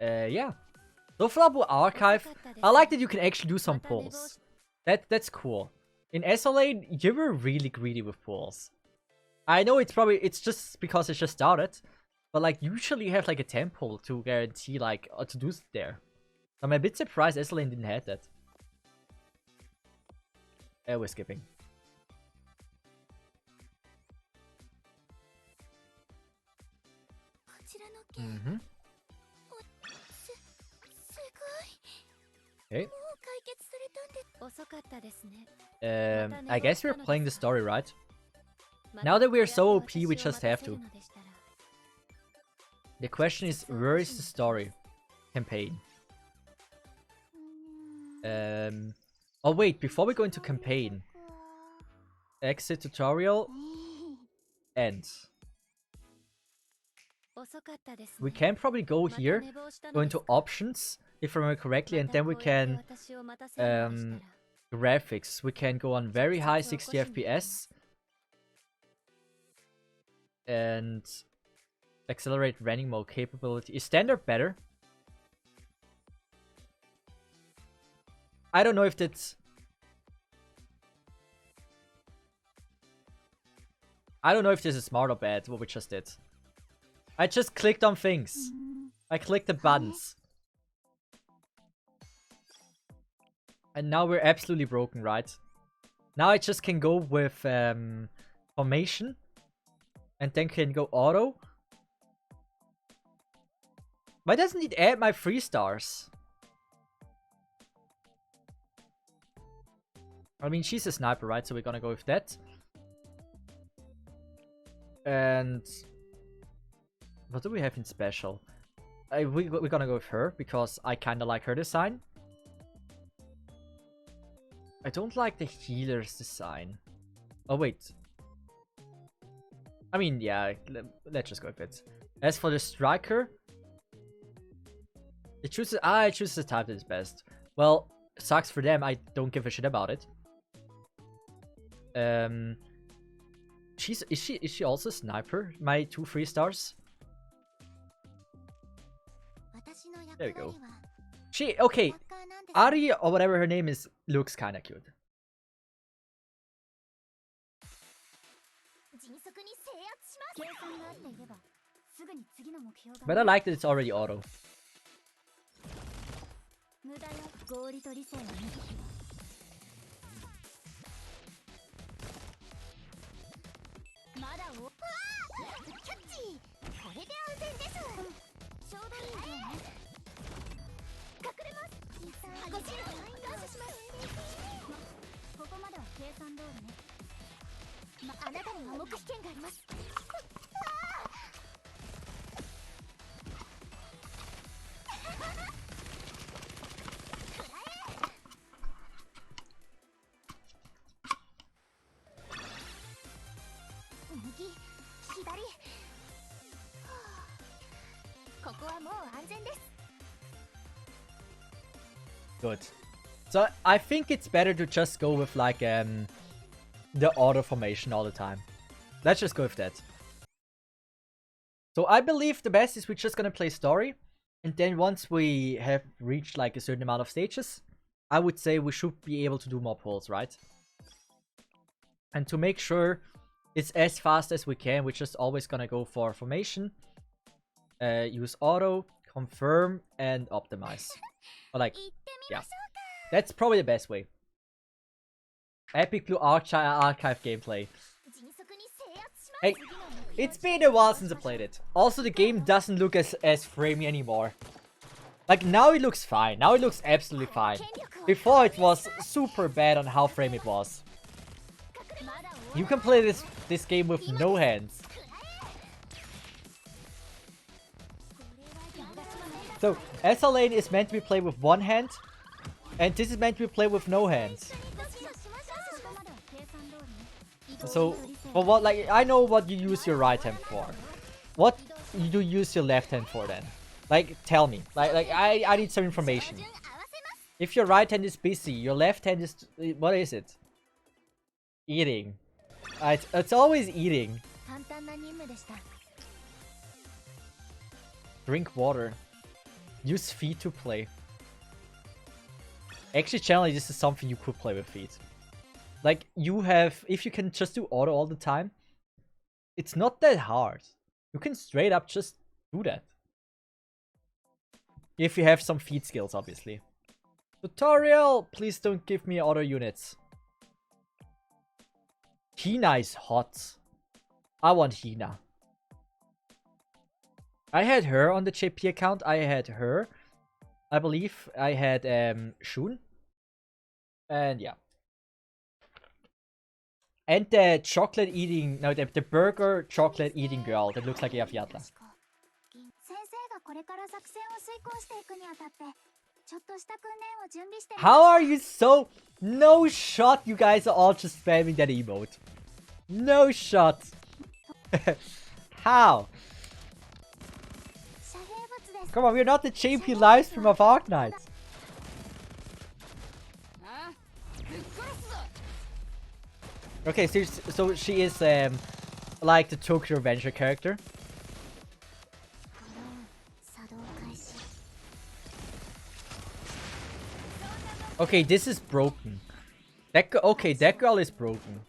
Yeah. Doflabu Archive. I like that you can actually do some pulls. That's cool. In SLA, you were really greedy with pulls. I know it's just because it's just started, but like usually you have like a 10 pull to guarantee like to do there. I'm a bit surprised SLA didn't have that. We're skipping. Okay. I guess we're playing the story, right? Now that we're so OP, we just have to. The question is, where is the story campaign? Oh wait, before we go into campaign, exit tutorial, end. We can probably go here, go into options, if I remember correctly, and then we can graphics. We can go on very high 60 FPS and accelerate running mode capability. Is standard better? I don't know if that's... I don't know if this is smart or bad, what we just did. I just clicked on things. I clicked the buttons. And now we're absolutely broken, right? Now I just can go with formation. And then can go auto. Why doesn't it add my 3 stars? I mean, she's a sniper, right? So we're gonna go with that. And... what do we have in special? We're gonna go with her, because I kinda like her design. I don't like the healer's design. Oh, wait. I mean, yeah, let's just go with it. As for the striker... it chooses the type that is best. Well, sucks for them, I don't give a shit about it. Is she also a sniper? My 2 3 stars? There we go. Okay. Ari, or whatever her name is, looks kinda cute. But I like that it's already auto. Good. So I think it's better to just go with like the auto formation all the time. Let's just go with that. So I believe the best is we're just gonna play story, and then once we have reached like a certain amount of stages, I would say we should be able to do more pulls, right? And to make sure it's as fast as we can, we're just always gonna go for formation. Use auto, confirm, and optimize. Or like, yeah. That's probably the best way. Epic Blue Archive gameplay. Hey, it's been a while since I played it. Also, the game doesn't look as framey anymore. Like, now it looks fine. Now it looks absolutely fine. Before, it was super bad on how frame it was. You can play this game with no hands. So, SL lane is meant to be played with one hand. And this is meant to be played with no hands. So, for what, like, I know what you use your right hand for. What do you use your left hand for then? Like, tell me. Like I need some information. If your right hand is busy, your left hand is... What is it? Eating. It's always eating. Drink water. Use feet to play. Actually, generally, this is something you could play with feet. Like, you have... If you can just do auto all the time, it's not that hard. You can straight up just do that. If you have some feed skills, obviously. Tutorial! Please don't give me auto units. Hina is hot. I want Hina. I had her on the JP account. I had her. I believe I had Shun. And yeah. And the chocolate eating... No, the burger chocolate eating girl that looks like Yafiatla. How are you so... No shot, you guys are all just spamming that emote. No shot. How? Come on, we're not the JP livestream of Arknight. Okay, so she is like the Tokyo Adventure character. Okay, this is broken. Okay, that girl is broken.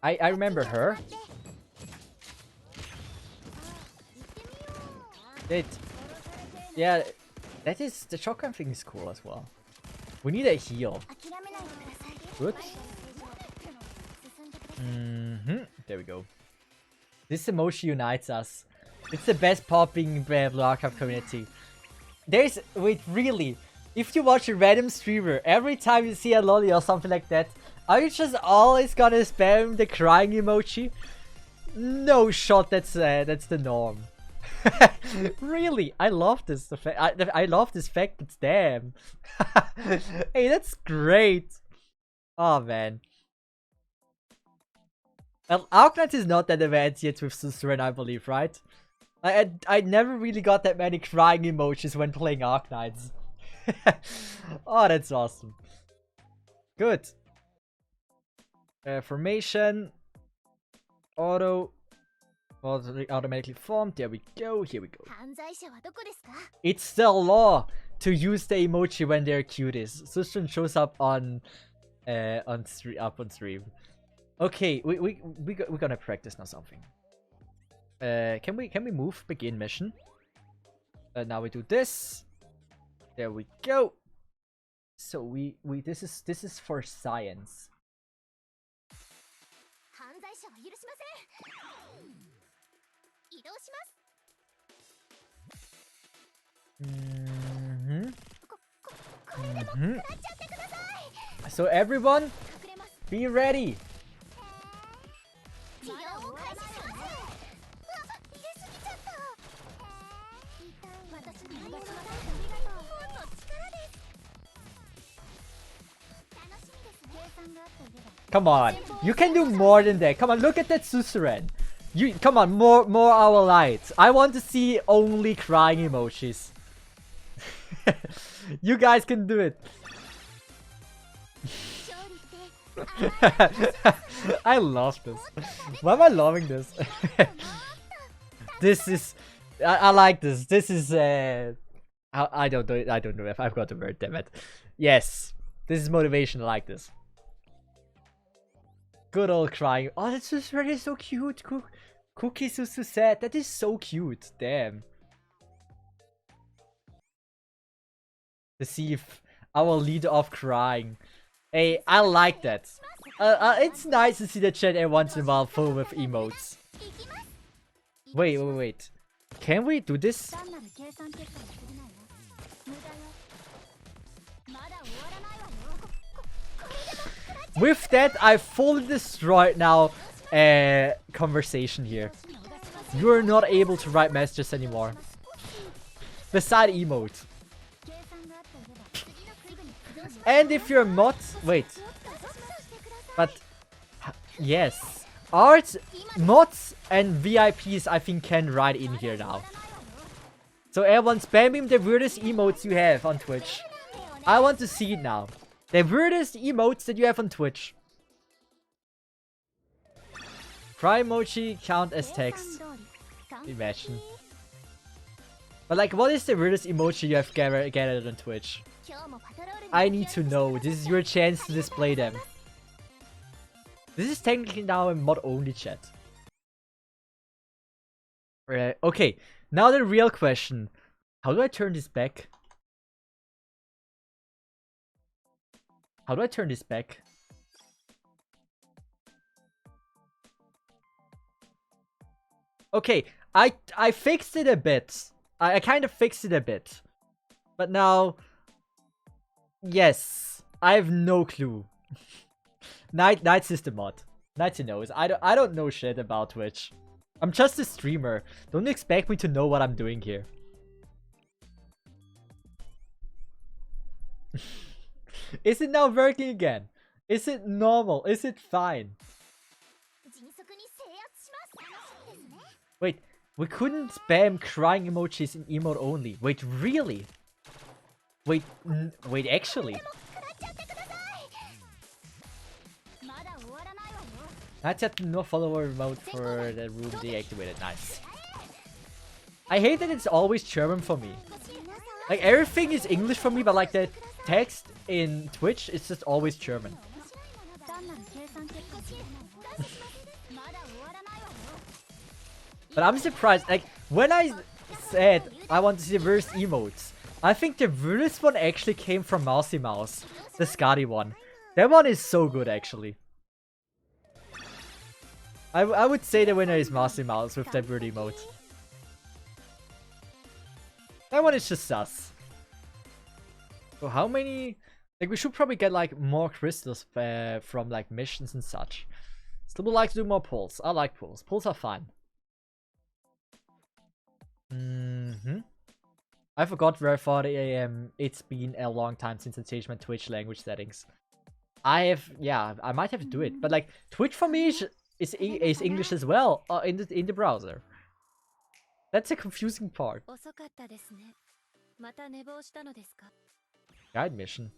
I remember her. Yeah, that is... The shotgun thing is cool as well. We need a heal. Good. There we go. This emoji unites us. It's the best popping Blue Archive community. There's... Wait, really? If you watch a random streamer, every time you see a lolly or something like that, are you just always gonna spam the crying emoji? No shot, that's the norm. Really, I love this. I love this fact. It's damn. Hey, that's great. Oh man. Well, Arknight is not that advanced yet with Suzerain, I believe, right? I never really got that many crying emojis when playing Arknights. Oh, that's awesome. Good. Formation. Auto. Automatically formed. There we go. Here we go. It's the law to use the emoji when they're cuties. Suzerain shows up on stream. Okay, we're gonna practice now something. Can we move begin mission? Now we do this. There we go. So this is for science. So everyone, be ready. Come on, you can do more than that. Come on, look at that Suzerain. Come on, more our lights. I want to see only crying emojis. You guys can do it. I love this. Why am I loving this? This is... I like this. This is I don't know. I don't know if I've got the word. Damn it. Yes, this is motivation. I like this. Good old crying. Oh, that's just really so cute. Cookie Susu said that is so cute. Damn. To see if our leader of crying. Hey, I like that. It's nice to see the chat every once in a while full with emotes. Wait. Can we do this? With that, I fully destroyed now conversation here. You're not able to write messages anymore. Beside emote. And if you're mod... Wait. But... Yes. Art, mods, and VIPs I think can write in here now. So everyone spam him the weirdest emotes you have on Twitch. I want to see it now. The weirdest emotes that you have on Twitch. Cry emoji count as text. Imagine. But like, what is the weirdest emoji you have gathered on Twitch? I need to know. This is your chance to display them. This is technically now a mod-only chat. Okay, now the real question. How do I turn this back? How do I turn this back? Okay, I fixed it a bit. I kind of fixed it a bit. But now... Yes, I have no clue. Knights is the mod. Knights knows. I don't know shit about Twitch. I'm just a streamer. Don't expect me to know what I'm doing here. Is it now working again? Is it normal? Is it fine? Wait, we couldn't spam crying emojis in emote only. Wait, really? Wait, actually? That's yet no follower mode for the room deactivated. Nice. I hate that it's always German for me. Like, everything is English for me, but like the text in Twitch is just always German. But I'm surprised, like, when I said I want to see the worst emotes, I think the weirdest one actually came from Mousy Mouse. The Scotty one. That one is so good, actually. I would say the winner is Mousy Mouse with that weird emote. That one is just sus. So how many... Like, we should probably get, like, more crystals from, like, missions and such. Still would like to do more pulls. I like pulls. Pulls are fine. I forgot where I thought it's been a long time since I changed my Twitch language settings. I might have to do it. But, like, Twitch for me is English as well in the browser. That's a confusing part. Guide mission.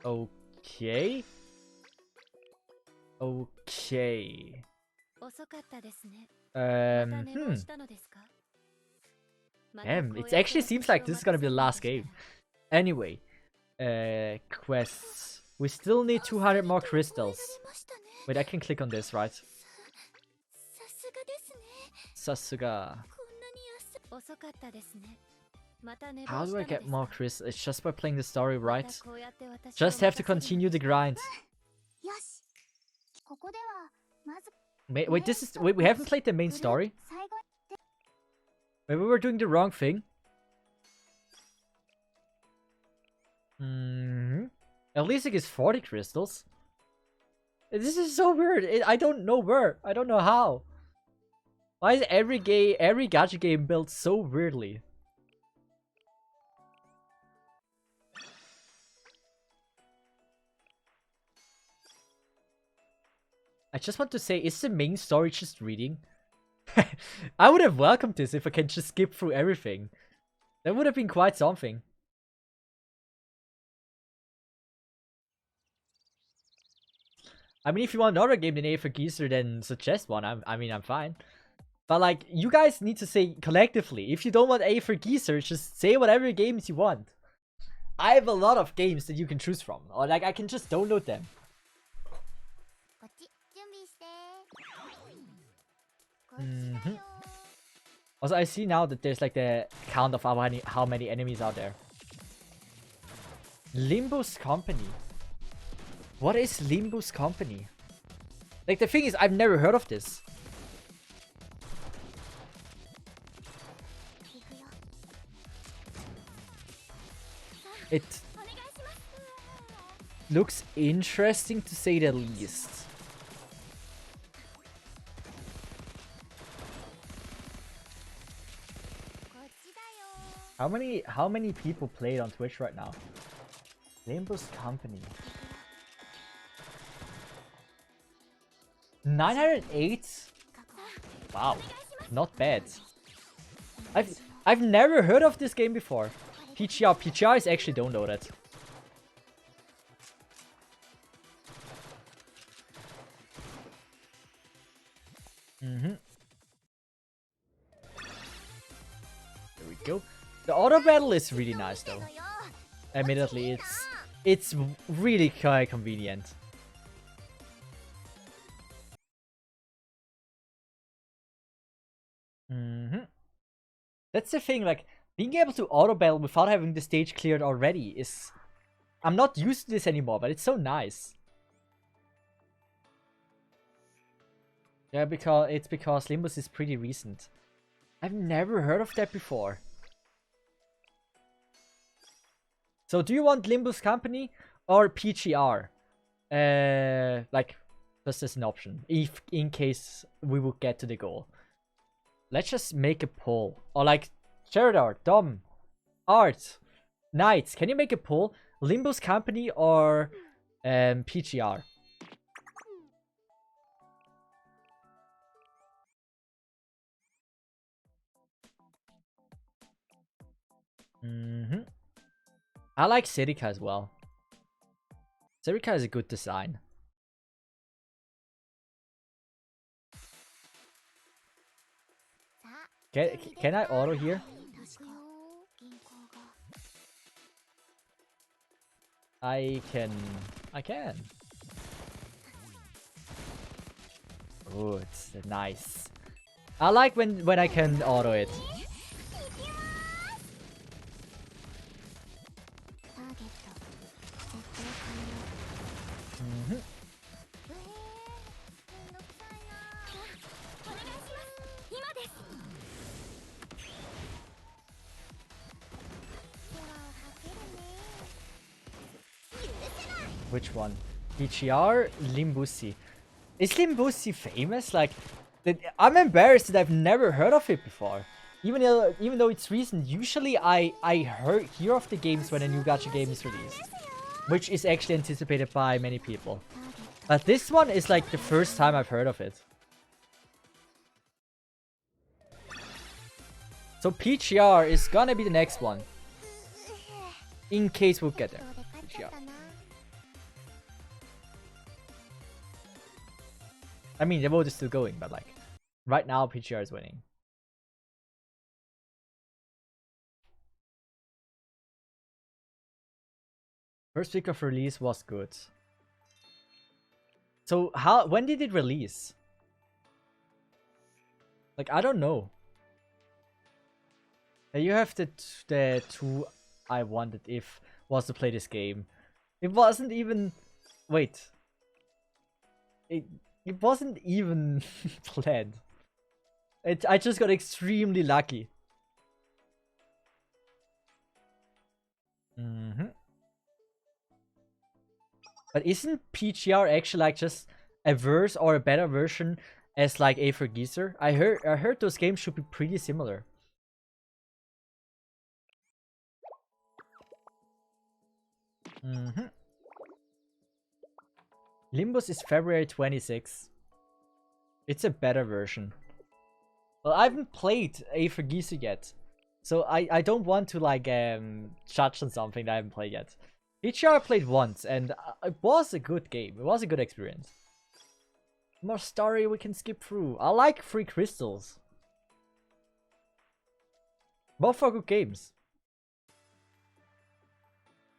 Okay. Okay. Damn, it actually seems like this is gonna be the last game. Anyway, quests. We still need 200 more crystals. Wait, I can click on this, right? Sasuga. How do I get more crystals? It's just by playing the story, right? Just have to continue the grind. Wait, we haven't played the main story? Maybe we were doing the wrong thing. At least it gives 40 crystals. This is so weird. I don't know where. I don't know how. Why is every gacha game built so weirdly? I just want to say, is the main story just reading? I would have welcomed this if I can just skip through everything. That would have been quite something. I mean, if you want another game than A for Geezer, then suggest one. I mean, I'm fine. But like, you guys need to say collectively. If you don't want A for Geezer, just say whatever games you want. I have a lot of games that you can choose from. Or like, I can just download them. こっち準備して。こっちだよ。 Also, I see now that there's like the count of how many enemies are there. Limbo's Company. What is Limbo's Company? Like, the thing is, I've never heard of this. It looks interesting to say the least. How many people play it on Twitch right now? Limbo's Company. 908? Wow, not bad. I've never heard of this game before. PGR is actually downloaded. There we go. The auto battle is really nice though. Admittedly, it's really quite convenient. That's the thing, like, being able to auto battle without having the stage cleared already is... I'm not used to this anymore, but it's so nice. Yeah, because Limbus is pretty recent. I've never heard of that before. So do you want Limbus Company or PGR? Like, this is an option, if in case we would get to the goal. Let's just make a poll. Or like, Sheradar, Dom, Art, Knights, can you make a poll? Limbus Company or PGR? I like Cesith as well. Cesith is a good design. Can I auto here? I can. Oh, it's nice. I like when I can auto it. Which one? PGR? Limbusi. Is Limbusi famous? Like, I'm embarrassed that I've never heard of it before. Even though it's recent, usually I hear of the games when a new gacha game is released, which is actually anticipated by many people. But this one is like the first time I've heard of it. So PGR is gonna be the next one. In case we'll get there. PGR. I mean, the vote is still going, but like, right now PGR is winning. First week of release was good. So when did it release? Like, I don't know. You have the two I wanted if was to play this game. It wasn't even... Wait. It wasn't even planned. I just got extremely lucky. But isn't PGR actually like just a worse or a better version as like A for Geezer? I heard those games should be pretty similar. Limbus is February 26th. It's a better version. Well, I haven't played A for Geezer yet, so I don't want to like judge on something that I haven't played yet. PGR played once, and it was a good game. It was a good experience. More story we can skip through. I like Free Crystals. Both are good games.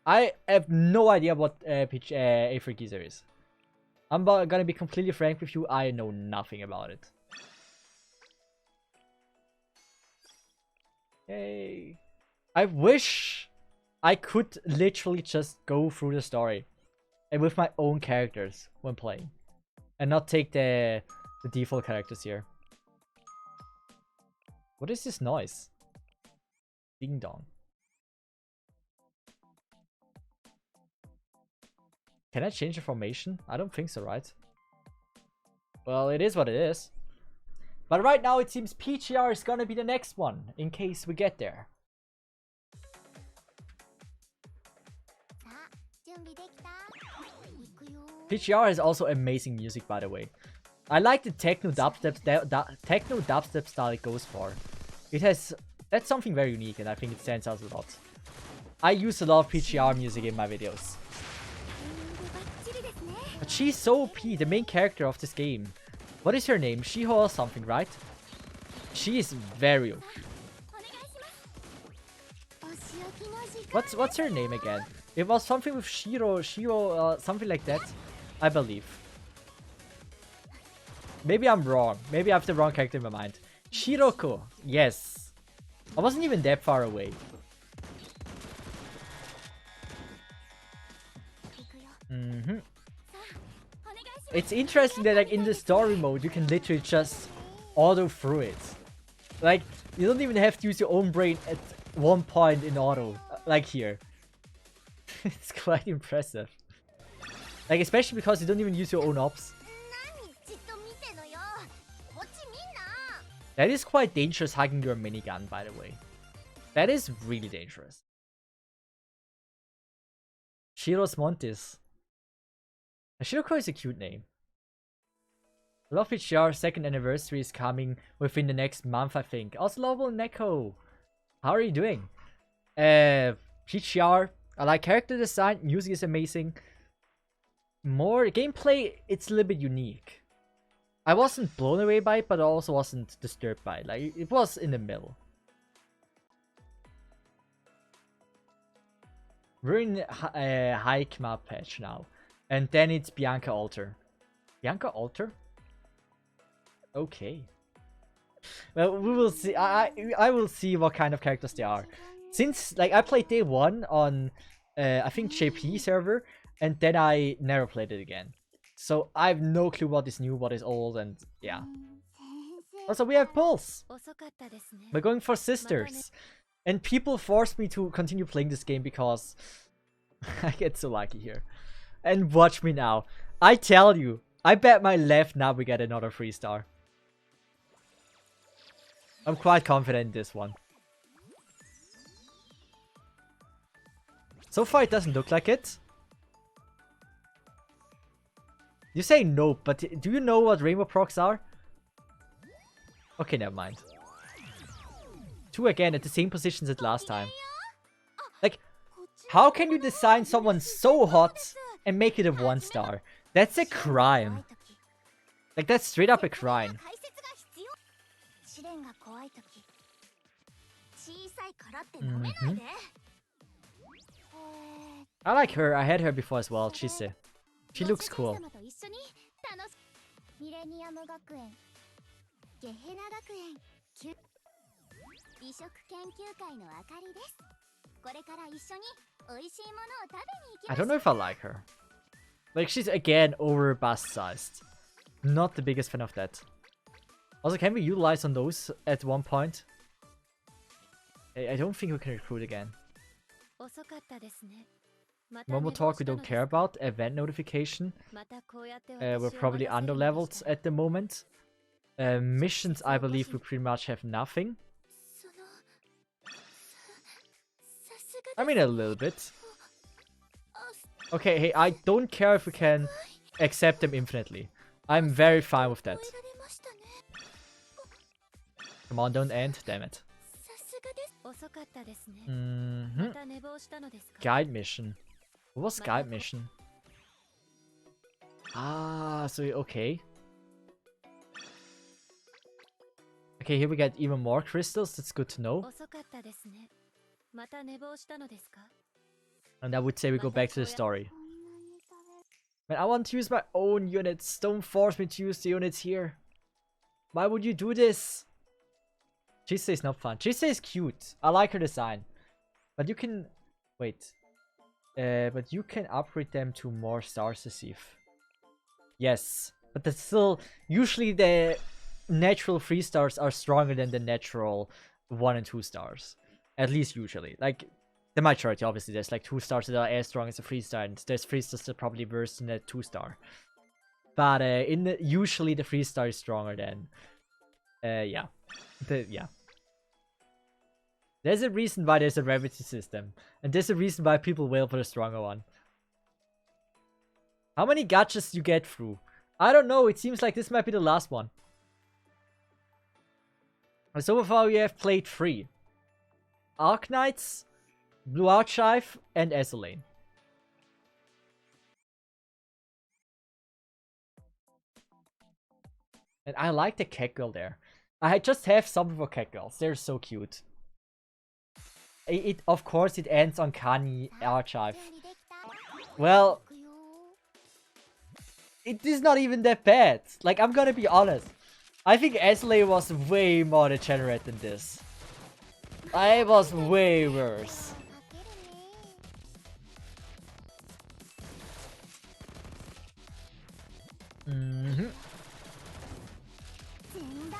I have no idea what A3 Geezer is. I'm gonna be completely frank with you, I know nothing about it. Yay. I wish I could literally just go through the story and with my own characters when playing. And not take the default characters here. What is this noise? Ding dong. Can I change the formation? I don't think so, right? Well, it is what it is. But right now it seems PGR is gonna be the next one, in case we get there. PGR has also amazing music, by the way. I like the techno dubstep style it goes for. It has... That's something very unique, and I think it stands out a lot. I use a lot of PGR music in my videos. But she's so OP, the main character of this game. What is her name? Shiho or something, right? She is very OP. What's her name again? It was something with Shiro, something like that, I believe. Maybe I'm wrong. Maybe I have the wrong character in my mind. Shiroko, yes. I wasn't even that far away. It's interesting that like in the story mode you can literally just auto through it. Like you don't even have to use your own brain at one point in auto, like here. It's quite impressive. Like especially because you don't even use your own ops. That is quite dangerous hugging your minigun, by the way. That is really dangerous. Shiros Montis. Shiroko is a cute name. Love PGR second anniversary is coming within the next month, I think. Also, Lovable Neko. How are you doing? PGR. I like character design. Music is amazing. More gameplay, it's a little bit unique. I wasn't blown away by it, but I also wasn't disturbed by it. Like, it was in the middle. We're in a hike map patch now. And then it's Bianca Alter. Bianca Alter? Okay. Well, we will see. I will see what kind of characters they are. Since, like, I played day 1 on, I think, JP server. And then I never played it again. So I have no clue what is new, what is old, and yeah. Also, we have Pulse. We're going for Sisters. And people force me to continue playing this game because I get so lucky here. And watch me now. I tell you, I bet my left now we get another 3-star. I'm quite confident in this one. So far it doesn't look like it. You say no, but do you know what rainbow procs are? Okay, never mind. 2 again at the same positions as last time. Like, how can you design someone so hot and make it a 1-star? That's a crime. Like, that's straight up a crime. I like her. I had her before as well, Cesith. She looks cool. I don't know if I like her. Like, she's again over bust sized. Not the biggest fan of that. Also, can we utilize on those at one point? I don't think we can recruit again. Momo Talk we don't care about. Event notification. We're probably under-leveled at the moment. Missions, I believe we pretty much have nothing. I mean, a little bit. Okay, hey, I don't care if we can accept them infinitely. I'm very fine with that. Come on, don't end. Damn it. Guide mission. What was guide mission? Ah, so okay. Okay, here we get even more crystals. That's good to know. And I would say we go back to the story. Man, I want to use my own units. Don't force me to use the units here. Why would you do this? Cesith is not fun. Cesith is cute. I like her design. But you can... Wait. But you can upgrade them to more stars, Cesith. Yes. But that's still... Usually the natural 3 stars are stronger than the natural 1 and 2 stars. At least usually. Like, the majority, obviously. There's like 2 stars that are as strong as a 3 star. And there's 3 stars that are probably worse than a 2 star. But usually the 3 star is stronger than... yeah. Yeah. There's a reason why there's a rarity system. And there's a reason why people wail for the stronger one. How many gachas you get through? I don't know. It seems like this might be the last one. So far we have played 3. Arknights, Blue Archive, and Ezreal. And I like the cat girl there. I just have something for cat girls. They're so cute. Of course, it ends on Kani Archive. Well, it is not even that bad. Like, I'm gonna be honest. I think Ezreal was way more degenerate than this. I was way worse.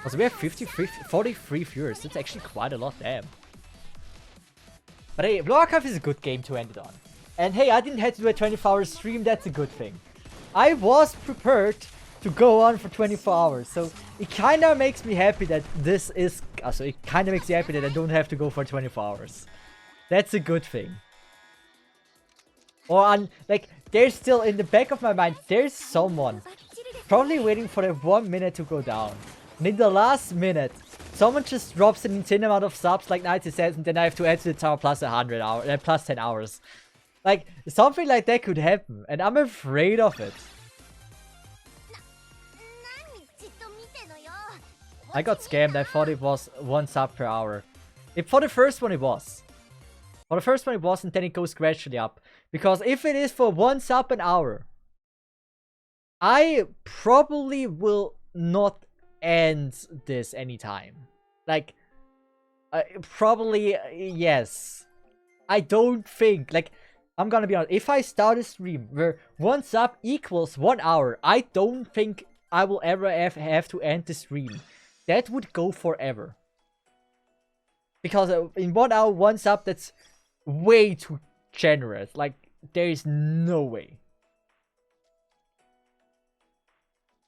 Also, we have 43 viewers. That's actually quite a lot, damn. But hey, Blue Archive is a good game to end it on. And hey, I didn't have to do a 24-hour stream, that's a good thing. I was prepared to go on for 24 hours, so it kinda makes me happy that this is... Also, it kinda makes me happy that I don't have to go for 24 hours. That's a good thing. Or, like, there's still, in the back of my mind, there's someone probably waiting for the 1 minute to go down. And in the last minute, someone just drops an insane amount of subs, like 90 cents, and then I have to add to the tower plus 100 hours, plus 10 hours. Like, something like that could happen, and I'm afraid of it. I got scammed. I thought it was 1 sub per hour. For the first one, it was. For the first one, it was, and then it goes gradually up. Because if it is for 1 sub an hour, I probably will not end this anytime. Like, probably, yes. I don't think, like, I'm gonna be honest, if I start a stream where 1 sub equals 1 hour, I don't think I will ever have to end the stream. That would go forever. Because in 1 hour, 1 sub, that's way too generous. Like, there is no way.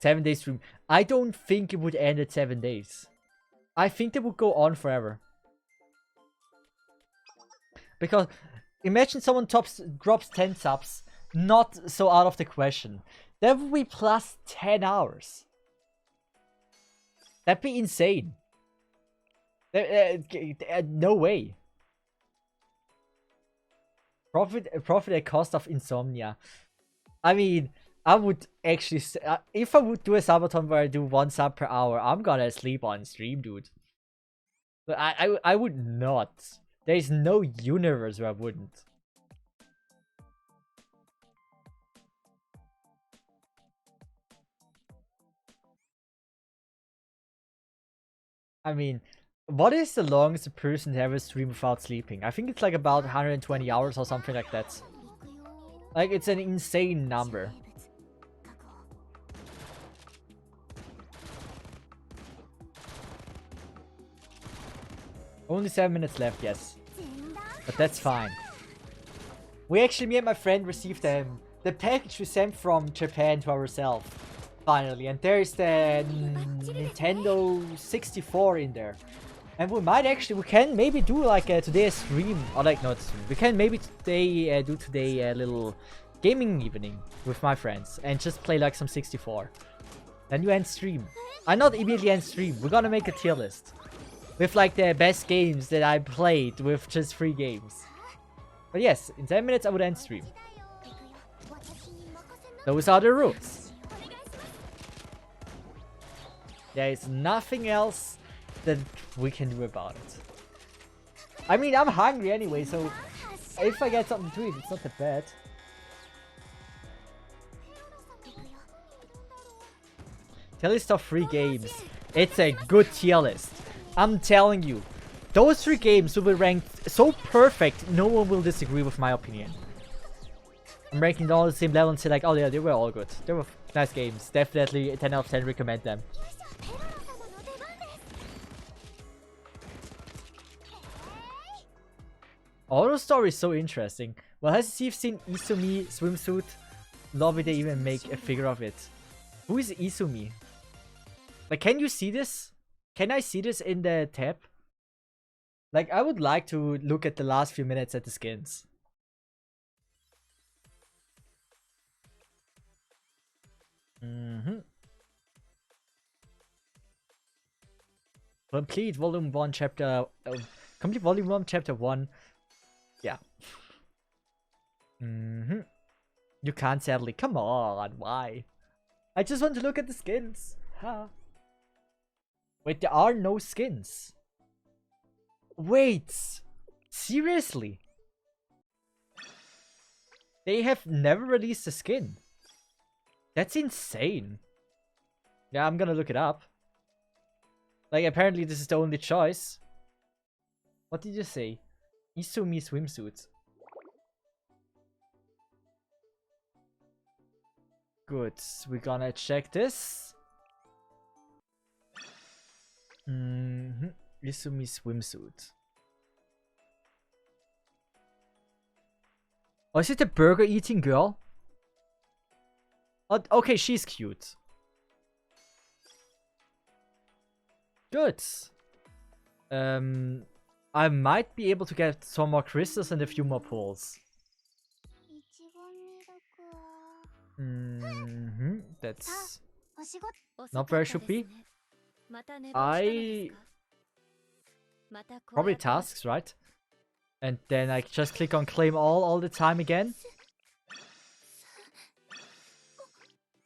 7 days stream. I don't think it would end at 7 days. I think it would go on forever. Because imagine someone drops 10 subs. Not so out of the question. That would be plus 10 hours. That'd be insane. No way. Profit at cost of insomnia. I mean, I would actually... if I would do a subathon where I do 1 sub per hour, I'm gonna sleep on stream, dude. But I would not. There is no universe where I wouldn't. I mean, what is the longest a person to ever stream without sleeping? I think it's like about 120 hours or something like that. Like, it's an insane number. Only 7 minutes left, yes. But that's fine. We actually, me and my friend received the package we sent from Japan to ourselves. Finally. And there is the Nintendo 64 in there. And we can maybe do like today a stream. Or like, not stream. We can maybe today do a little gaming evening with my friends. And just play like some 64. Then you end stream. I not immediately end stream. We're gonna make a tier list. With like the best games that I played with just 3 games. But yes, in 10 minutes I would end stream. Those are the rules. There is nothing else that we can do about it. I mean, I'm hungry anyway, so if I get something to eat, it's not that bad. Tier list of 3 games. It's a good tier list. I'm telling you. Those 3 games will be ranked so perfect, no one will disagree with my opinion. I'm ranking them all on the same level and say like, oh yeah, they were all good. They were nice games. Definitely 10 out of 10 recommend them. Auto story is so interesting. Well, has Cesith seen Izumi swimsuit? Love it, they even make a figure of it. Who is Izumi? Like, can you see this? Can I see this in the tab? Like, I would like to look at the last few minutes at the skins. Complete volume 1 chapter... complete volume 1 chapter 1. Yeah. You can't sadly. Come on, why? I just want to look at the skins. Huh. Wait, there are no skins. Wait. Seriously? They have never released a skin. That's insane. Yeah, I'm gonna look it up. Like, apparently this is the only choice. What did you say? Izumi swimsuit. Good. We're gonna check this. Izumi swimsuit. Oh, is it the burger eating girl? Oh, okay, she's cute. Good. I might be able to get some more crystals and a few more pulls. That's not where I should be. Probably tasks, right? And then I just click on claim all the time again.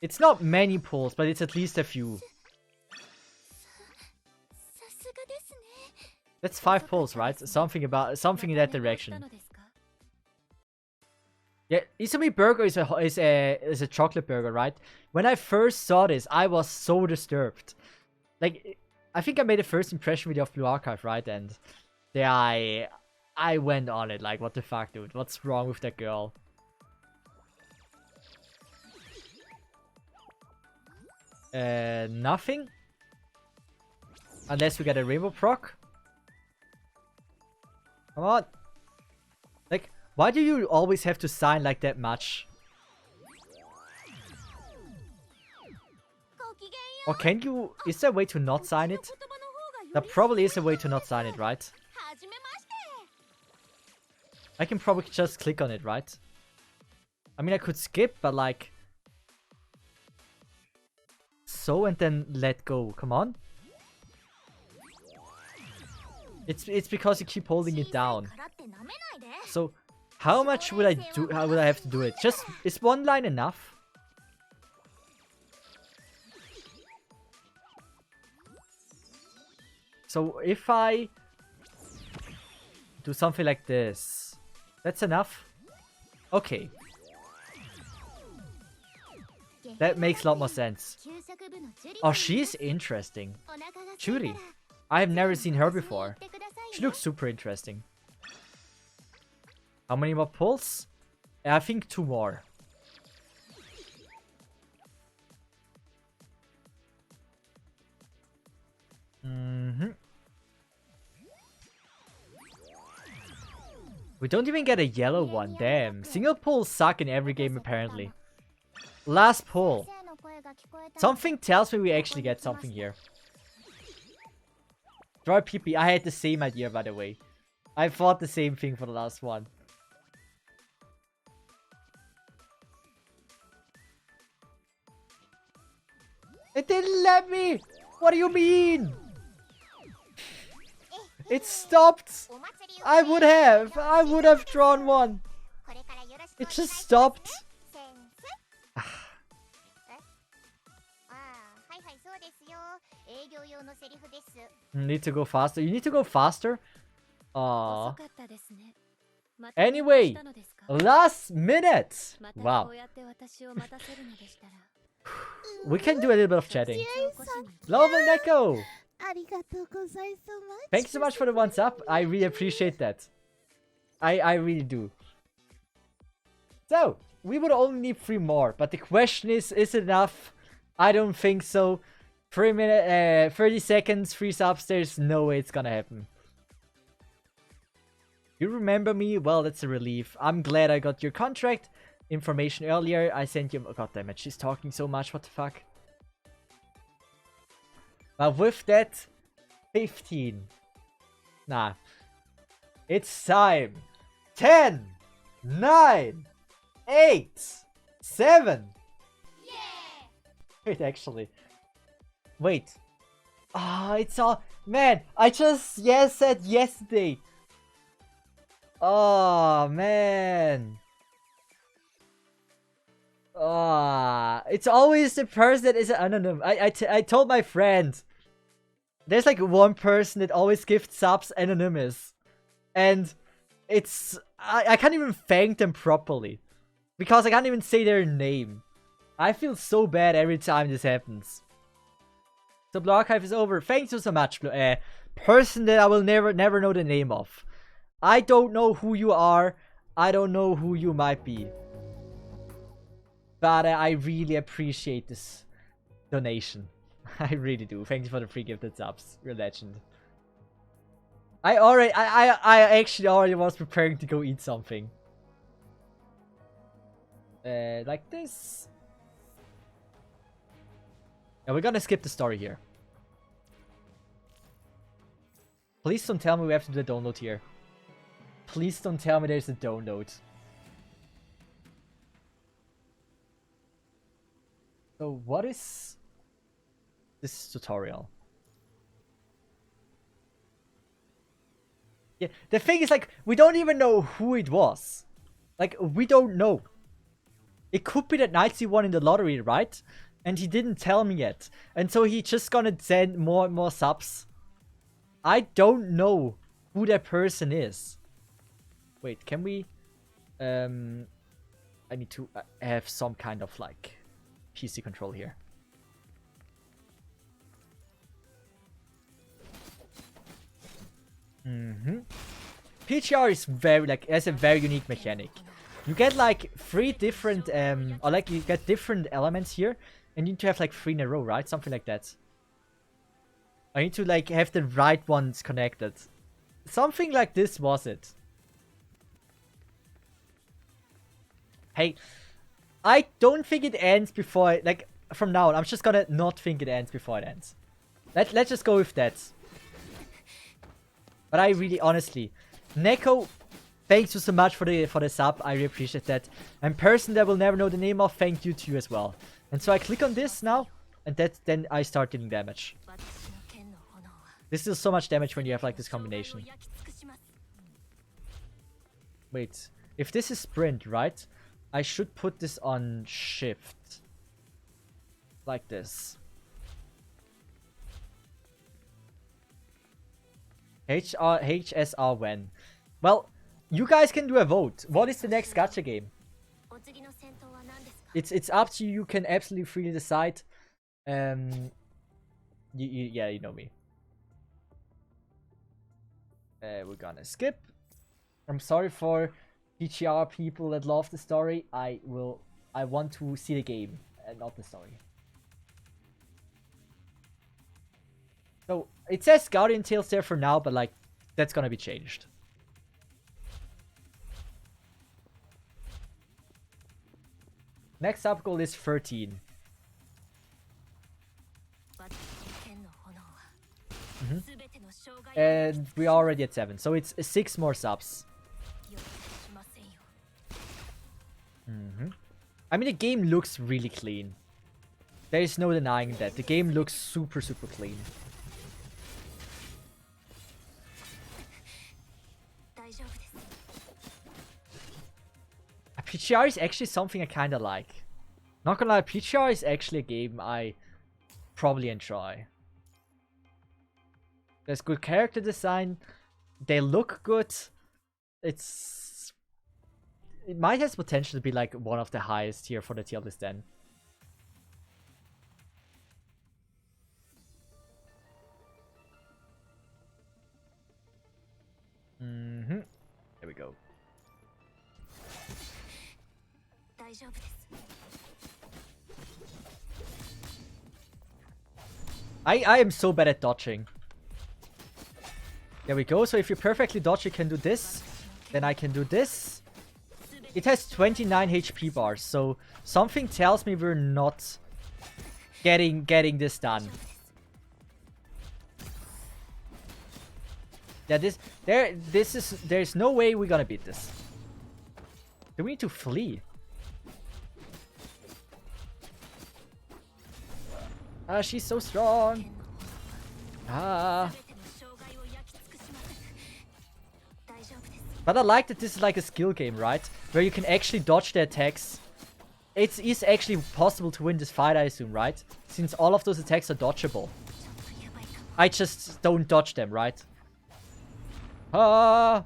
It's not many pulls, but it's at least a few. That's 5 pulls, right? Something in that direction. Yeah, Izumi burger is a chocolate burger, right? When I first saw this, I was so disturbed. Like, I think I made a first impression video of Blue Archive, right? And there I went on it, like, what the fuck, dude? What's wrong with that girl? Nothing. Unless we get a rainbow proc. Come on. Like, why do you always have to sign like that much? Or can you... Is there a way to not sign it? There probably is a way to not sign it, right? I can probably just click on it, right? I mean, I could skip, but like... So, and then let go. Come on. It's because you keep holding it down. So, how much would I do? How would I have to do it? Just, is one line enough? So, if I do something like this, that's enough? Okay. That makes a lot more sense. Oh, she's interesting. Churi. I have never seen her before. She looks super interesting. How many more pulls? I think 2 more. We don't even get a yellow one. Damn. Single pulls suck in every game apparently. Last pull. Something tells me we actually get something here. Draw a PP. I had the same idea, by the way. I thought the same thing for the last one. It didn't let me! What do you mean? It stopped! I would have drawn one! It just stopped! 営業用のセリフです。 Need to go faster. You need to go faster? 遅 Aww. かったですね。また電話 Anyway, したのですか？ last minute! また Wow. こうやって私を待たせるのでしたら We can do a little bit of chatting. 突然起こしに Love Neko! ありがとうございます。 Thanks so much for the ones up. I really appreciate that. I really do. So, we would only need 3 more, but the question is it enough? I don't think so. 30 seconds, 3 subs, there's no way it's gonna happen. You remember me? Well, that's a relief. I'm glad I got your contract information earlier. I sent you... Oh, God damn it, she's talking so much, what the fuck? But with that, 15. Nah. It's time. 10, 9, 8, 7. Wait, actually. Wait. Ah, it's all... Man, I just said yesterday. Oh, man. Ah, it's always the person that is anonymous. I told my friend. There's like one person that always gives subs anonymous. And it's... I can't even thank them properly. Because I can't even say their name. I feel so bad every time this happens. So Blue Archive is over. Thank you so much, person that I will never know the name of. I don't know who you are. I don't know who you might be. But I really appreciate this donation. I really do. Thank you for the free gifted subs. You're a legend. I actually already was preparing to go eat something. Like this. Yeah, we're gonna skip the story here. Please don't tell me we have to do the download here. Please don't tell me there's a download. So what is this tutorial? Yeah, the thing is, like, we don't even know who it was. Like, we don't know. It could be that Knightsy won in the lottery, right? And he didn't tell me yet. And so he just gonna send more and more subs. I don't know who that person is. Wait, can we... I need to have some kind of, like, PC control here. PGR is very, like, has a very unique mechanic. You get, like, 3 different, or, like, you get different elements here. And you need to have, like, 3 in a row, right? Something like that. I need to, like, have the right ones connected. Something like this was it. Hey, I don't think it ends before, like, from now on, I'm just gonna not think it ends before it ends. Let's just go with that. But I really, honestly, Neko, thanks you so much for the sub. I really appreciate that. And person that will never know the name of, thank you to you as well. And so I click on this now, and then I start dealing damage. This is so much damage when you have, like, this combination. Wait, if this is sprint, right? I should put this on shift. Like this. HSR when? Well, you guys can do a vote. What is the next gacha game? It's up to you. You can absolutely freely decide. Yeah, you know me. We're gonna skip. I'm sorry for PGR people that love the story. I want to see the game and not the story. So it says Guardian Tales there for now, but, like, that's gonna be changed. Next up goal is 13. And we're already at 7, so it's 6 more subs. I mean, the game looks really clean. There is no denying that. The game looks super clean. PGR is actually something I kinda like. Not gonna lie, PGR is actually a game I probably enjoy. There's good character design. They look good. It might have potential to be like one of the highest here for the tier list then. There we go. I am so bad at dodging. There we go. So if you perfectly dodge, you can do this. Then I can do this. It has 29 HP bars, so something tells me we're not getting this done. Yeah, there's no way we're gonna beat this. Do we need to flee? Ah, she's so strong. Ah. But I like that this is like a skill game, right? Where you can actually dodge the attacks. It is actually possible to win this fight, I assume, right? Since all of those attacks are dodgeable. I just don't dodge them, right? Ah!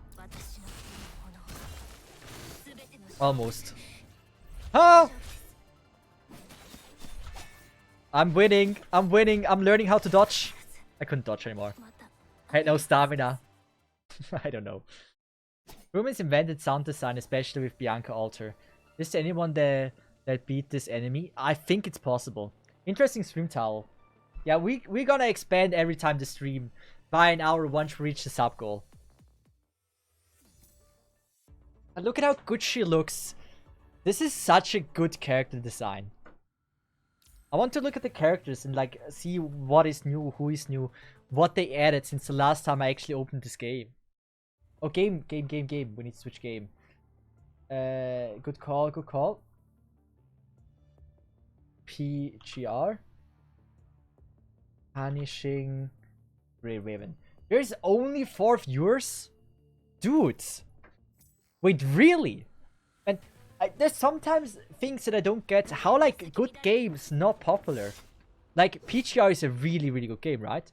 Almost. Ah! I'm winning. I'm winning. I'm learning how to dodge. I couldn't dodge anymore. I had no stamina. I don't know. Rumors invented sound design, especially with Bianca Alter. Is there anyone that beat this enemy? I think it's possible. Interesting stream towel. Yeah, we're gonna expand every time the stream by an hour once we reach the sub goal. And look at how good she looks. This is such a good character design. I want to look at the characters and like see what is new, who is new, what they added since the last time I actually opened this game. Oh, game. We need to switch game. Good call. PGR. Punishing Grey Raven. There's only 4 viewers? Dudes. Wait, really? And there's sometimes things that I don't get. How, like, good games not popular? Like, PGR is a really, really good game, right?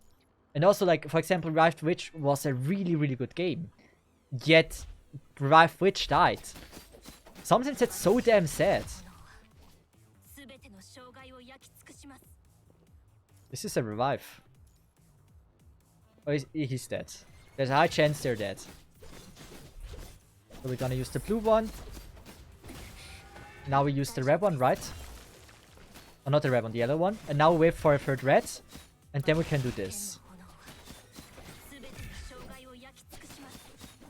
And also, like, for example, Revived Witch was a really, really good game. Yet, Revived Witch died. Sometimes that's so damn sad. This is a revive. Oh, he's dead. There's a high chance they're dead. So we're gonna use the blue one. Now we use the red one, right? Oh, not the red one, the other one. And now we wait for a third red. And then we can do this.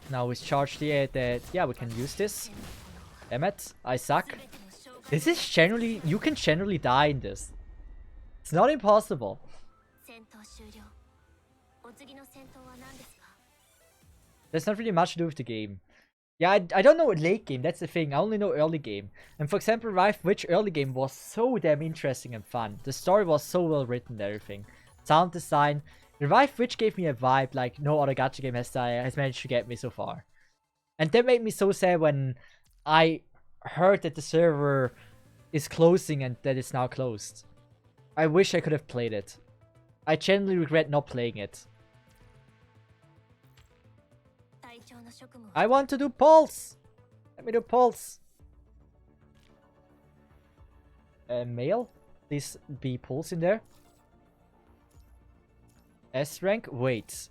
Now we charge the yeah, we can use this. Damn it, I suck. This is generally, you can generally die in this. It's not impossible. There's not really much to do with the game. Yeah, I don't know late game, that's the thing. I only know early game. And for example, Revived Witch early game was so damn interesting and fun. The story was so well written and everything. Sound design. Revived Witch gave me a vibe like no other gacha game has managed to get me so far. And that made me so sad when I heard that the server is closing and that it's now closed. I wish I could have played it. I genuinely regret not playing it. I want to do pulse! Let me do pulse. Male? Please be pulse in there. S rank? Wait.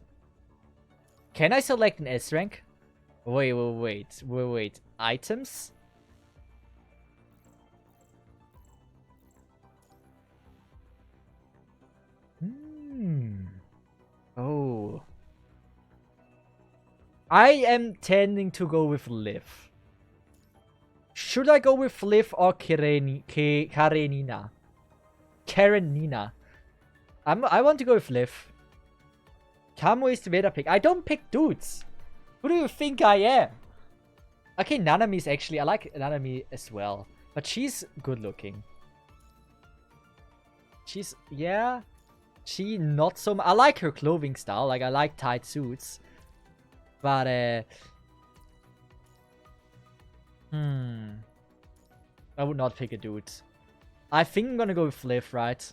Can I select an S rank? Wait. Items? Oh. I am tending to go with Liv. Should I go with Liv or Karenina? Karenina. I want to go with Liv. Camo is the meta pick. I don't pick dudes. Who do you think I am? Okay, Nanami is actually... I like Nanami as well. But she's good looking. She's... Yeah. She not so much. I like her clothing style. Like, I like tight suits. But, I would not pick a dude. I think I'm gonna go with Liv, right?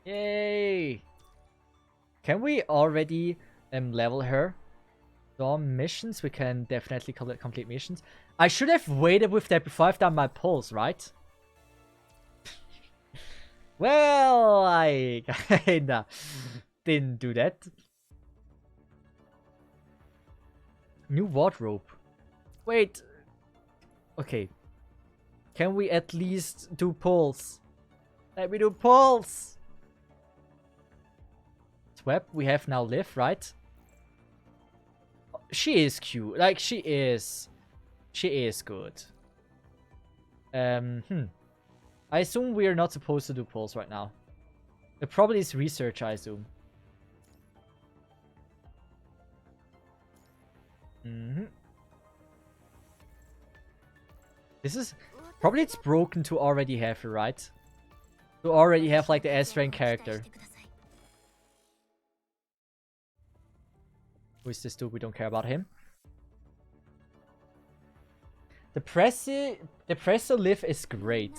Yay! Can we already level her? Some missions, we can definitely complete missions. I should have waited with that before I've done my polls, right? Well, I kinda didn't do that. New wardrobe. Wait. Okay. Can we at least do polls? Let me do polls! Swap, we have now Liv, right? She is cute. Like, she is good. I assume we are not supposed to do polls right now. It probably is research, I assume. This is... Probably it's broken to already have her, right? To already have, like, the S-rank character. Who is this dude? We don't care about him. The Presso Liv is great.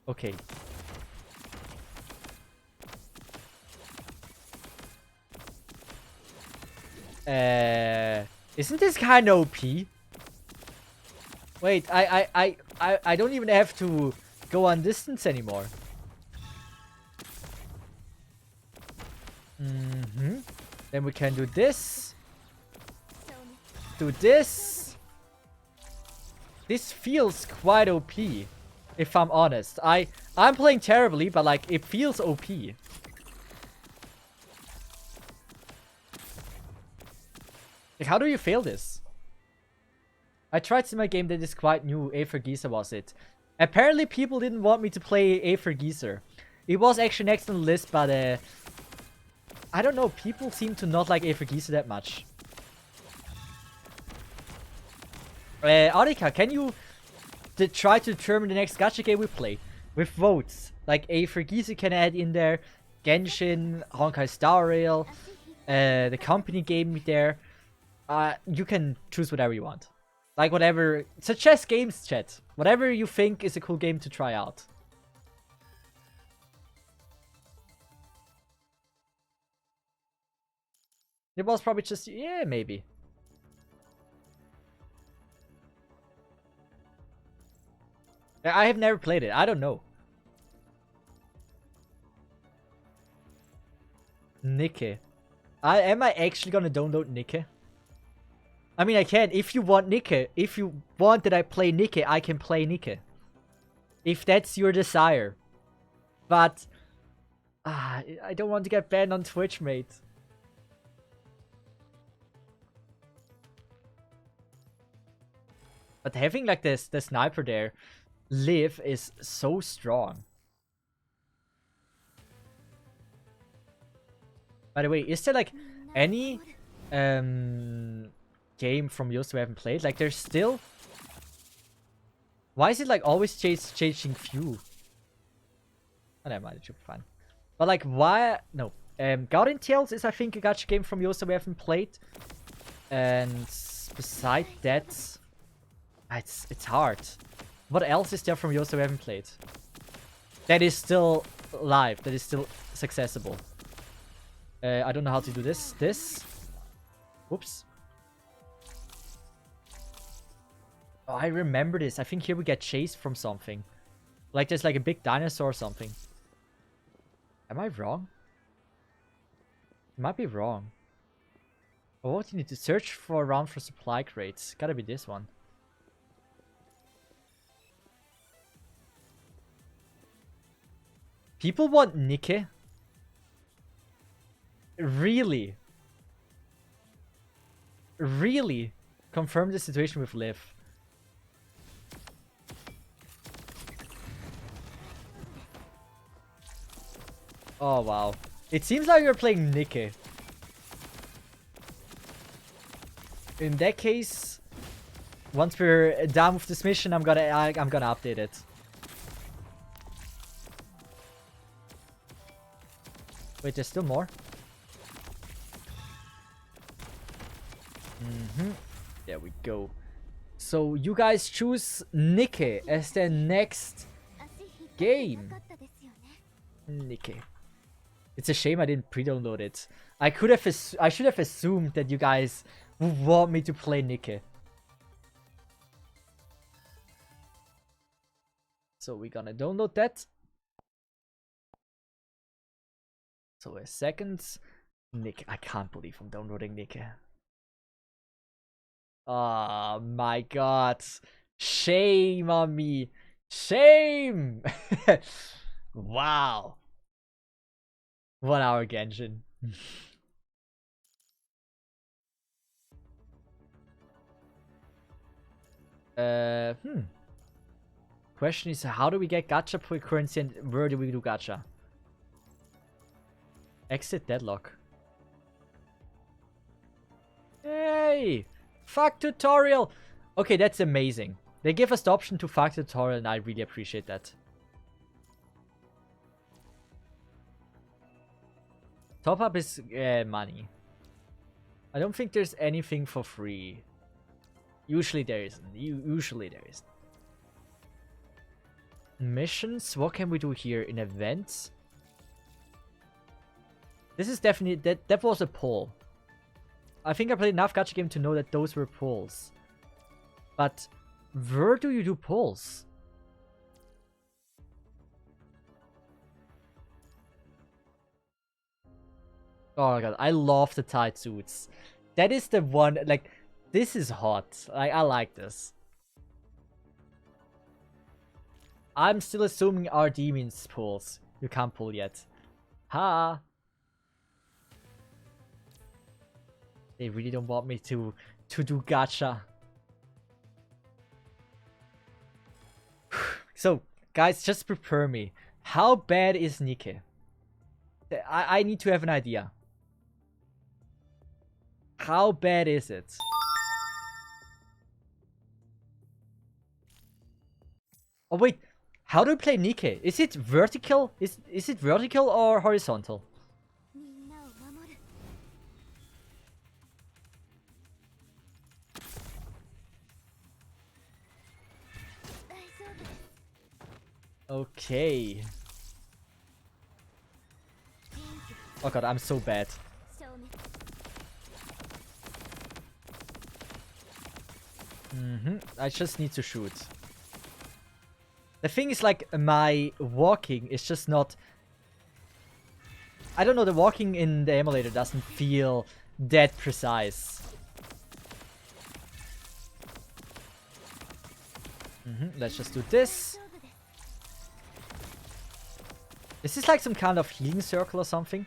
Okay. Isn't this kind of OP? Wait, I don't even have to go on distance anymore. Then we can do this. Do this. This feels quite OP, if I'm honest. I'm playing terribly, but like it feels OP. Like, how do you fail this? I tried to my game that is quite new. Aether Geezer was it. Apparently people didn't want me to play Aether Geezer. It was actually next on the list, but I don't know. People seem to not like Aether Geezer that much. Arika, can you try to determine the next gacha game we play? With votes. Like Aether Geezer can add in there. Genshin, Honkai Star Rail. The company game there. You can choose whatever you want. Like whatever. Suggest games, chat. Whatever you think is a cool game to try out. It was probably just... Yeah, maybe. I have never played it. I don't know. Nikke. Am I actually gonna download Nikke? I mean, I can. If you want Nikke, if you want that I play Nikke, I can play Nikke. If that's your desire. But... I don't want to get banned on Twitch, mate. But having like the sniper there, Liv, is so strong. By the way, is there like any game from Yoast we haven't played? Like there's still... Why is it like always changing few? Oh, never mind, it should be fine. But like why... No. Guardian Tales is I think a gacha game from Yoast we haven't played. And beside that... It's hard. What else is there from Yoast we haven't played? That is still live. That is still accessible. I don't know how to do this. Whoops. Oh, I remember this. I think here we get chased from something. Like there's like a big dinosaur or something. Am I wrong? I might be wrong. Oh, what do you need to search for around for supply crates? Gotta be this one. People want Nikke? Really? Really? Confirm the situation with Liv. Oh wow. It seems like you're playing Nikke. In that case, once we're done with this mission, I'm gonna update it. Wait, there's still more? There we go. So you guys choose Nikke as the next game. Nikke. It's a shame I didn't pre-download it. I should have assumed that you guys would want me to play Nikke. So we're gonna download that. So a second. Nikke. I can't believe I'm downloading Nikke. Oh my god. Shame on me. Shame! Wow. 1 hour Genshin. Question is, how do we get gacha for currency and where do we do gacha? Exit deadlock. Hey! Fuck tutorial! Okay, that's amazing. They give us the option to fuck tutorial and I really appreciate that. Top up is money. I don't think there's anything for free. Usually there isn't. Usually there isn't. Missions? What can we do here? In events? This is definitely... That was a poll. I think I played enough gacha game to know that those were polls. But where do you do polls? Oh my god, I love the tight suits. That is the one, like, this is hot. I like this. I'm still assuming RD means pulls. You can't pull yet. Ha! They really don't want me to do gacha. So, guys, just prepare me. How bad is Nikke? I need to have an idea. How bad is it? Oh wait, how do we play Nikke? Is it vertical? Is it vertical or horizontal? Okay. Oh god, I'm so bad. I just need to shoot. The thing is, like, my walking is just not... I don't know, the walking in the emulator doesn't feel that precise. Let's just do this. Is this like some kind of healing circle or something?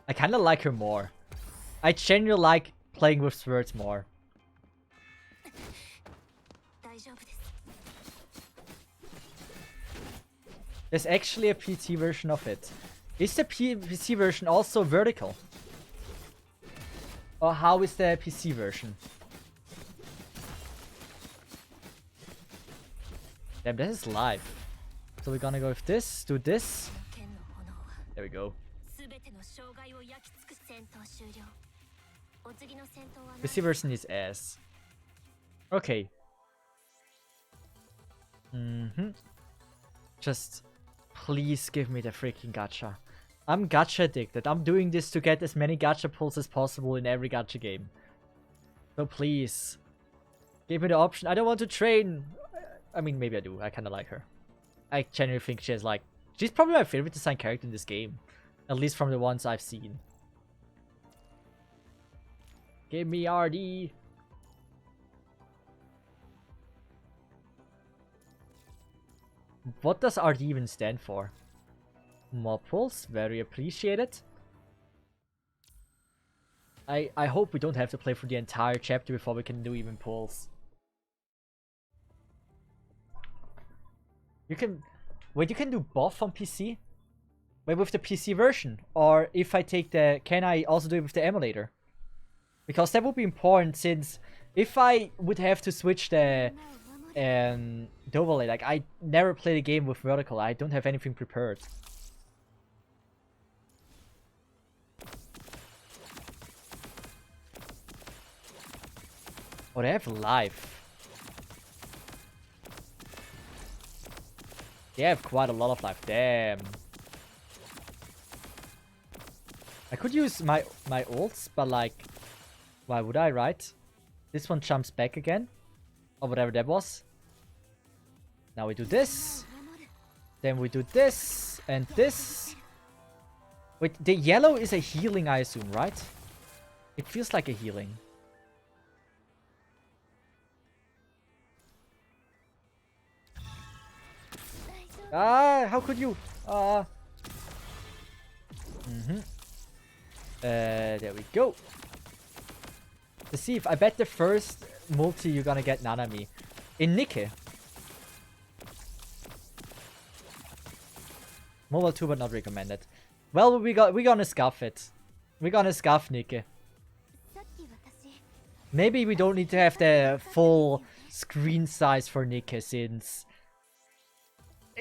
I kind of like her more. I genuinely like playing with swords more. There's actually a PC version of it. Is the PC version also vertical? Or how is the PC version? Damn, this is live. So we're gonna go with this, do this. There we go. PC version is ass. Okay. Just please give me the freaking gacha. I'm gacha addicted. I'm doing this to get as many gacha pulls as possible in every gacha game. So please, give me the option. I don't want to train. I mean, maybe I do. I kind of like her. I genuinely think she has, like... She's probably my favorite design character in this game. At least from the ones I've seen. Give me RD. What does RD even stand for? More pulls. Very appreciated. I hope we don't have to play for the entire chapter before we can do even pulls. You can... Wait, you can do buff on PC? Wait, with the PC version? Or if I take the... Can I also do it with the emulator? Because that would be important, since if I would have to switch the overlay, like, I never played a game with vertical. I don't have anything prepared. Oh, they have life. They have quite a lot of life. Damn. I could use my ults, but like, why would I, right? This one jumps back again. Or whatever that was. Now we do this. Then we do this. And this. Wait, the yellow is a healing, I assume, right? It feels like a healing. Ah, how could you? There we go. Cesith, I bet the first multi you're gonna get Nanami. In Nike. Mobile 2 but not recommended. Well, we're gonna scuff it. We're gonna scuff Nike. Maybe we don't need to have the full screen size for Nike since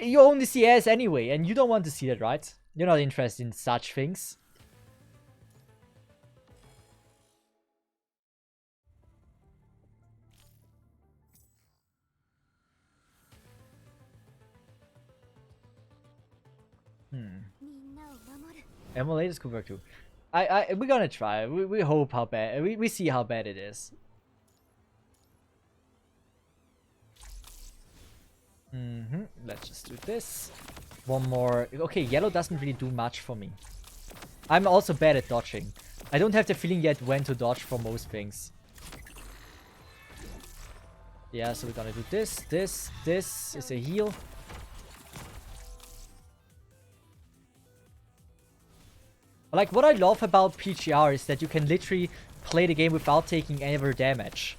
you only see S anyway, and you don't want to see that, right? You're not interested in such things. Emulators could work too. We're gonna try. We hope how bad. We see how bad it is. Let's just do this. One more. Okay, yellow doesn't really do much for me. I'm also bad at dodging. I don't have the feeling yet when to dodge for most things. Yeah, so we're gonna do this. This is a heal. Like, what I love about PGR is that you can literally play the game without taking any damage.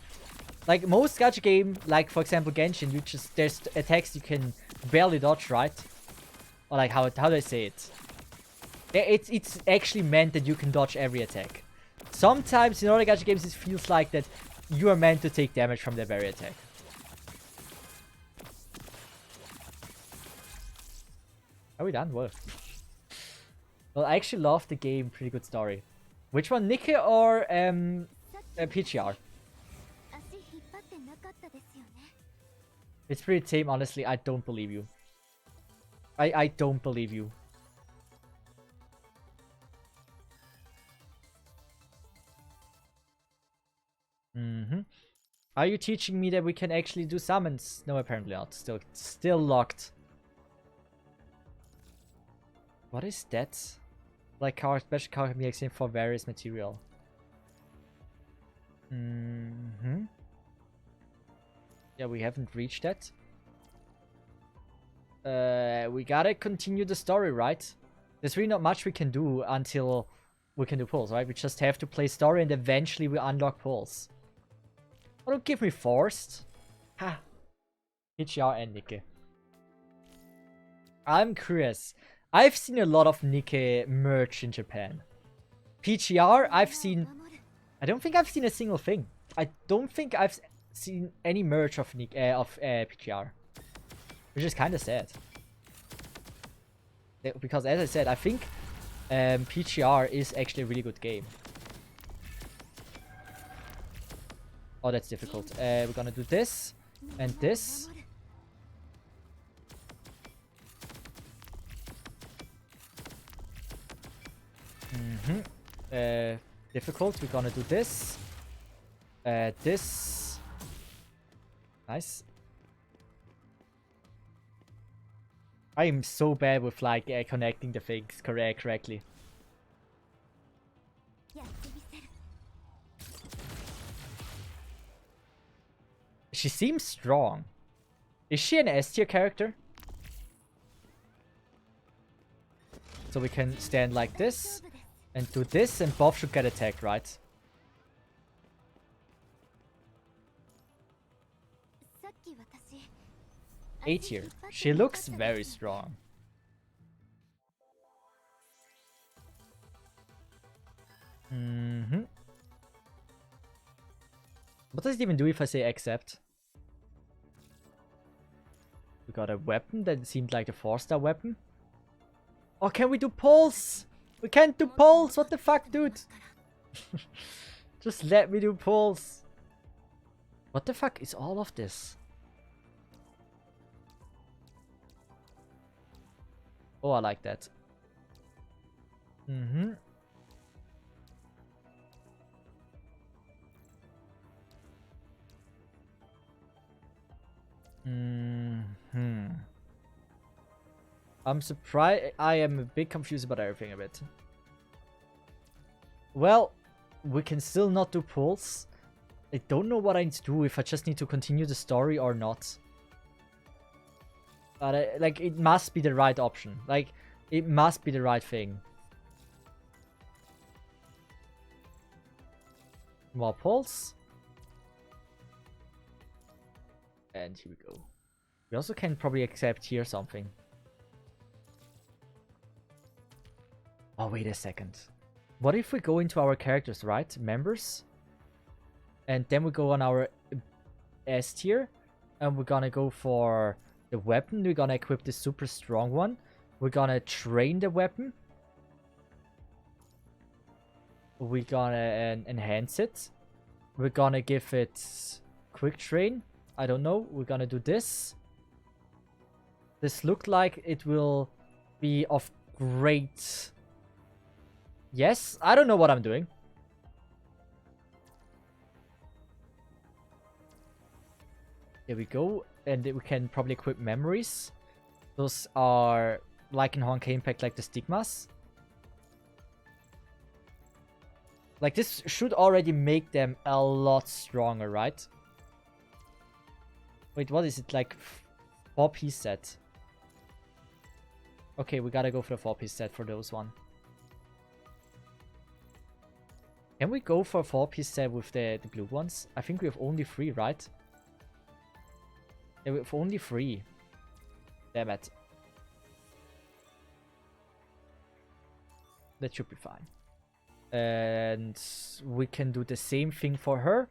Like, most gacha game, like, for example, Genshin, there's attacks you can barely dodge, right? Or, like, how do I say it? It's actually meant that you can dodge every attack. Sometimes, in other gacha games, it feels like that you are meant to take damage from the very attack. Are we done? Well. Well, I actually love the game. Pretty good story. Which one, Nike or PGR? It's pretty tame, honestly. I don't believe you. I don't believe you. Are you teaching me that we can actually do summons? No, apparently not. Still locked. What is that? Like card, special card can be exchanged for various material. Yeah, we haven't reached that. We gotta continue the story, right? There's really not much we can do until we can do pulls, right? We just have to play story and eventually we unlock pulls. Oh, don't give me forced. Ha! PGR and Nike. I'm curious. I've seen a lot of Nike merch in Japan. PGR, I've seen... I don't think I've seen a single thing. I don't think I've seen any merch of PGR. Which is kind of sad. Because as I said, I think PGR is actually a really good game. Oh, that's difficult. We're gonna do this. And this. Difficult. We're gonna do this. This. Nice. I am so bad with like connecting the things correctly. She seems strong. Is she an S tier character? So we can stand like this and do this, and both should get attacked, right? A tier. She looks very strong. What does it even do if I say accept? We got a weapon that seemed like a 4-star weapon. Oh, can we do pulls? We can't do pulls. What the fuck, dude? Just let me do pulls. What the fuck is all of this? Oh, I like that. Mm-hmm. Mm-hmm. I'm surprised. I am a bit confused about everything a bit. Well, we can still not do pulls. I don't know what I need to do, if I just need to continue the story or not. But like, it must be the right option. Like, it must be the right thing. More pulls. And here we go. We also can probably accept here something. Oh, wait a second. What if we go into our characters, right? Members. And then we go on our S tier. And we're gonna go for the weapon. We're gonna equip the super strong one. We're gonna train the weapon. We're gonna enhance it. We're gonna give it quick train. I don't know. We're gonna do this. This looked like it will be of great... Yes, I don't know what I'm doing. Here we go. And we can probably equip memories. Those are, like in Honkai Impact, like the stigmas. Like, this should already make them a lot stronger, right? Wait, what is it? Like, 4-piece set. Okay, we gotta go for the 4-piece set for those one. Can we go for a 4-piece set with the blue ones? I think we have only 3, right? Yeah, we have only 3. Damn it. That should be fine. And we can do the same thing for her.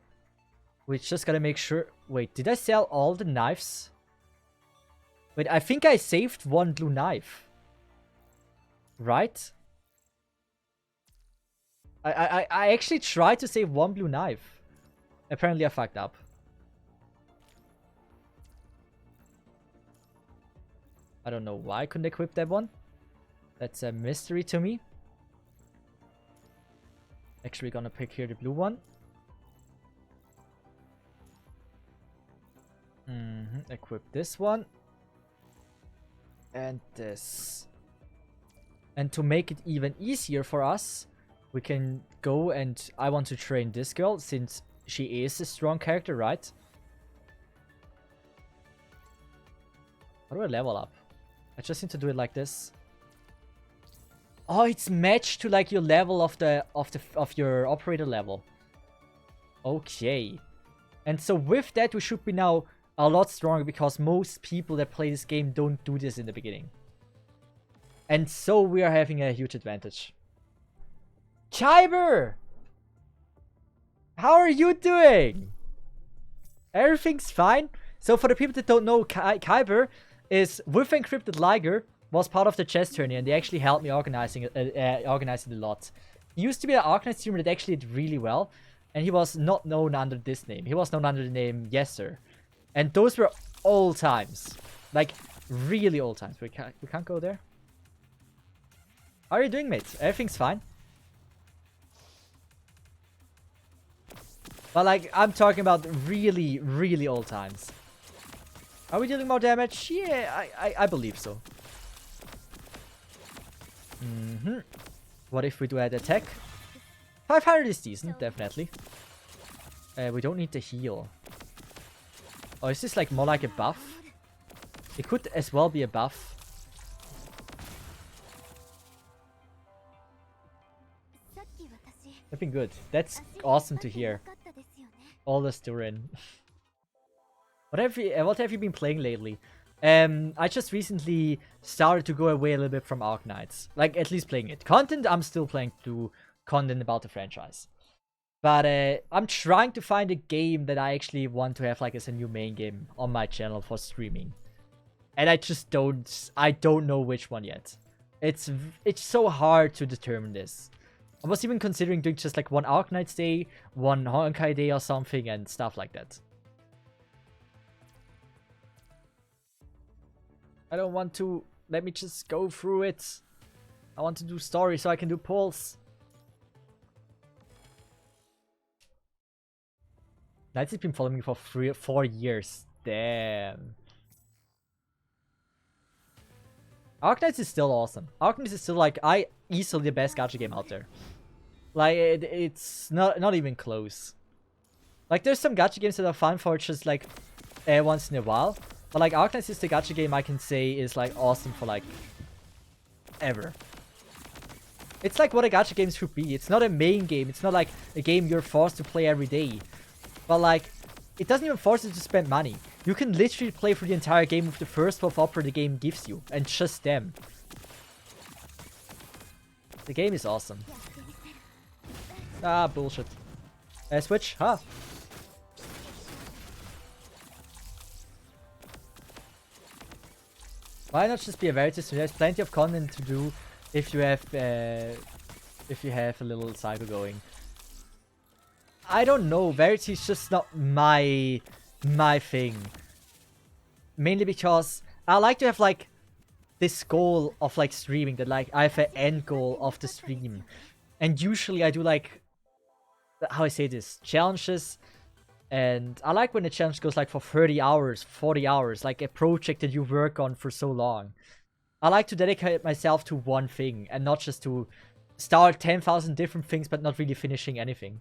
We just gotta make sure... Wait, did I sell all the knives? Wait, I think I saved one blue knife. Right? I actually tried to save one blue knife. Apparently I fucked up. I don't know why I couldn't equip that one. That's a mystery to me. Actually gonna pick here the blue one. Equip this one. And this. And to make it even easier for us, we can go and I want to train this girl since she is a strong character, right? How do I level up? I just need to do it like this. Oh, it's matched to like your level of your operator level. Okay. And so with that, we should be now a lot stronger because most people that play this game don't do this in the beginning. And so we are having a huge advantage. Kyber! How are you doing? Everything's fine? So for the people that don't know, Kyber is with Encrypted Liger, was part of the chess tourney, and they actually helped me organizing it a lot. He used to be an Arknight streamer that actually did really well, and he was not known under this name. He was known under the name Yes Sir. And those were old times. Like, really old times. We can't go there. How are you doing, mate? Everything's fine? But like, I'm talking about really, really old times. Are we dealing more damage? Yeah, I believe so. What if we do an attack? 500 is decent, definitely. We don't need the heal. Oh, is this like more like a buff? It could as well be a buff. That'd been good. That's awesome to hear. All the Sturin. What have you been playing lately? I just recently started to go away a little bit from Arknights. Like, at least playing it. Content, I'm still playing to content about the franchise. But I'm trying to find a game that I actually want to have like as a new main game on my channel for streaming. And I just don't know which one yet. It's so hard to determine this. I was even considering doing just like one Arknights day, one Honkai day or something and stuff like that. I don't want to. Let me just go through it. I want to do story so I can do polls. Knights has been following me for 3 or 4 years. Damn. Arknights is still awesome. Arknights is still like easily the best gacha game out there. Like it's not even close. Like there's some gacha games that are fun for just like once in a while, but like Arknights is the gacha game I can say is like awesome for like ever. It's like what a gacha game should be. It's not a main game. It's not like a game you're forced to play every day. But like, it doesn't even force you to spend money. You can literally play through the entire game with the first 12 opera the game gives you. And just them. The game is awesome. Ah, bullshit. Switch? Huh? Why not just be a Veritas? There's plenty of content to do if you have a little cycle going. I don't know. Verity is just not my thing. Mainly because I like to have like this goal of like streaming that like I have an end goal of the stream, and usually I do like how I say this challenges, and I like when the challenge goes like for 30 hours, 40 hours, like a project that you work on for so long. I like to dedicate myself to one thing and not just to start 10,000 different things but not really finishing anything.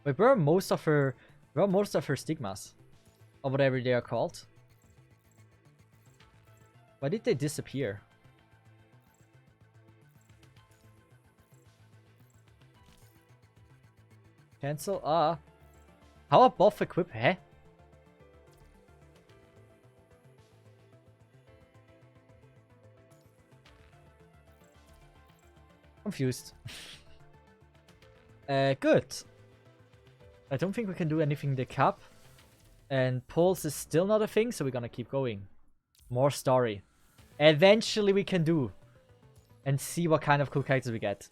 Wait, where are most of her stigmas? Or whatever they are called? Why did they disappear? Cancel? How about buff equip? Huh? Confused. Good. I don't think we can do anything in the cup. And pulse is still not a thing, so we're gonna keep going. More story. Eventually we can do. And see what kind of cool characters we get.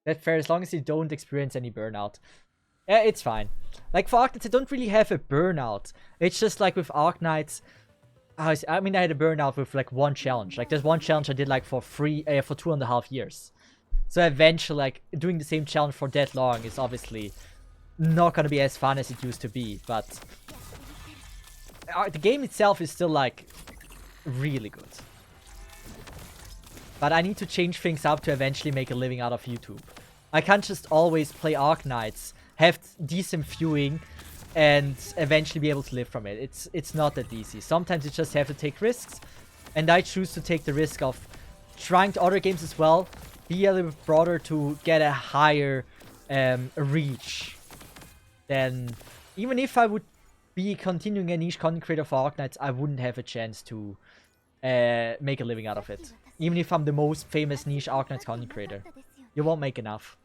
That's fair, as long as you don't experience any burnout. Yeah, it's fine. Like for Arknights, I don't really have a burnout. It's just like with Arknights, I mean, I had a burnout with like one challenge. Like there's one challenge I did like for 2.5 years. So eventually, like doing the same challenge for that long is obviously not gonna be as fun as it used to be. But the game itself is still like really good. But I need to change things up to eventually make a living out of YouTube. I can't just always play Arknights, have decent viewing, and eventually be able to live from it. It's not that easy. Sometimes you just have to take risks, and I choose to take the risk of trying to other games as well, be a little bit broader to get a higher reach. Then, even if I would be continuing a niche content creator for Arknights, I wouldn't have a chance to make a living out of it. Even if I'm the most famous niche Arknights content creator. You won't make enough.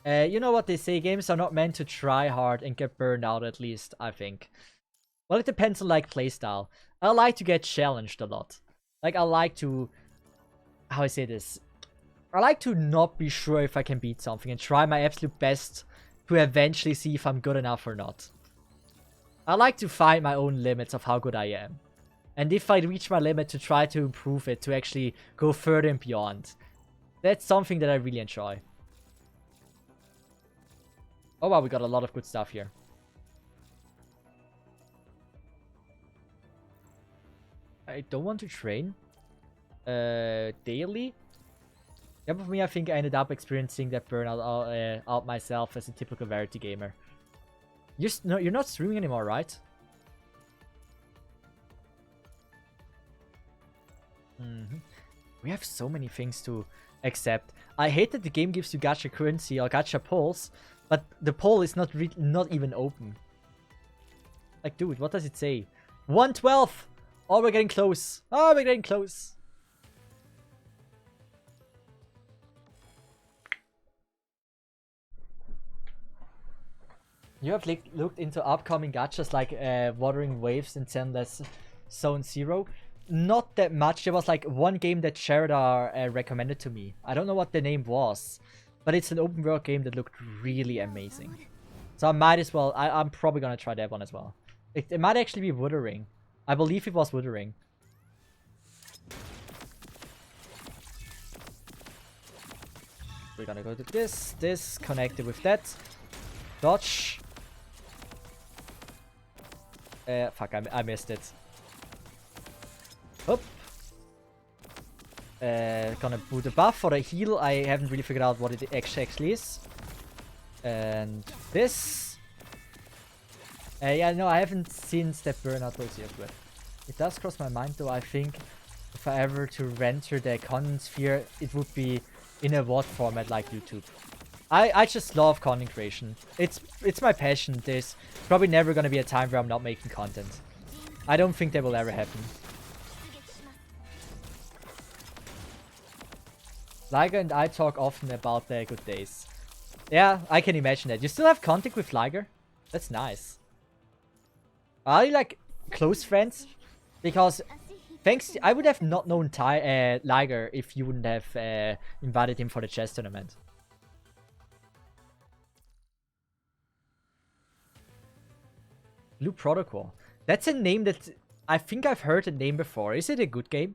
You know what they say, games are not meant to try hard and get burned out, at least, I think. Well, it depends on, like, playstyle. I like to get challenged a lot. Like, I like to... How I say this? I like to not be sure if I can beat something and try my absolute best to eventually see if I'm good enough or not. I like to find my own limits of how good I am. And if I reach my limit, to try to improve it, to actually go further and beyond. That's something that I really enjoy. Oh wow, we got a lot of good stuff here. I don't want to train. Daily? Yeah, but for me, I think I ended up experiencing that burnout out myself as a typical Verity gamer. You're not streaming anymore, right? We have so many things to accept. I hate that the game gives you gacha currency or gacha polls, but the poll is not even open. Like, dude, what does it say? 112! Oh, we're getting close. Oh, we're getting close. You have looked into upcoming gachas like Wuthering Waves and Zenless Zone Zero? Not that much. There was like one game that Sherda recommended to me. I don't know what the name was, but it's an open world game that looked really amazing. So I might as well, I'm probably gonna try that one as well. It might actually be Wuthering. I believe it was Wuthering. We're gonna go to this, connected with that. Dodge. Fuck, I missed it. Up. Gonna boot a buff for a heal. I haven't really figured out what it actually is. And this. Yeah, no, I haven't seen Step Burnout those yet, but it does cross my mind though. I think if I ever to render the content sphere, it would be in a VOD format like YouTube. I just love content creation. It's my passion. There's probably never gonna be a time where I'm not making content. I don't think that will ever happen. Liger and I talk often about their good days. Yeah, I can imagine that. You still have contact with Liger? That's nice. Are you like close friends? Because thanks, I would have not known Liger if you wouldn't have invited him for the chess tournament. Blue Protocol. That's a name that I think I've heard the name before. Is it a good game?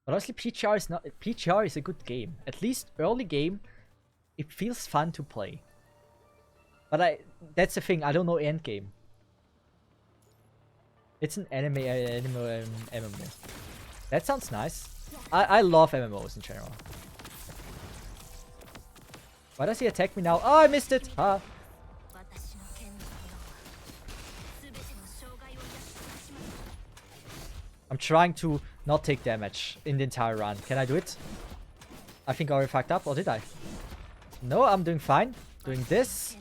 But honestly, PTR is not. PTR is a good game. At least early game, it feels fun to play. But that's the thing. I don't know end game. It's an MMO. That sounds nice. I love MMOs in general. Why does he attack me now? Oh, I missed it! Ah. I'm trying to not take damage in the entire run. Can I do it? I think I already fucked up, or did I? No, I'm doing fine. Doing this.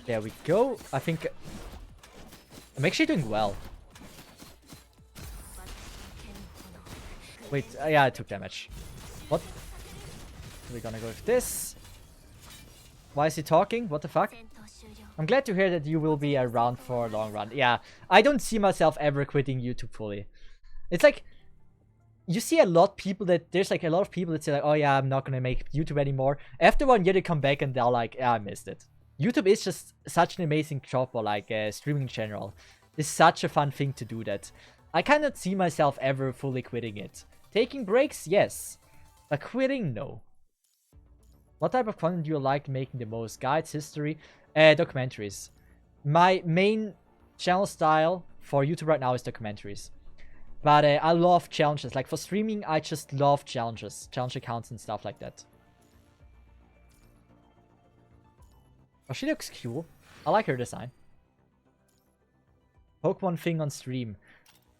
There we go. I think I'm actually doing well. Wait, yeah, I took damage. What? We're gonna go with this. Why is he talking? What the fuck? I'm glad to hear that you will be around for a long run. Yeah, I don't see myself ever quitting YouTube fully. It's like, you see a lot of people that, there's like a lot of people that say like, oh yeah, I'm not gonna make YouTube anymore. After 1 year they come back and they're like, yeah, I missed it. YouTube is just such an amazing job, or like streaming in general. It's such a fun thing to do that I cannot see myself ever fully quitting it. Taking breaks, yes. But quitting, no. What type of content do you like making the most? Guides, history, documentaries. My main channel style for YouTube right now is documentaries. But I love challenges. Like for streaming, I just love challenges. Challenge accounts and stuff like that. Oh, she looks cool. I like her design. Pokemon thing on stream.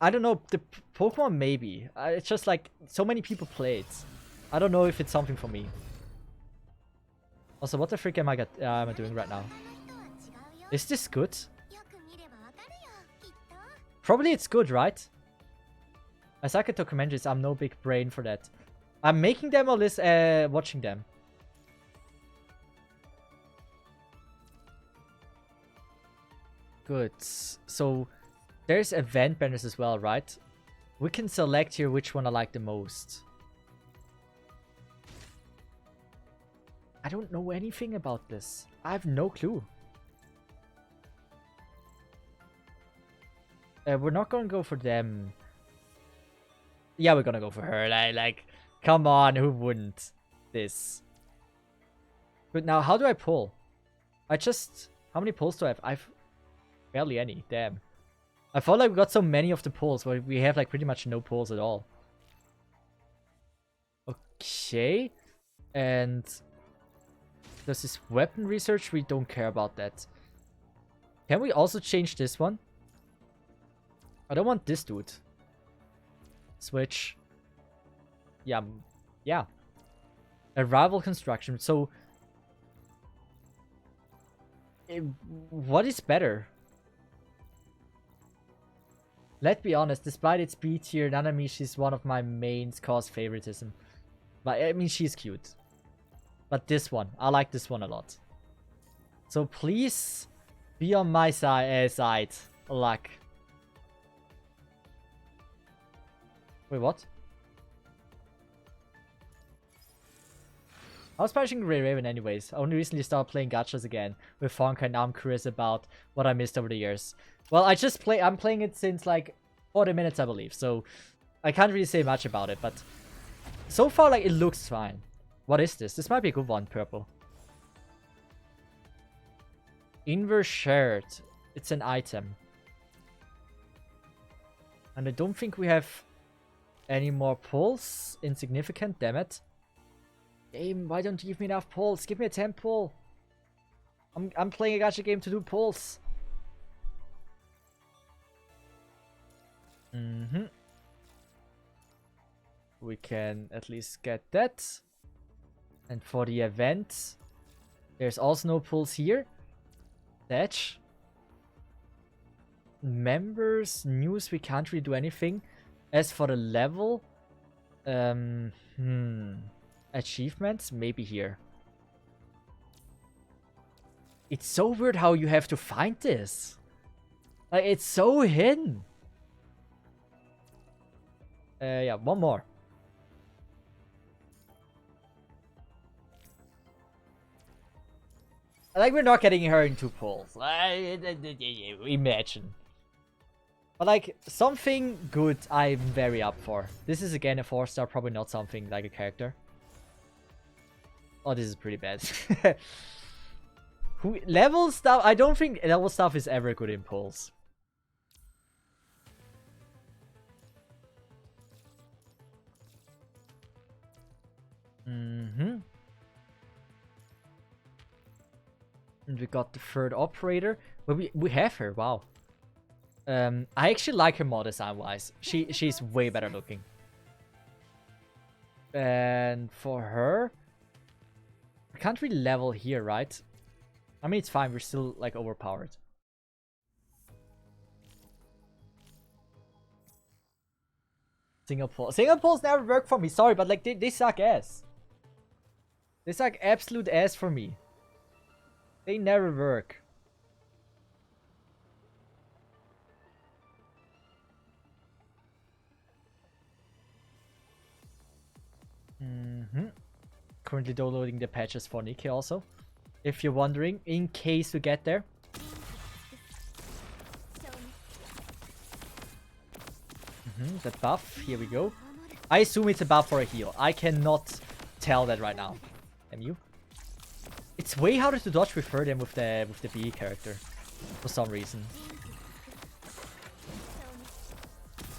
I don't know. The Pokemon maybe. It's just like so many people play it. I don't know if it's something for me. Also, what the frick am I doing right now? Is this good? Probably it's good, right? I suck at documentaries. I'm no big brain for that. I'm making them or watching them. Good. So there's event banners as well, right? We can select here which one I like the most. I don't know anything about this. I have no clue. We're not gonna go for them. Yeah, we're gonna go for her. Like, come on, who wouldn't? This. But now, how do I pull? How many pulls do I have? I've barely any. Damn. I felt like we got so many of the pulls, but we have like pretty much no pulls at all. Okay. And does this weapon research? We don't care about that. Can we also change this one? I don't want this dude. Switch. Yeah. Yeah. Arrival construction. So, what is better? Let's be honest, despite its B tier, Nanamishi is one of my main cause favoritism. But I mean, she's cute. But this one, I like this one a lot. So please be on my side, luck. Wait, what? I was punishing Grey Raven anyways. I only recently started playing gachas again with Fonka, and now I'm curious about what I missed over the years. Well, I'm playing it since like 40 minutes, I believe, so I can't really say much about it, but so far, like, it looks fine. What is this? This might be a good one, purple. Inverse shirt. It's an item. And I don't think we have any more pulls. Insignificant, damn it. Game, why don't you give me enough pulls? Give me a 10 pull. I'm playing a gacha game to do pulls. We can at least get that. And for the event, there's also no pulls here. Thatch. Members, news, we can't really do anything. As for the level, achievements, maybe here. It's so weird how you have to find this. Like, it's so hidden. Yeah, one more. Like, we're not getting her in 2 pulls. Imagine. But like, something good I'm very up for. This is again a 4-star, probably not something like a character. Oh, this is pretty bad. Level stuff, I don't think level stuff is ever good in pulls. And we got the 3rd operator. But we have her, wow. I actually like her mod design wise. She's way better looking. And for her, I can't really level here, right? I mean, it's fine. We're still like overpowered. Single pull. Single pulls never work for me. Sorry, but like they suck ass. They suck absolute ass for me. They never work. Currently downloading the patches for Nikki also. If you're wondering, in case we get there. That buff, here we go. I assume it's a buff or a heal. I cannot tell that right now. Am you? It's way harder to dodge with her than with the B character, for some reason.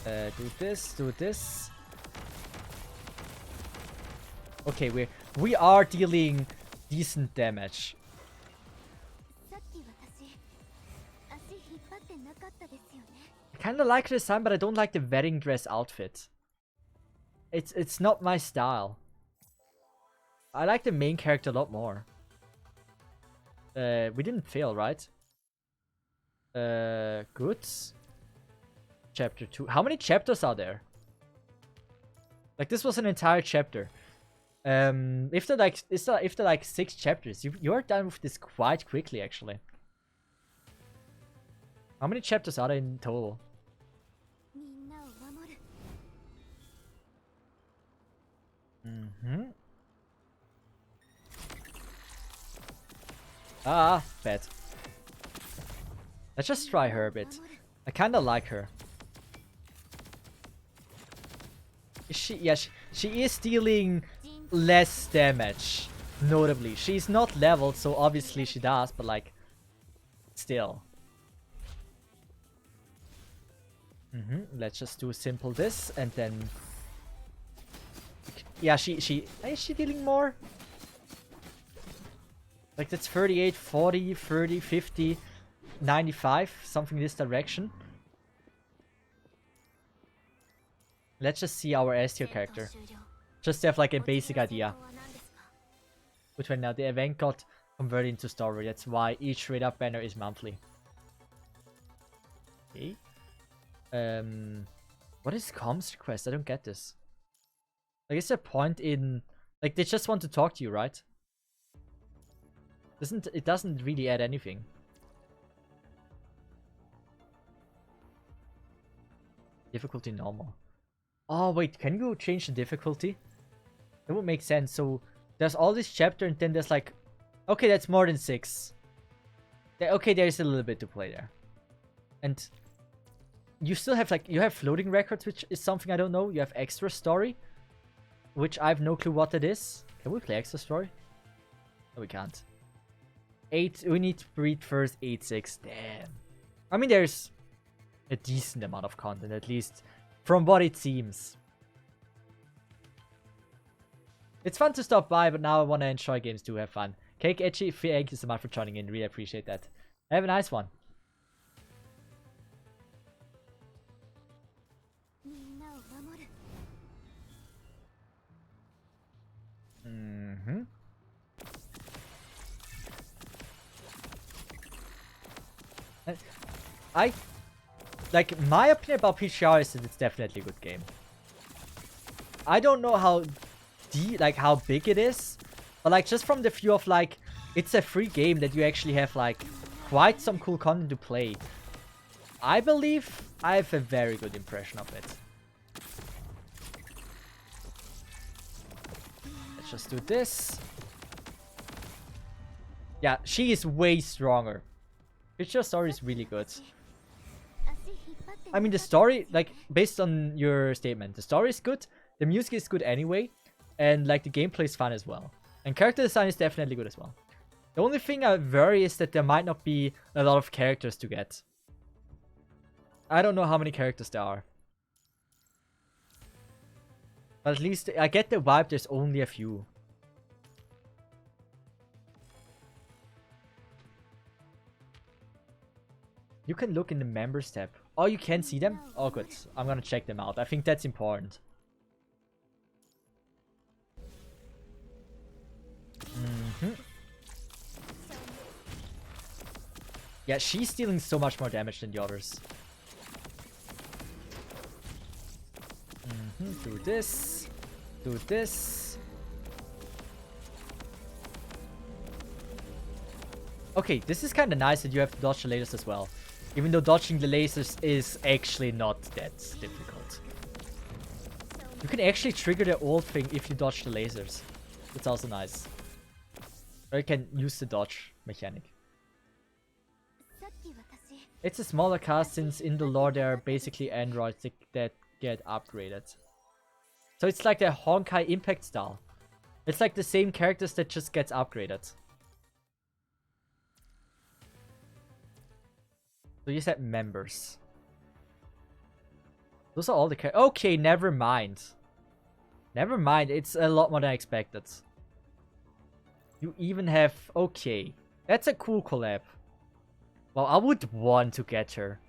Do this. Okay, we are dealing decent damage. I kinda like her design, but I don't like the wedding dress outfit. It's not my style. I like the main character a lot more. We didn't fail, right? Good. Chapter 2. How many chapters are there? Like, this was an entire chapter. If there like 6 chapters, you're done with this quite quickly, actually. How many chapters are there in total? Ah, bad. Let's just try her a bit. I kinda like her. Yeah, she is dealing less damage, notably. She's not leveled, so obviously she does, but like, still. Let's just do simple this, and then... Yeah, is she dealing more? Like, that's 38, 40, 30, 50, 95, something in this direction. Let's just see our S tier character. Just to have like a basic idea. Which one now? The event got converted into story. That's why each raid up banner is monthly. Okay. What is comms request? I don't get this. Like, is there a point in Like, they just want to talk to you, right? It doesn't really add anything. Difficulty normal. Oh, wait, can you change the difficulty? That would make sense. So, there's all this chapter, and then there's like... Okay, that's more than 6. Okay, there's a little bit to play there. And... You still have, like... You have floating records, which is something I don't know. You have extra story, which I have no clue what it is. Can we play extra story? No, we can't. 8... We need to read first 8-6. Damn. I mean, there's... a decent amount of content, at least from what it seems. It's fun to stop by, but now I want to enjoy games too, have fun. Cake Etchy, thank you so much for joining in, really appreciate that. Have a nice one. Like, my opinion about PGR is that it's definitely a good game. I don't know how how big it is, but like, just from the view of like, it's a free game that you actually have like quite some cool content to play. I believe I have a very good impression of it. Let's just do this. Yeah, she is way stronger. PGR story is really good. I mean, the story, like, based on your statement, the story is good, the music is good anyway, and, like, the gameplay is fun as well. And character design is definitely good as well. The only thing I worry is that there might not be a lot of characters to get. I don't know how many characters there are. But at least, I get the vibe there's only a few. You can look in the members tab. Oh, you can see them? Oh, good. I'm gonna check them out. I think that's important. Yeah, she's dealing so much more damage than the others. Do this. Do this. Okay, this is kind of nice that you have to dodge the lasers as well. Even though dodging the lasers is actually not that difficult. You can actually trigger the old thing if you dodge the lasers. That's also nice. Or you can use the dodge mechanic. It's a smaller cast since in the lore there are basically androids that get upgraded. So it's like the Honkai Impact style. It's like the same characters that just gets upgraded. So you said members. Those are all the characters. Okay, never mind. Never mind, it's a lot more than I expected. You even have... Okay. That's a cool collab. Well, I would want to get her.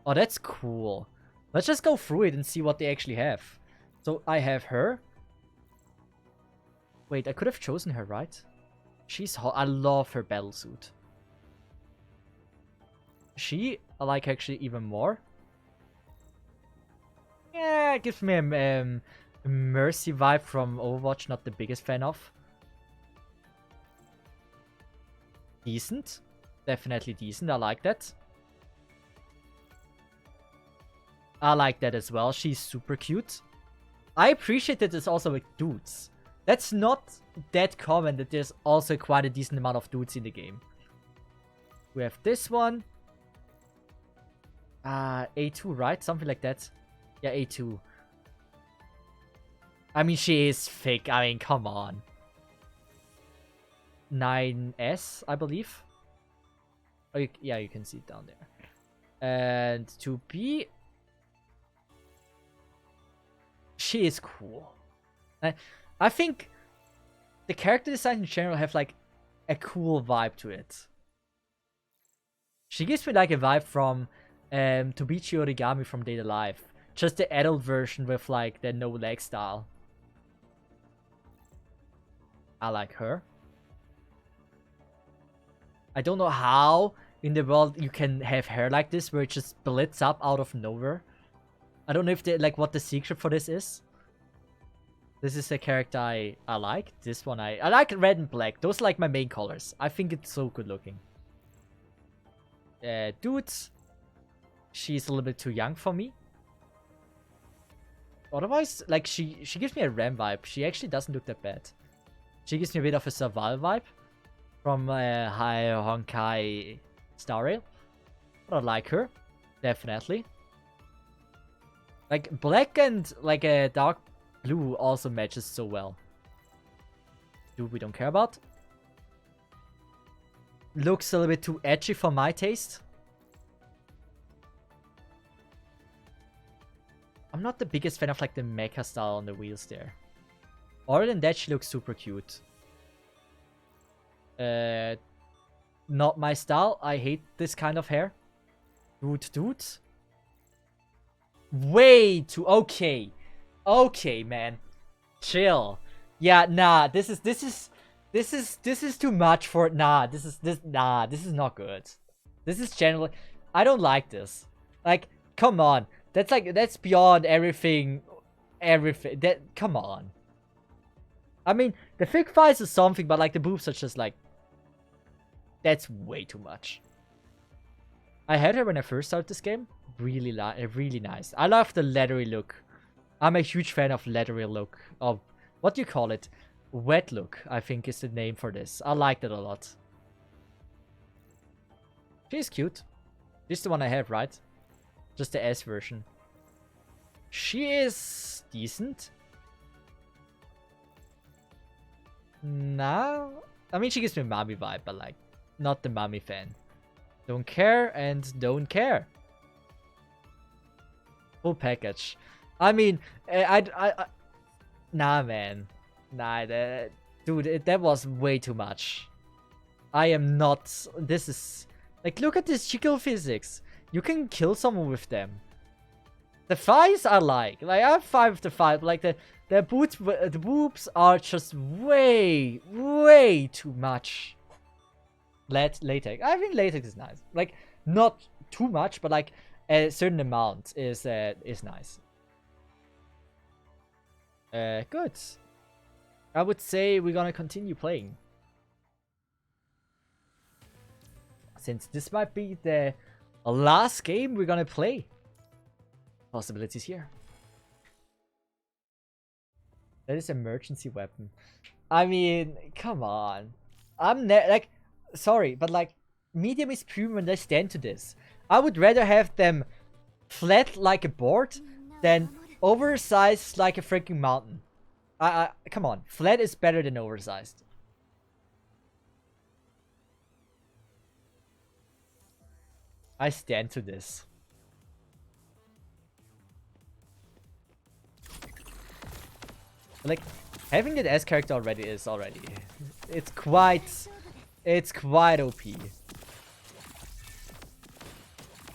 Oh, that's cool. Let's just go through it and see what they actually have. So, I have her. Wait, I could have chosen her, right? She's hot. I love her battlesuit. She, I like actually even more. Yeah, it gives me a Mercy vibe from Overwatch, not the biggest fan of. Decent. Definitely decent, I like that. I like that as well, she's super cute. I appreciate that there's also like dudes. That's not that common that there's also quite a decent amount of dudes in the game. We have this one. A2, right? Something like that. Yeah, A2. I mean, she is thick. I mean, come on. 9S, I believe. Oh, yeah, you can see it down there. And 2B. She is cool. I think the character designs in general have like a cool vibe to it. She gives me like a vibe from Tobichi Origami from Date Alive. Just the adult version with like the no leg style. I like her. I don't know how in the world you can have hair like this where it just splits up out of nowhere. I don't know if they like what the secret for this is. This is a character I like. This one I like red and black. Those are like my main colors. I think it's so good looking. Dudes. She's a little bit too young for me. Otherwise, like she gives me a Ram vibe. She actually doesn't look that bad. She gives me a bit of a survival vibe from High Honkai Star Rail. But I like her, definitely. Like black and like a dark blue also matches so well. Dude, we don't care about. Looks a little bit too edgy for my taste. I'm not the biggest fan of like the mecha style on the wheels there. Other than that, she looks super cute. Not my style. I hate this kind of hair. Dude. Way too... Okay. Okay, man. Chill. Yeah, nah. This is too much for... Nah, this is not good. This is generally... I don't like this. Like, come on. That's beyond everything. Come on. I mean, the thick thighs is something, but like the boobs are just like... That's way too much. I had her when I first started this game. Really nice. I love the leathery look. I'm a huge fan of leathery look. Of what do you call it? Wet look, I think is the name for this. I like that a lot. She's cute. This is the one I have, right? Just the S version. She is decent. Nah. I mean, she gives me a mommy vibe, but like, not the mommy fan. Don't care and don't care. Full package. I mean, nah, man. Nah, dude, that was way too much. I am not... This is... Like, look at this jiggle physics. You can kill someone with them. The thighs I like. Like, I have 5 of the 5. Like, the boobs are just way too much. Latex. I think latex is nice. Like, not too much, but like a certain amount is nice. Good. I would say we're gonna continue playing. Since this might be the last game we're gonna play. Possibilities here. That is emergency weapon. I mean, come on. I'm like, sorry, but like, medium is premium and I stand to this. I would rather have them flat like a board than oversized like a freaking mountain. Come on, flat is better than oversized. I stand to this. Like, having that S character already is it's quite OP.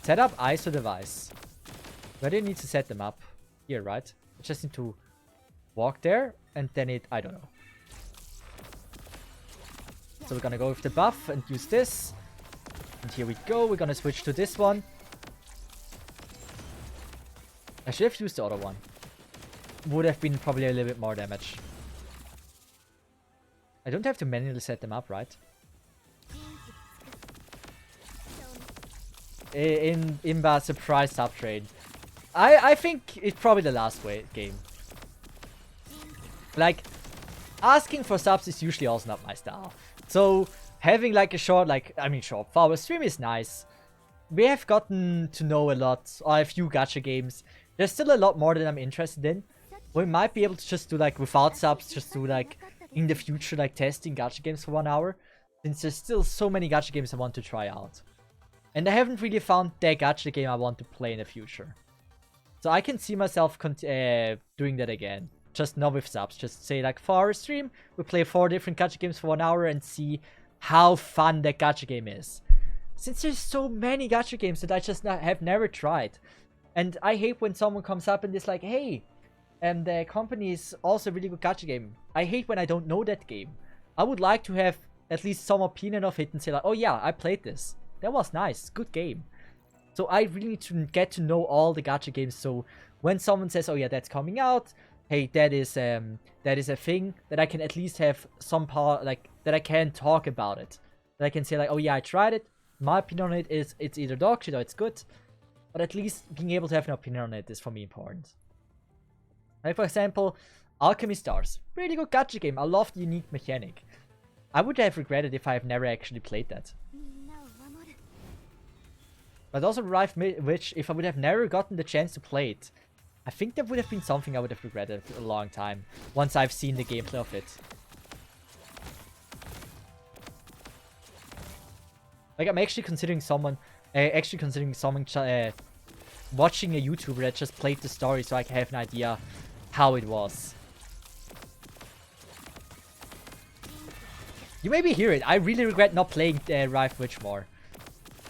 Set up ISO device. Where do you need to set them up? Here, right? I just need to walk there and then I don't know. So we're gonna go with the buff and use this. And here we go. We're gonna switch to this one. I should have used the other one. Would have been probably a little bit more damage. I don't have to manually set them up, right? Imba surprise sub trade. I think it's probably the last game. Like, asking for subs is usually also not my style. So having like a short 4-hour stream is nice. We have gotten to know a lot, or a few gacha games. There's still a lot more that I'm interested in. We might be able to just do like without subs, just do like in the future like testing gacha games for 1 hour. Since there's still so many gacha games I want to try out. And I haven't really found the gacha game I want to play in the future. So I can see myself doing that again. Just not with subs. Just say like 4-hour stream, we play 4 different gacha games for 1 hour and see how fun that gacha game is. Since there's so many gacha games that I just have never tried. And I hate when someone comes up and is like, hey, and the company is also a really good gacha game. I hate when I don't know that game. I would like to have at least some opinion of it and say like, oh yeah, I played this. That was nice. Good game. So I really need to get to know all the gacha games. So when someone says, oh yeah, that's coming out, hey, that is a thing that I can at least have some power, like that I can talk about it. That I can say like, oh yeah, I tried it. My opinion on it is it's either dog shit or it's good. But at least being able to have an opinion on it is for me important. Like for example, Alchemy Stars. Really good gacha game. I love the unique mechanic. I would have regretted if I have never actually played that. But also Rive Witch, if I would have never gotten the chance to play it, I think that would have been something I would have regretted for a long time, once I've seen the gameplay of it. Like, I'm actually considering watching a YouTuber that just played the story so I can have an idea how it was. You maybe hear it. I really regret not playing Rive Witch more.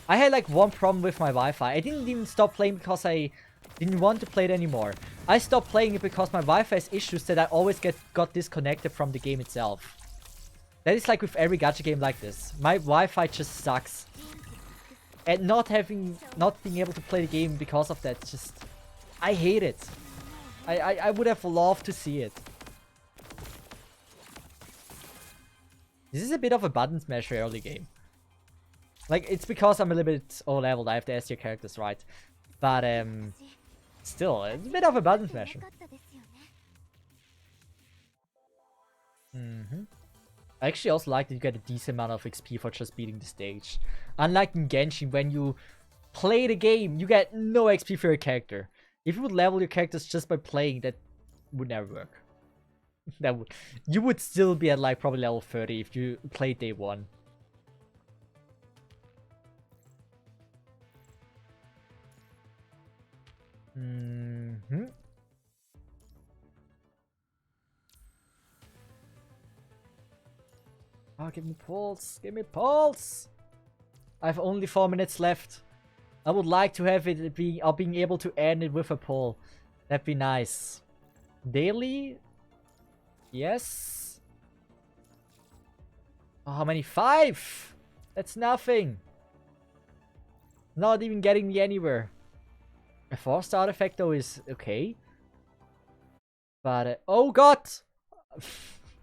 I had like one problem with my Wi-Fi. I didn't even stop playing because I didn't want to play it anymore. I stopped playing it because my Wi-Fi has issues that I always got disconnected from the game itself. That is like with every gacha game like this. My Wi-Fi just sucks. And not being able to play the game because of that, just... I hate it. I would have loved to see it. This is a bit of a button smasher early game. Like, it's because I'm a little bit O-leveled, I have to S tier characters right. But, still, it's a bit of a button smasher. I actually also like that you get a decent amount of XP for just beating the stage. Unlike in Genshin, when you play the game, you get no XP for your character. If you would level your characters just by playing, that would never work. You would still be at like probably level 30 if you played day 1. Oh, give me pulse. Give me pulse. I have only 4 minutes left. I would like to have it being able to end it with a pull. That'd be nice. Daily? Yes. Oh, how many? 5! That's nothing. Not even getting me anywhere. A 4-star artifact though is okay. But, oh god!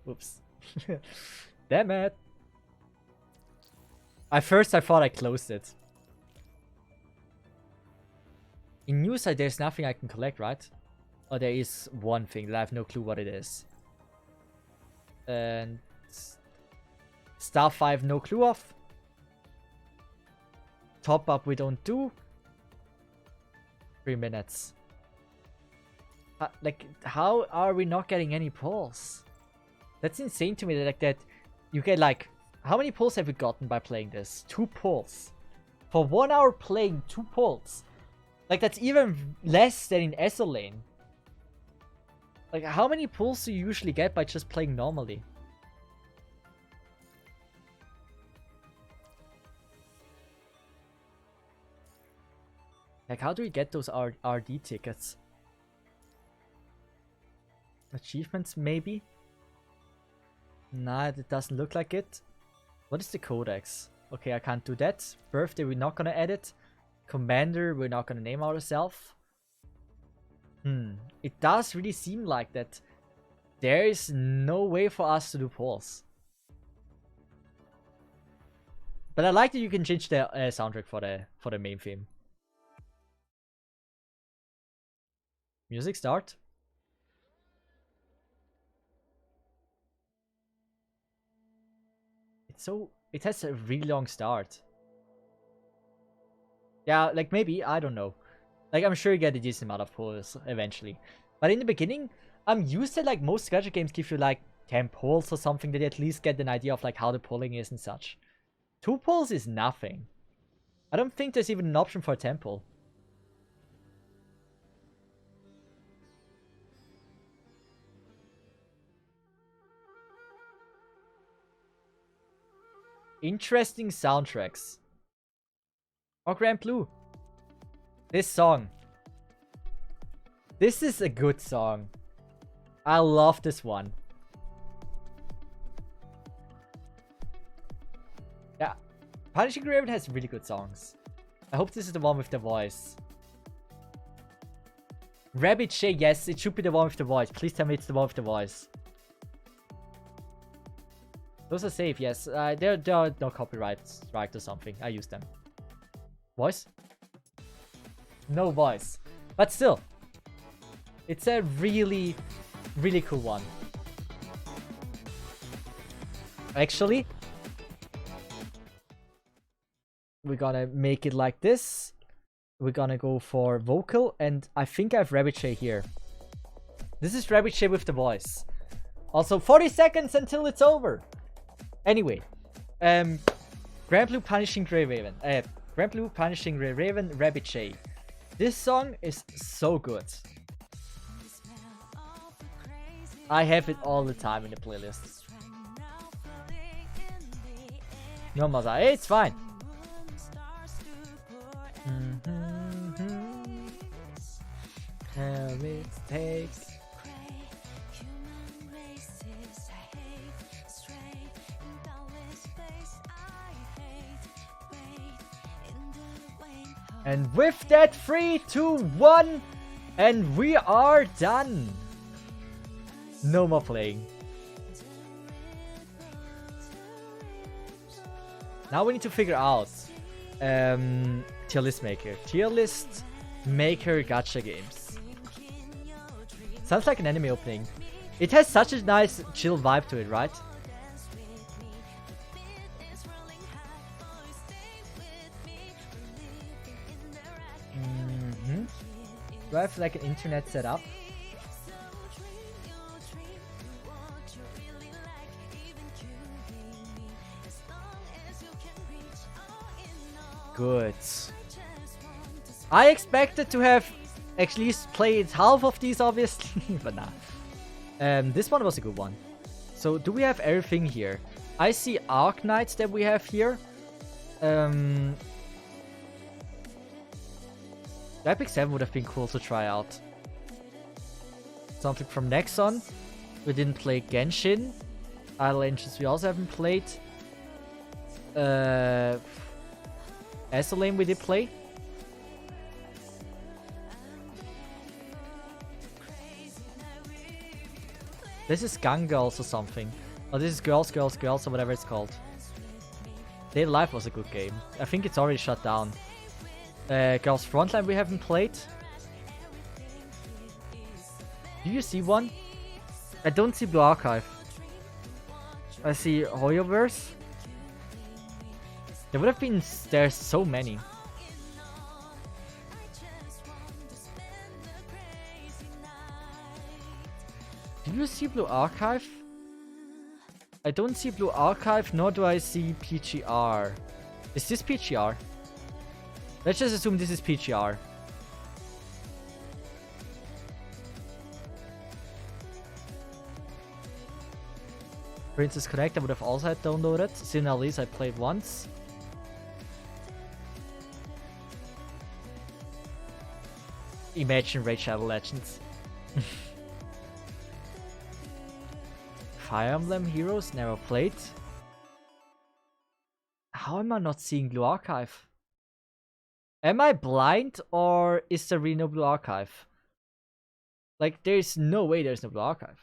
Whoops. Damn it. At first I thought I closed it. In New Side there's nothing I can collect, right? Or there is one thing that I have no clue what it is. And... Star 5 no clue of. Top up we don't do. 3 minutes. Like, how are we not getting any pulls? That's insane to me that, like, that you get like... How many pulls have we gotten by playing this? 2 pulls. For 1 hour playing, 2 pulls. Like, that's even less than in SO lane. Like, how many pulls do you usually get by just playing normally? Like, how do we get those RD tickets? Achievements, maybe? Nah, it doesn't look like it. What is the codex? Okay, I can't do that. Birthday, we're not gonna edit. Commander, we're not gonna name ourselves. It does really seem like that there is no way for us to do polls. But I like that you can change the soundtrack for the main theme. Music start. It has a really long start. Yeah, like maybe, I don't know. Like, I'm sure you get a decent amount of pulls eventually. But in the beginning, I'm used to like most gacha games give you like 10 pulls or something that you at least get an idea of like how the pulling is and such. 2 pulls is nothing. I don't think there's even an option for a 10 pull. Interesting soundtracks. Or Grand Blue. This song. This is a good song. I love this one. Yeah. Punishing Raven has really good songs. I hope this is the one with the voice. Rabbit Shay, yes, it should be the one with the voice. Please tell me it's the one with the voice. Those are safe, yes. There are no copyright strikes or something. I use them. Voice? No voice. But still. It's a really, really cool one. Actually, we're gonna make it like this. We're gonna go for vocal, and I think I have Rabbit Shay here. This is Rabbit Shay with the voice. Also, 40 seconds until it's over. Anyway, Grand Blue Punishing Grey Raven. Grand Blue Punishing Grey Raven, Rabbit Shay. This song is so good. I have it all the time in the playlist. No, Maza, it's fine. It takes. And with that, 3, 2, 1, and we are done. No more playing. Now we need to figure out tier list maker. Tier list maker gacha games. Sounds like an anime opening. It has such a nice chill vibe to it, right? Do I have like an internet set up? Good. I expected to have at least played half of these, obviously, but nah. This one was a good one. So, do we have everything here? I see Arc Knights that we have here. Epic 7 would have been cool to try out. Something from Nexon. We didn't play Genshin. Idle Engines we also haven't played. Esolane we did play. This is Gun Girls or something. Oh, this is Girls, Girls, Girls or whatever it's called. Day Life was a good game. I think it's already shut down. Girls Frontline we haven't played. Do you see one? I don't see Blue Archive. I see Hoyoverse. There would have been... There's so many. Do you see Blue Archive? I don't see Blue Archive, nor do I see PGR. Is this PGR? Let's just assume this is PGR. Princess Connect I would have also had downloaded. Sin Alice I played once. Imagine Raid Shadow Legends. Fire Emblem Heroes never played. How am I not seeing Blue Archive? Am I blind or is there really no Blue Archive? Like, there's no way there's no Blue Archive.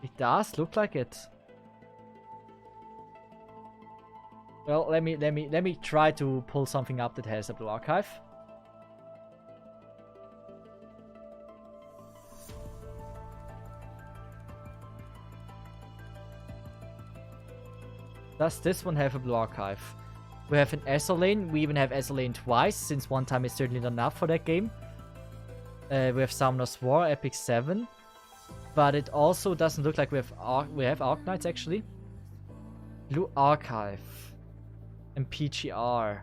It does look like it. Well, let me try to pull something up that has a Blue Archive. Does this one have a Blue Archive? We have an Esolane. We even have Esolane twice, since one time is certainly not enough for that game. We have Summoner's War, Epic 7. But it also doesn't look like we have Arc Knights, actually. Blue Archive. And PGR.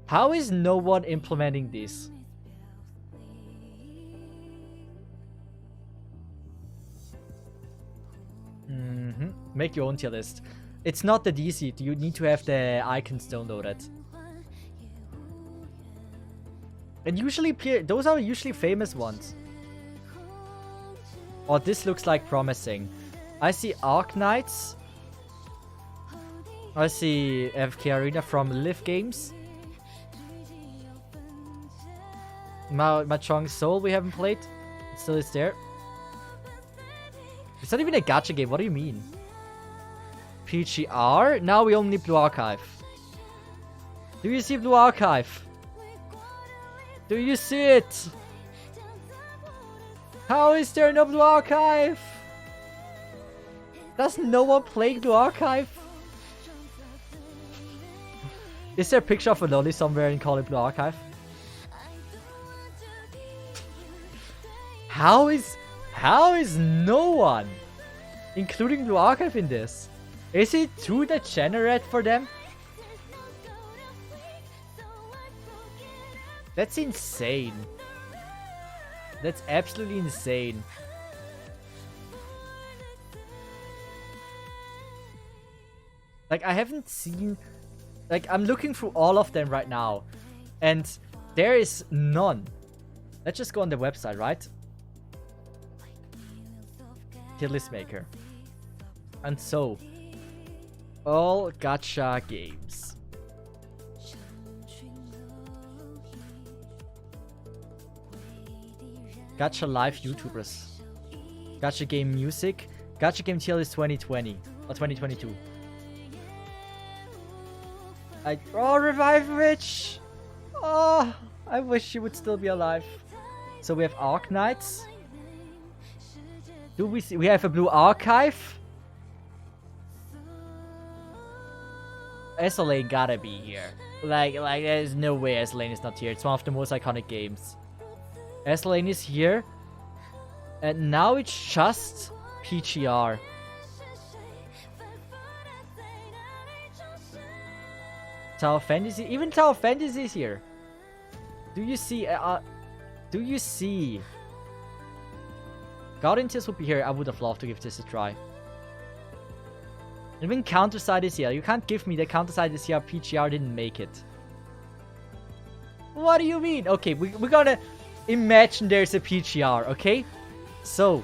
How is no one implementing this? Make your own tier list. It's not that easy. You need to have the icons downloaded. And usually, those are usually famous ones. Oh, this looks like promising. I see Arc Knights. I see FK Arena from Live Games. Mahjong Soul we haven't played. It still is there. It's not even a gacha game. What do you mean? PGR? Now we only need Blue Archive. Do you see Blue Archive? Do you see it? How is there no Blue Archive? Does no one play Blue Archive? Is there a picture of a lolly somewhere and call it Blue Archive? How is no one including Blue Archive in this? Is it too degenerate for them? That's insane. That's absolutely insane. Like, I haven't seen... Like, I'm looking through all of them right now. And there is none. Let's just go on the website, right? Tier list maker. And so... all gacha games. Gacha live YouTubers. Gacha game music. Gacha game tier list 2020. Or 2022. Oh, Revive Witch! Oh, I wish she would still be alive. So we have Arc Knights. Do we see? We have a Blue Archive. SLA gotta be here. Like, there's no way SLA is not here. It's one of the most iconic games. SLA is here. And now it's just PGR. Tower Fantasy, even Tower Fantasy is here. Do you see? Do you see? Guardian Tears would be here. I would have loved to give this a try. Even Counterside is here. You can't give me the Counterside is here. PGR didn't make it. What do you mean? Okay, we're gonna imagine there's a PGR. Okay, so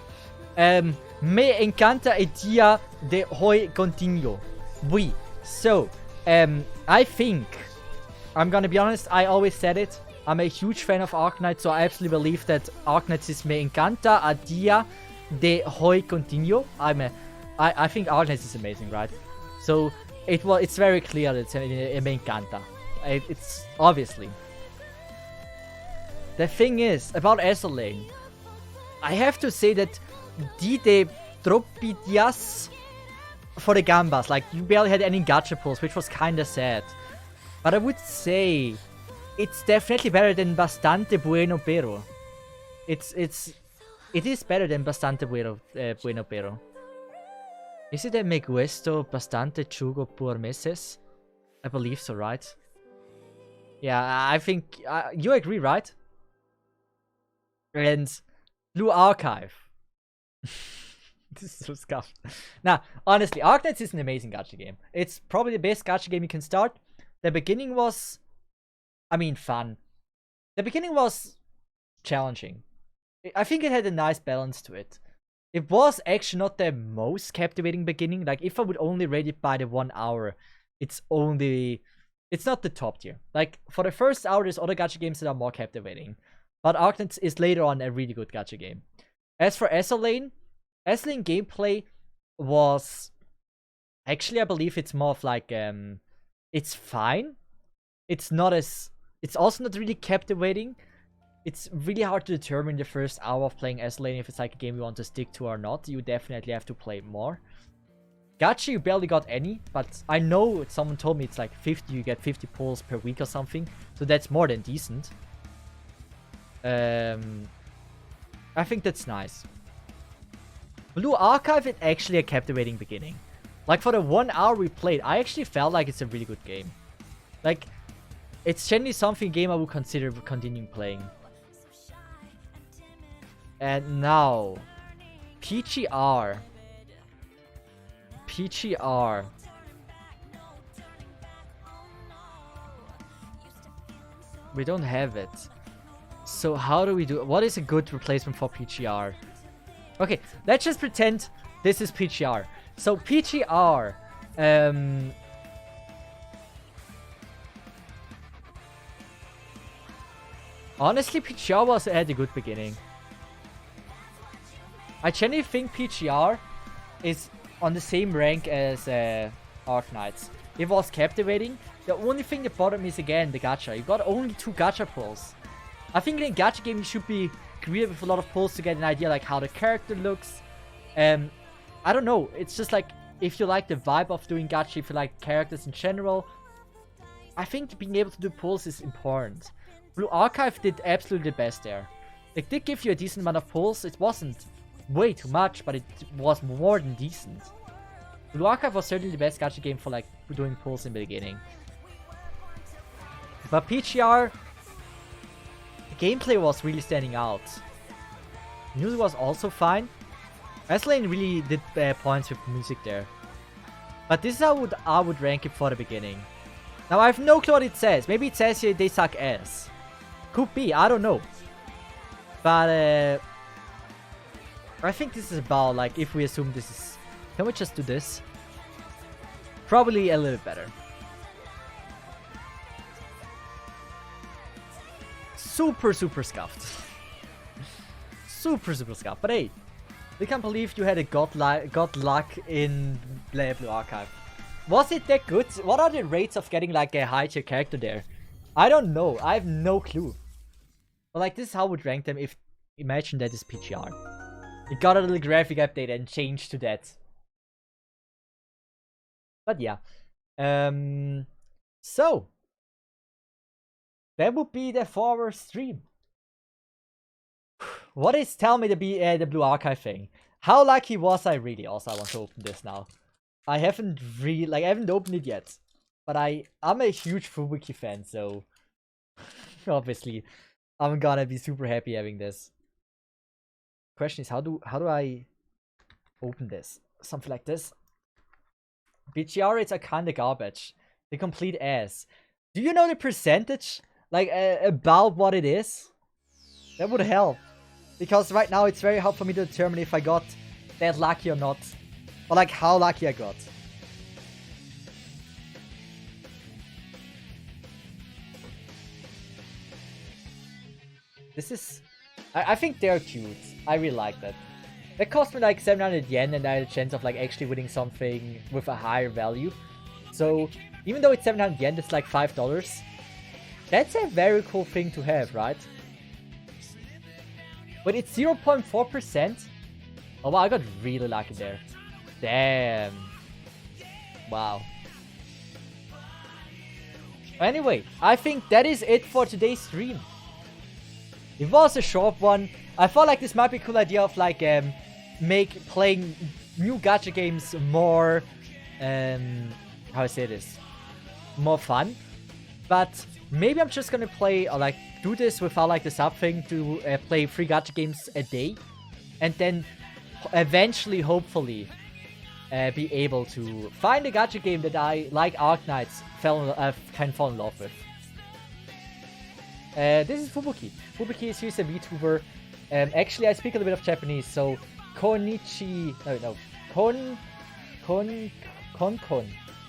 me encanta el día de hoy continuo. Oui. So. I think, I'm gonna be honest, I always said it, I'm a huge fan of Arknight, so I absolutely believe that Arknight is me encanta a día de hoy continuo. I think Arknight is amazing, right? So, it's very clear that it's me encanta. It's obviously. The thing is, about SLA, I have to say that die de troppi dias for the Gambas, like, you barely had any gacha pulls, which was kinda sad. But I would say it's definitely better than Bastante Bueno Pero. It is better than Bastante Bueno Pero. Is it a Me Gusto Bastante Chugo por Meses? I believe so, right? Yeah, I think you agree, right? And Blue Archive. This is so scuffed. Now, honestly, Arknights is an amazing gacha game. It's probably the best gacha game you can start. The beginning was, I mean, fun. The beginning was challenging. I think it had a nice balance to it. It was actually not the most captivating beginning. Like, if I would only rate it by the 1 hour, it's not the top tier. Like, for the first hour, there's other gacha games that are more captivating. But Arknights is later on a really good gacha game. As for SLane gameplay was actually, I believe it's more of like it's fine. It's also not really captivating. It's really hard to determine the first hour of playing SLane if it's like a game you want to stick to or not. You definitely have to play more. Gacha, you barely got any, but I know someone told me it's like 50, you get 50 pulls per week or something. So that's more than decent. I think that's nice. Blue Archive is actually a captivating beginning. Like, for the 1 hour we played, I actually felt like it's a really good game. Like, it's generally something game I would consider continuing playing. And now, PGR. We don't have it. So how do we do it? What is a good replacement for PGR? Okay, let's just pretend this is PGR. So PGR, Honestly, PGR had a good beginning. I genuinely think PGR is on the same rank as Arknights. It was captivating. The only thing that bothered me is again the gacha. You got only 2 gacha pulls. I think in a gacha game you should be creative with a lot of pulls to get an idea like how the character looks. I don't know. It's just like if you like the vibe of doing gacha, if you like characters in general, I think being able to do pulls is important. Blue Archive did absolutely the best there. It did give you a decent amount of pulls. It wasn't way too much, but it was more than decent. Blue Archive was certainly the best gacha game for like doing pulls in the beginning. But PGR, the gameplay was really standing out. Music was also fine. Wrestling really did points with music there. But this is how I would rank it for the beginning. Now I have no clue what it says. Maybe it says here they suck ass. Could be, I don't know. But I think this is about like if we assume this is... Can we just do this? Probably a little better. Super scuffed. super scuffed. But hey, we can't believe you had a god luck in Blue Archive. Was it that good? What are the rates of getting like a high tier character there? I don't know. I have no clue. But like this is how I would rank them if... Imagine that is PGR. It got a little graphic update and changed to that. But yeah. So. That would be the 4-hour stream. What is... Tell me the Blue Archive thing. How lucky was I really? Also, I want to open this now. I haven't really... Like, I haven't opened it yet. But I'm a huge Fubuki fan, so... Obviously, I'm gonna be super happy having this. Question is, how do I open this? Something like this. BGR rates are kinda garbage. The complete ass. Do you know the percentage? Like, about what it is? That would help. Because right now it's very hard for me to determine if I got that lucky or not. Or like, how lucky I got. This is... I think they're cute. I really like that. That cost me like 700 yen and I had a chance of like actually winning something with a higher value. So, even though it's 700 yen, that's like $5. That's a very cool thing to have, right? But it's 0.4%. Oh wow, I got really lucky there. Damn. Wow. Anyway, I think that is it for today's stream. It was a short one. I felt like this might be a cool idea of like playing new gacha games more how I say this, more fun. But maybe I'm just gonna play or like do this without like the sub thing to play 3 gacha games a day, and then eventually, hopefully, be able to find a gacha game that I, like Arknights, can fall in love with. This is Fubuki. Fubuki is he's a VTuber. Actually, I speak a little bit of Japanese, so Konichi. No. Kon.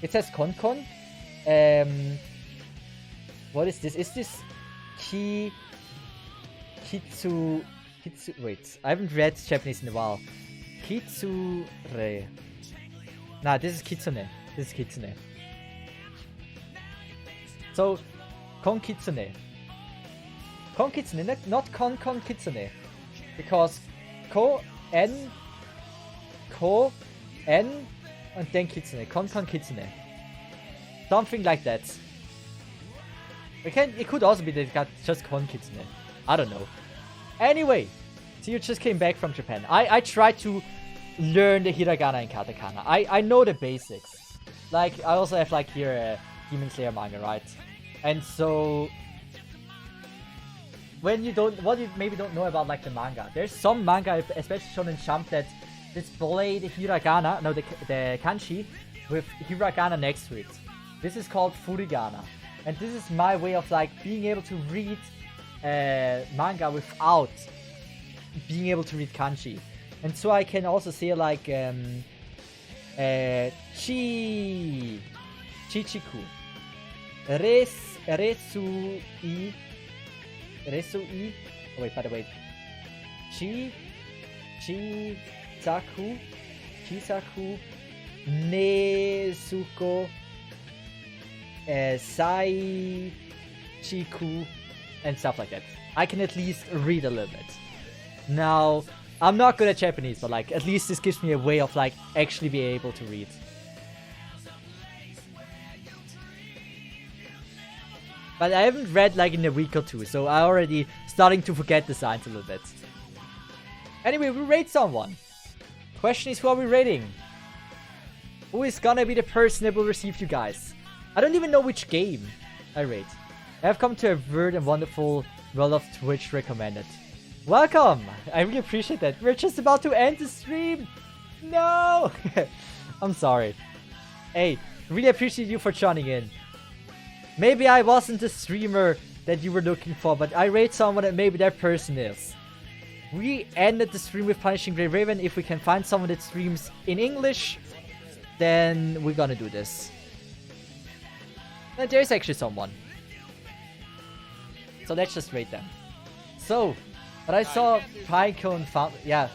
It says Kon. What is this? Is this Kitsu? Wait, I haven't read Japanese in a while. Kitsure. Nah, this is Kitsune. This is Kitsune. So, Kon Kitsune. Kon Kitsune, not Kon Kitsune. Because Ko, N, and then Kitsune. Kon Kitsune. Something like that. It could also be that it got just Kon Kitsune. I don't know. Anyway, so you just came back from Japan. I tried to learn the hiragana and katakana. I know the basics. Like, I also have like here a Demon Slayer manga, right? And so... what you maybe don't know about like the manga. There's some manga, especially Shonen Jump, that display the hiragana, no, the kanji, with hiragana next to it. This is called furigana. And this is my way of like being able to read manga without being able to read kanji. And so I can also say like chichiku, resui, Resui. Oh wait, by the way. Chisaku. Nezuko. Saichiku. And stuff like that. I can at least read a little bit. Now, I'm not good at Japanese, but like, at least this gives me a way of like actually be able to read. But I haven't read like in a week or two, so I already starting to forget the signs a little bit. Anyway, we rate someone. Question is, who are we rating? Who is gonna be the person that will receive you guys? I don't even know which game I rate. I have come to a weird and wonderful world of Twitch recommended. Welcome! I really appreciate that. We're just about to end the stream! No! I'm sorry. Hey, really appreciate you for joining in. Maybe I wasn't the streamer that you were looking for, but I rate someone that maybe that person is. We ended the stream with Punishing Grey Raven. If we can find someone that streams in English, then we're gonna do this. And there's actually someone. So let's just rate them. So, but I saw Pinecone found... Yeah,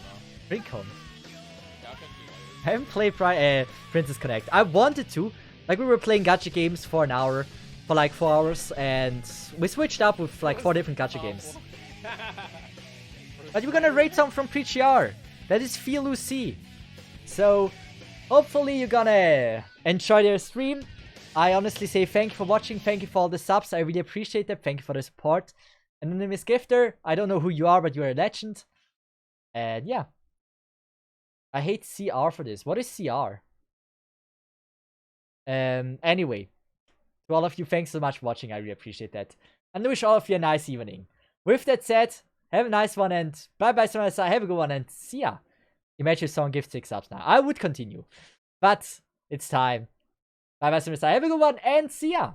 Pinecone. I haven't played Princess Connect. I wanted to. Like, we were playing gacha games for an hour. For like 4 hours. And we switched up with like 4 different gacha games. But we're gonna rate some from PGR. That is Feel Lucy. So, hopefully you're gonna enjoy their stream. I honestly say thank you for watching. Thank you for all the subs. I really appreciate that. Thank you for the support. Anonymous Gifter. I don't know who you are, but you're a legend. And yeah. I hate CR for this. What is CR? Anyway. To all of you, thanks so much for watching. I really appreciate that. And I wish all of you a nice evening. With that said, have a nice one and bye-bye, Samurai. Have a good one and see ya. Imagine if someone gives 6 subs now. I would continue. But it's time. Bye-bye, Samurai. Have a good one and see ya.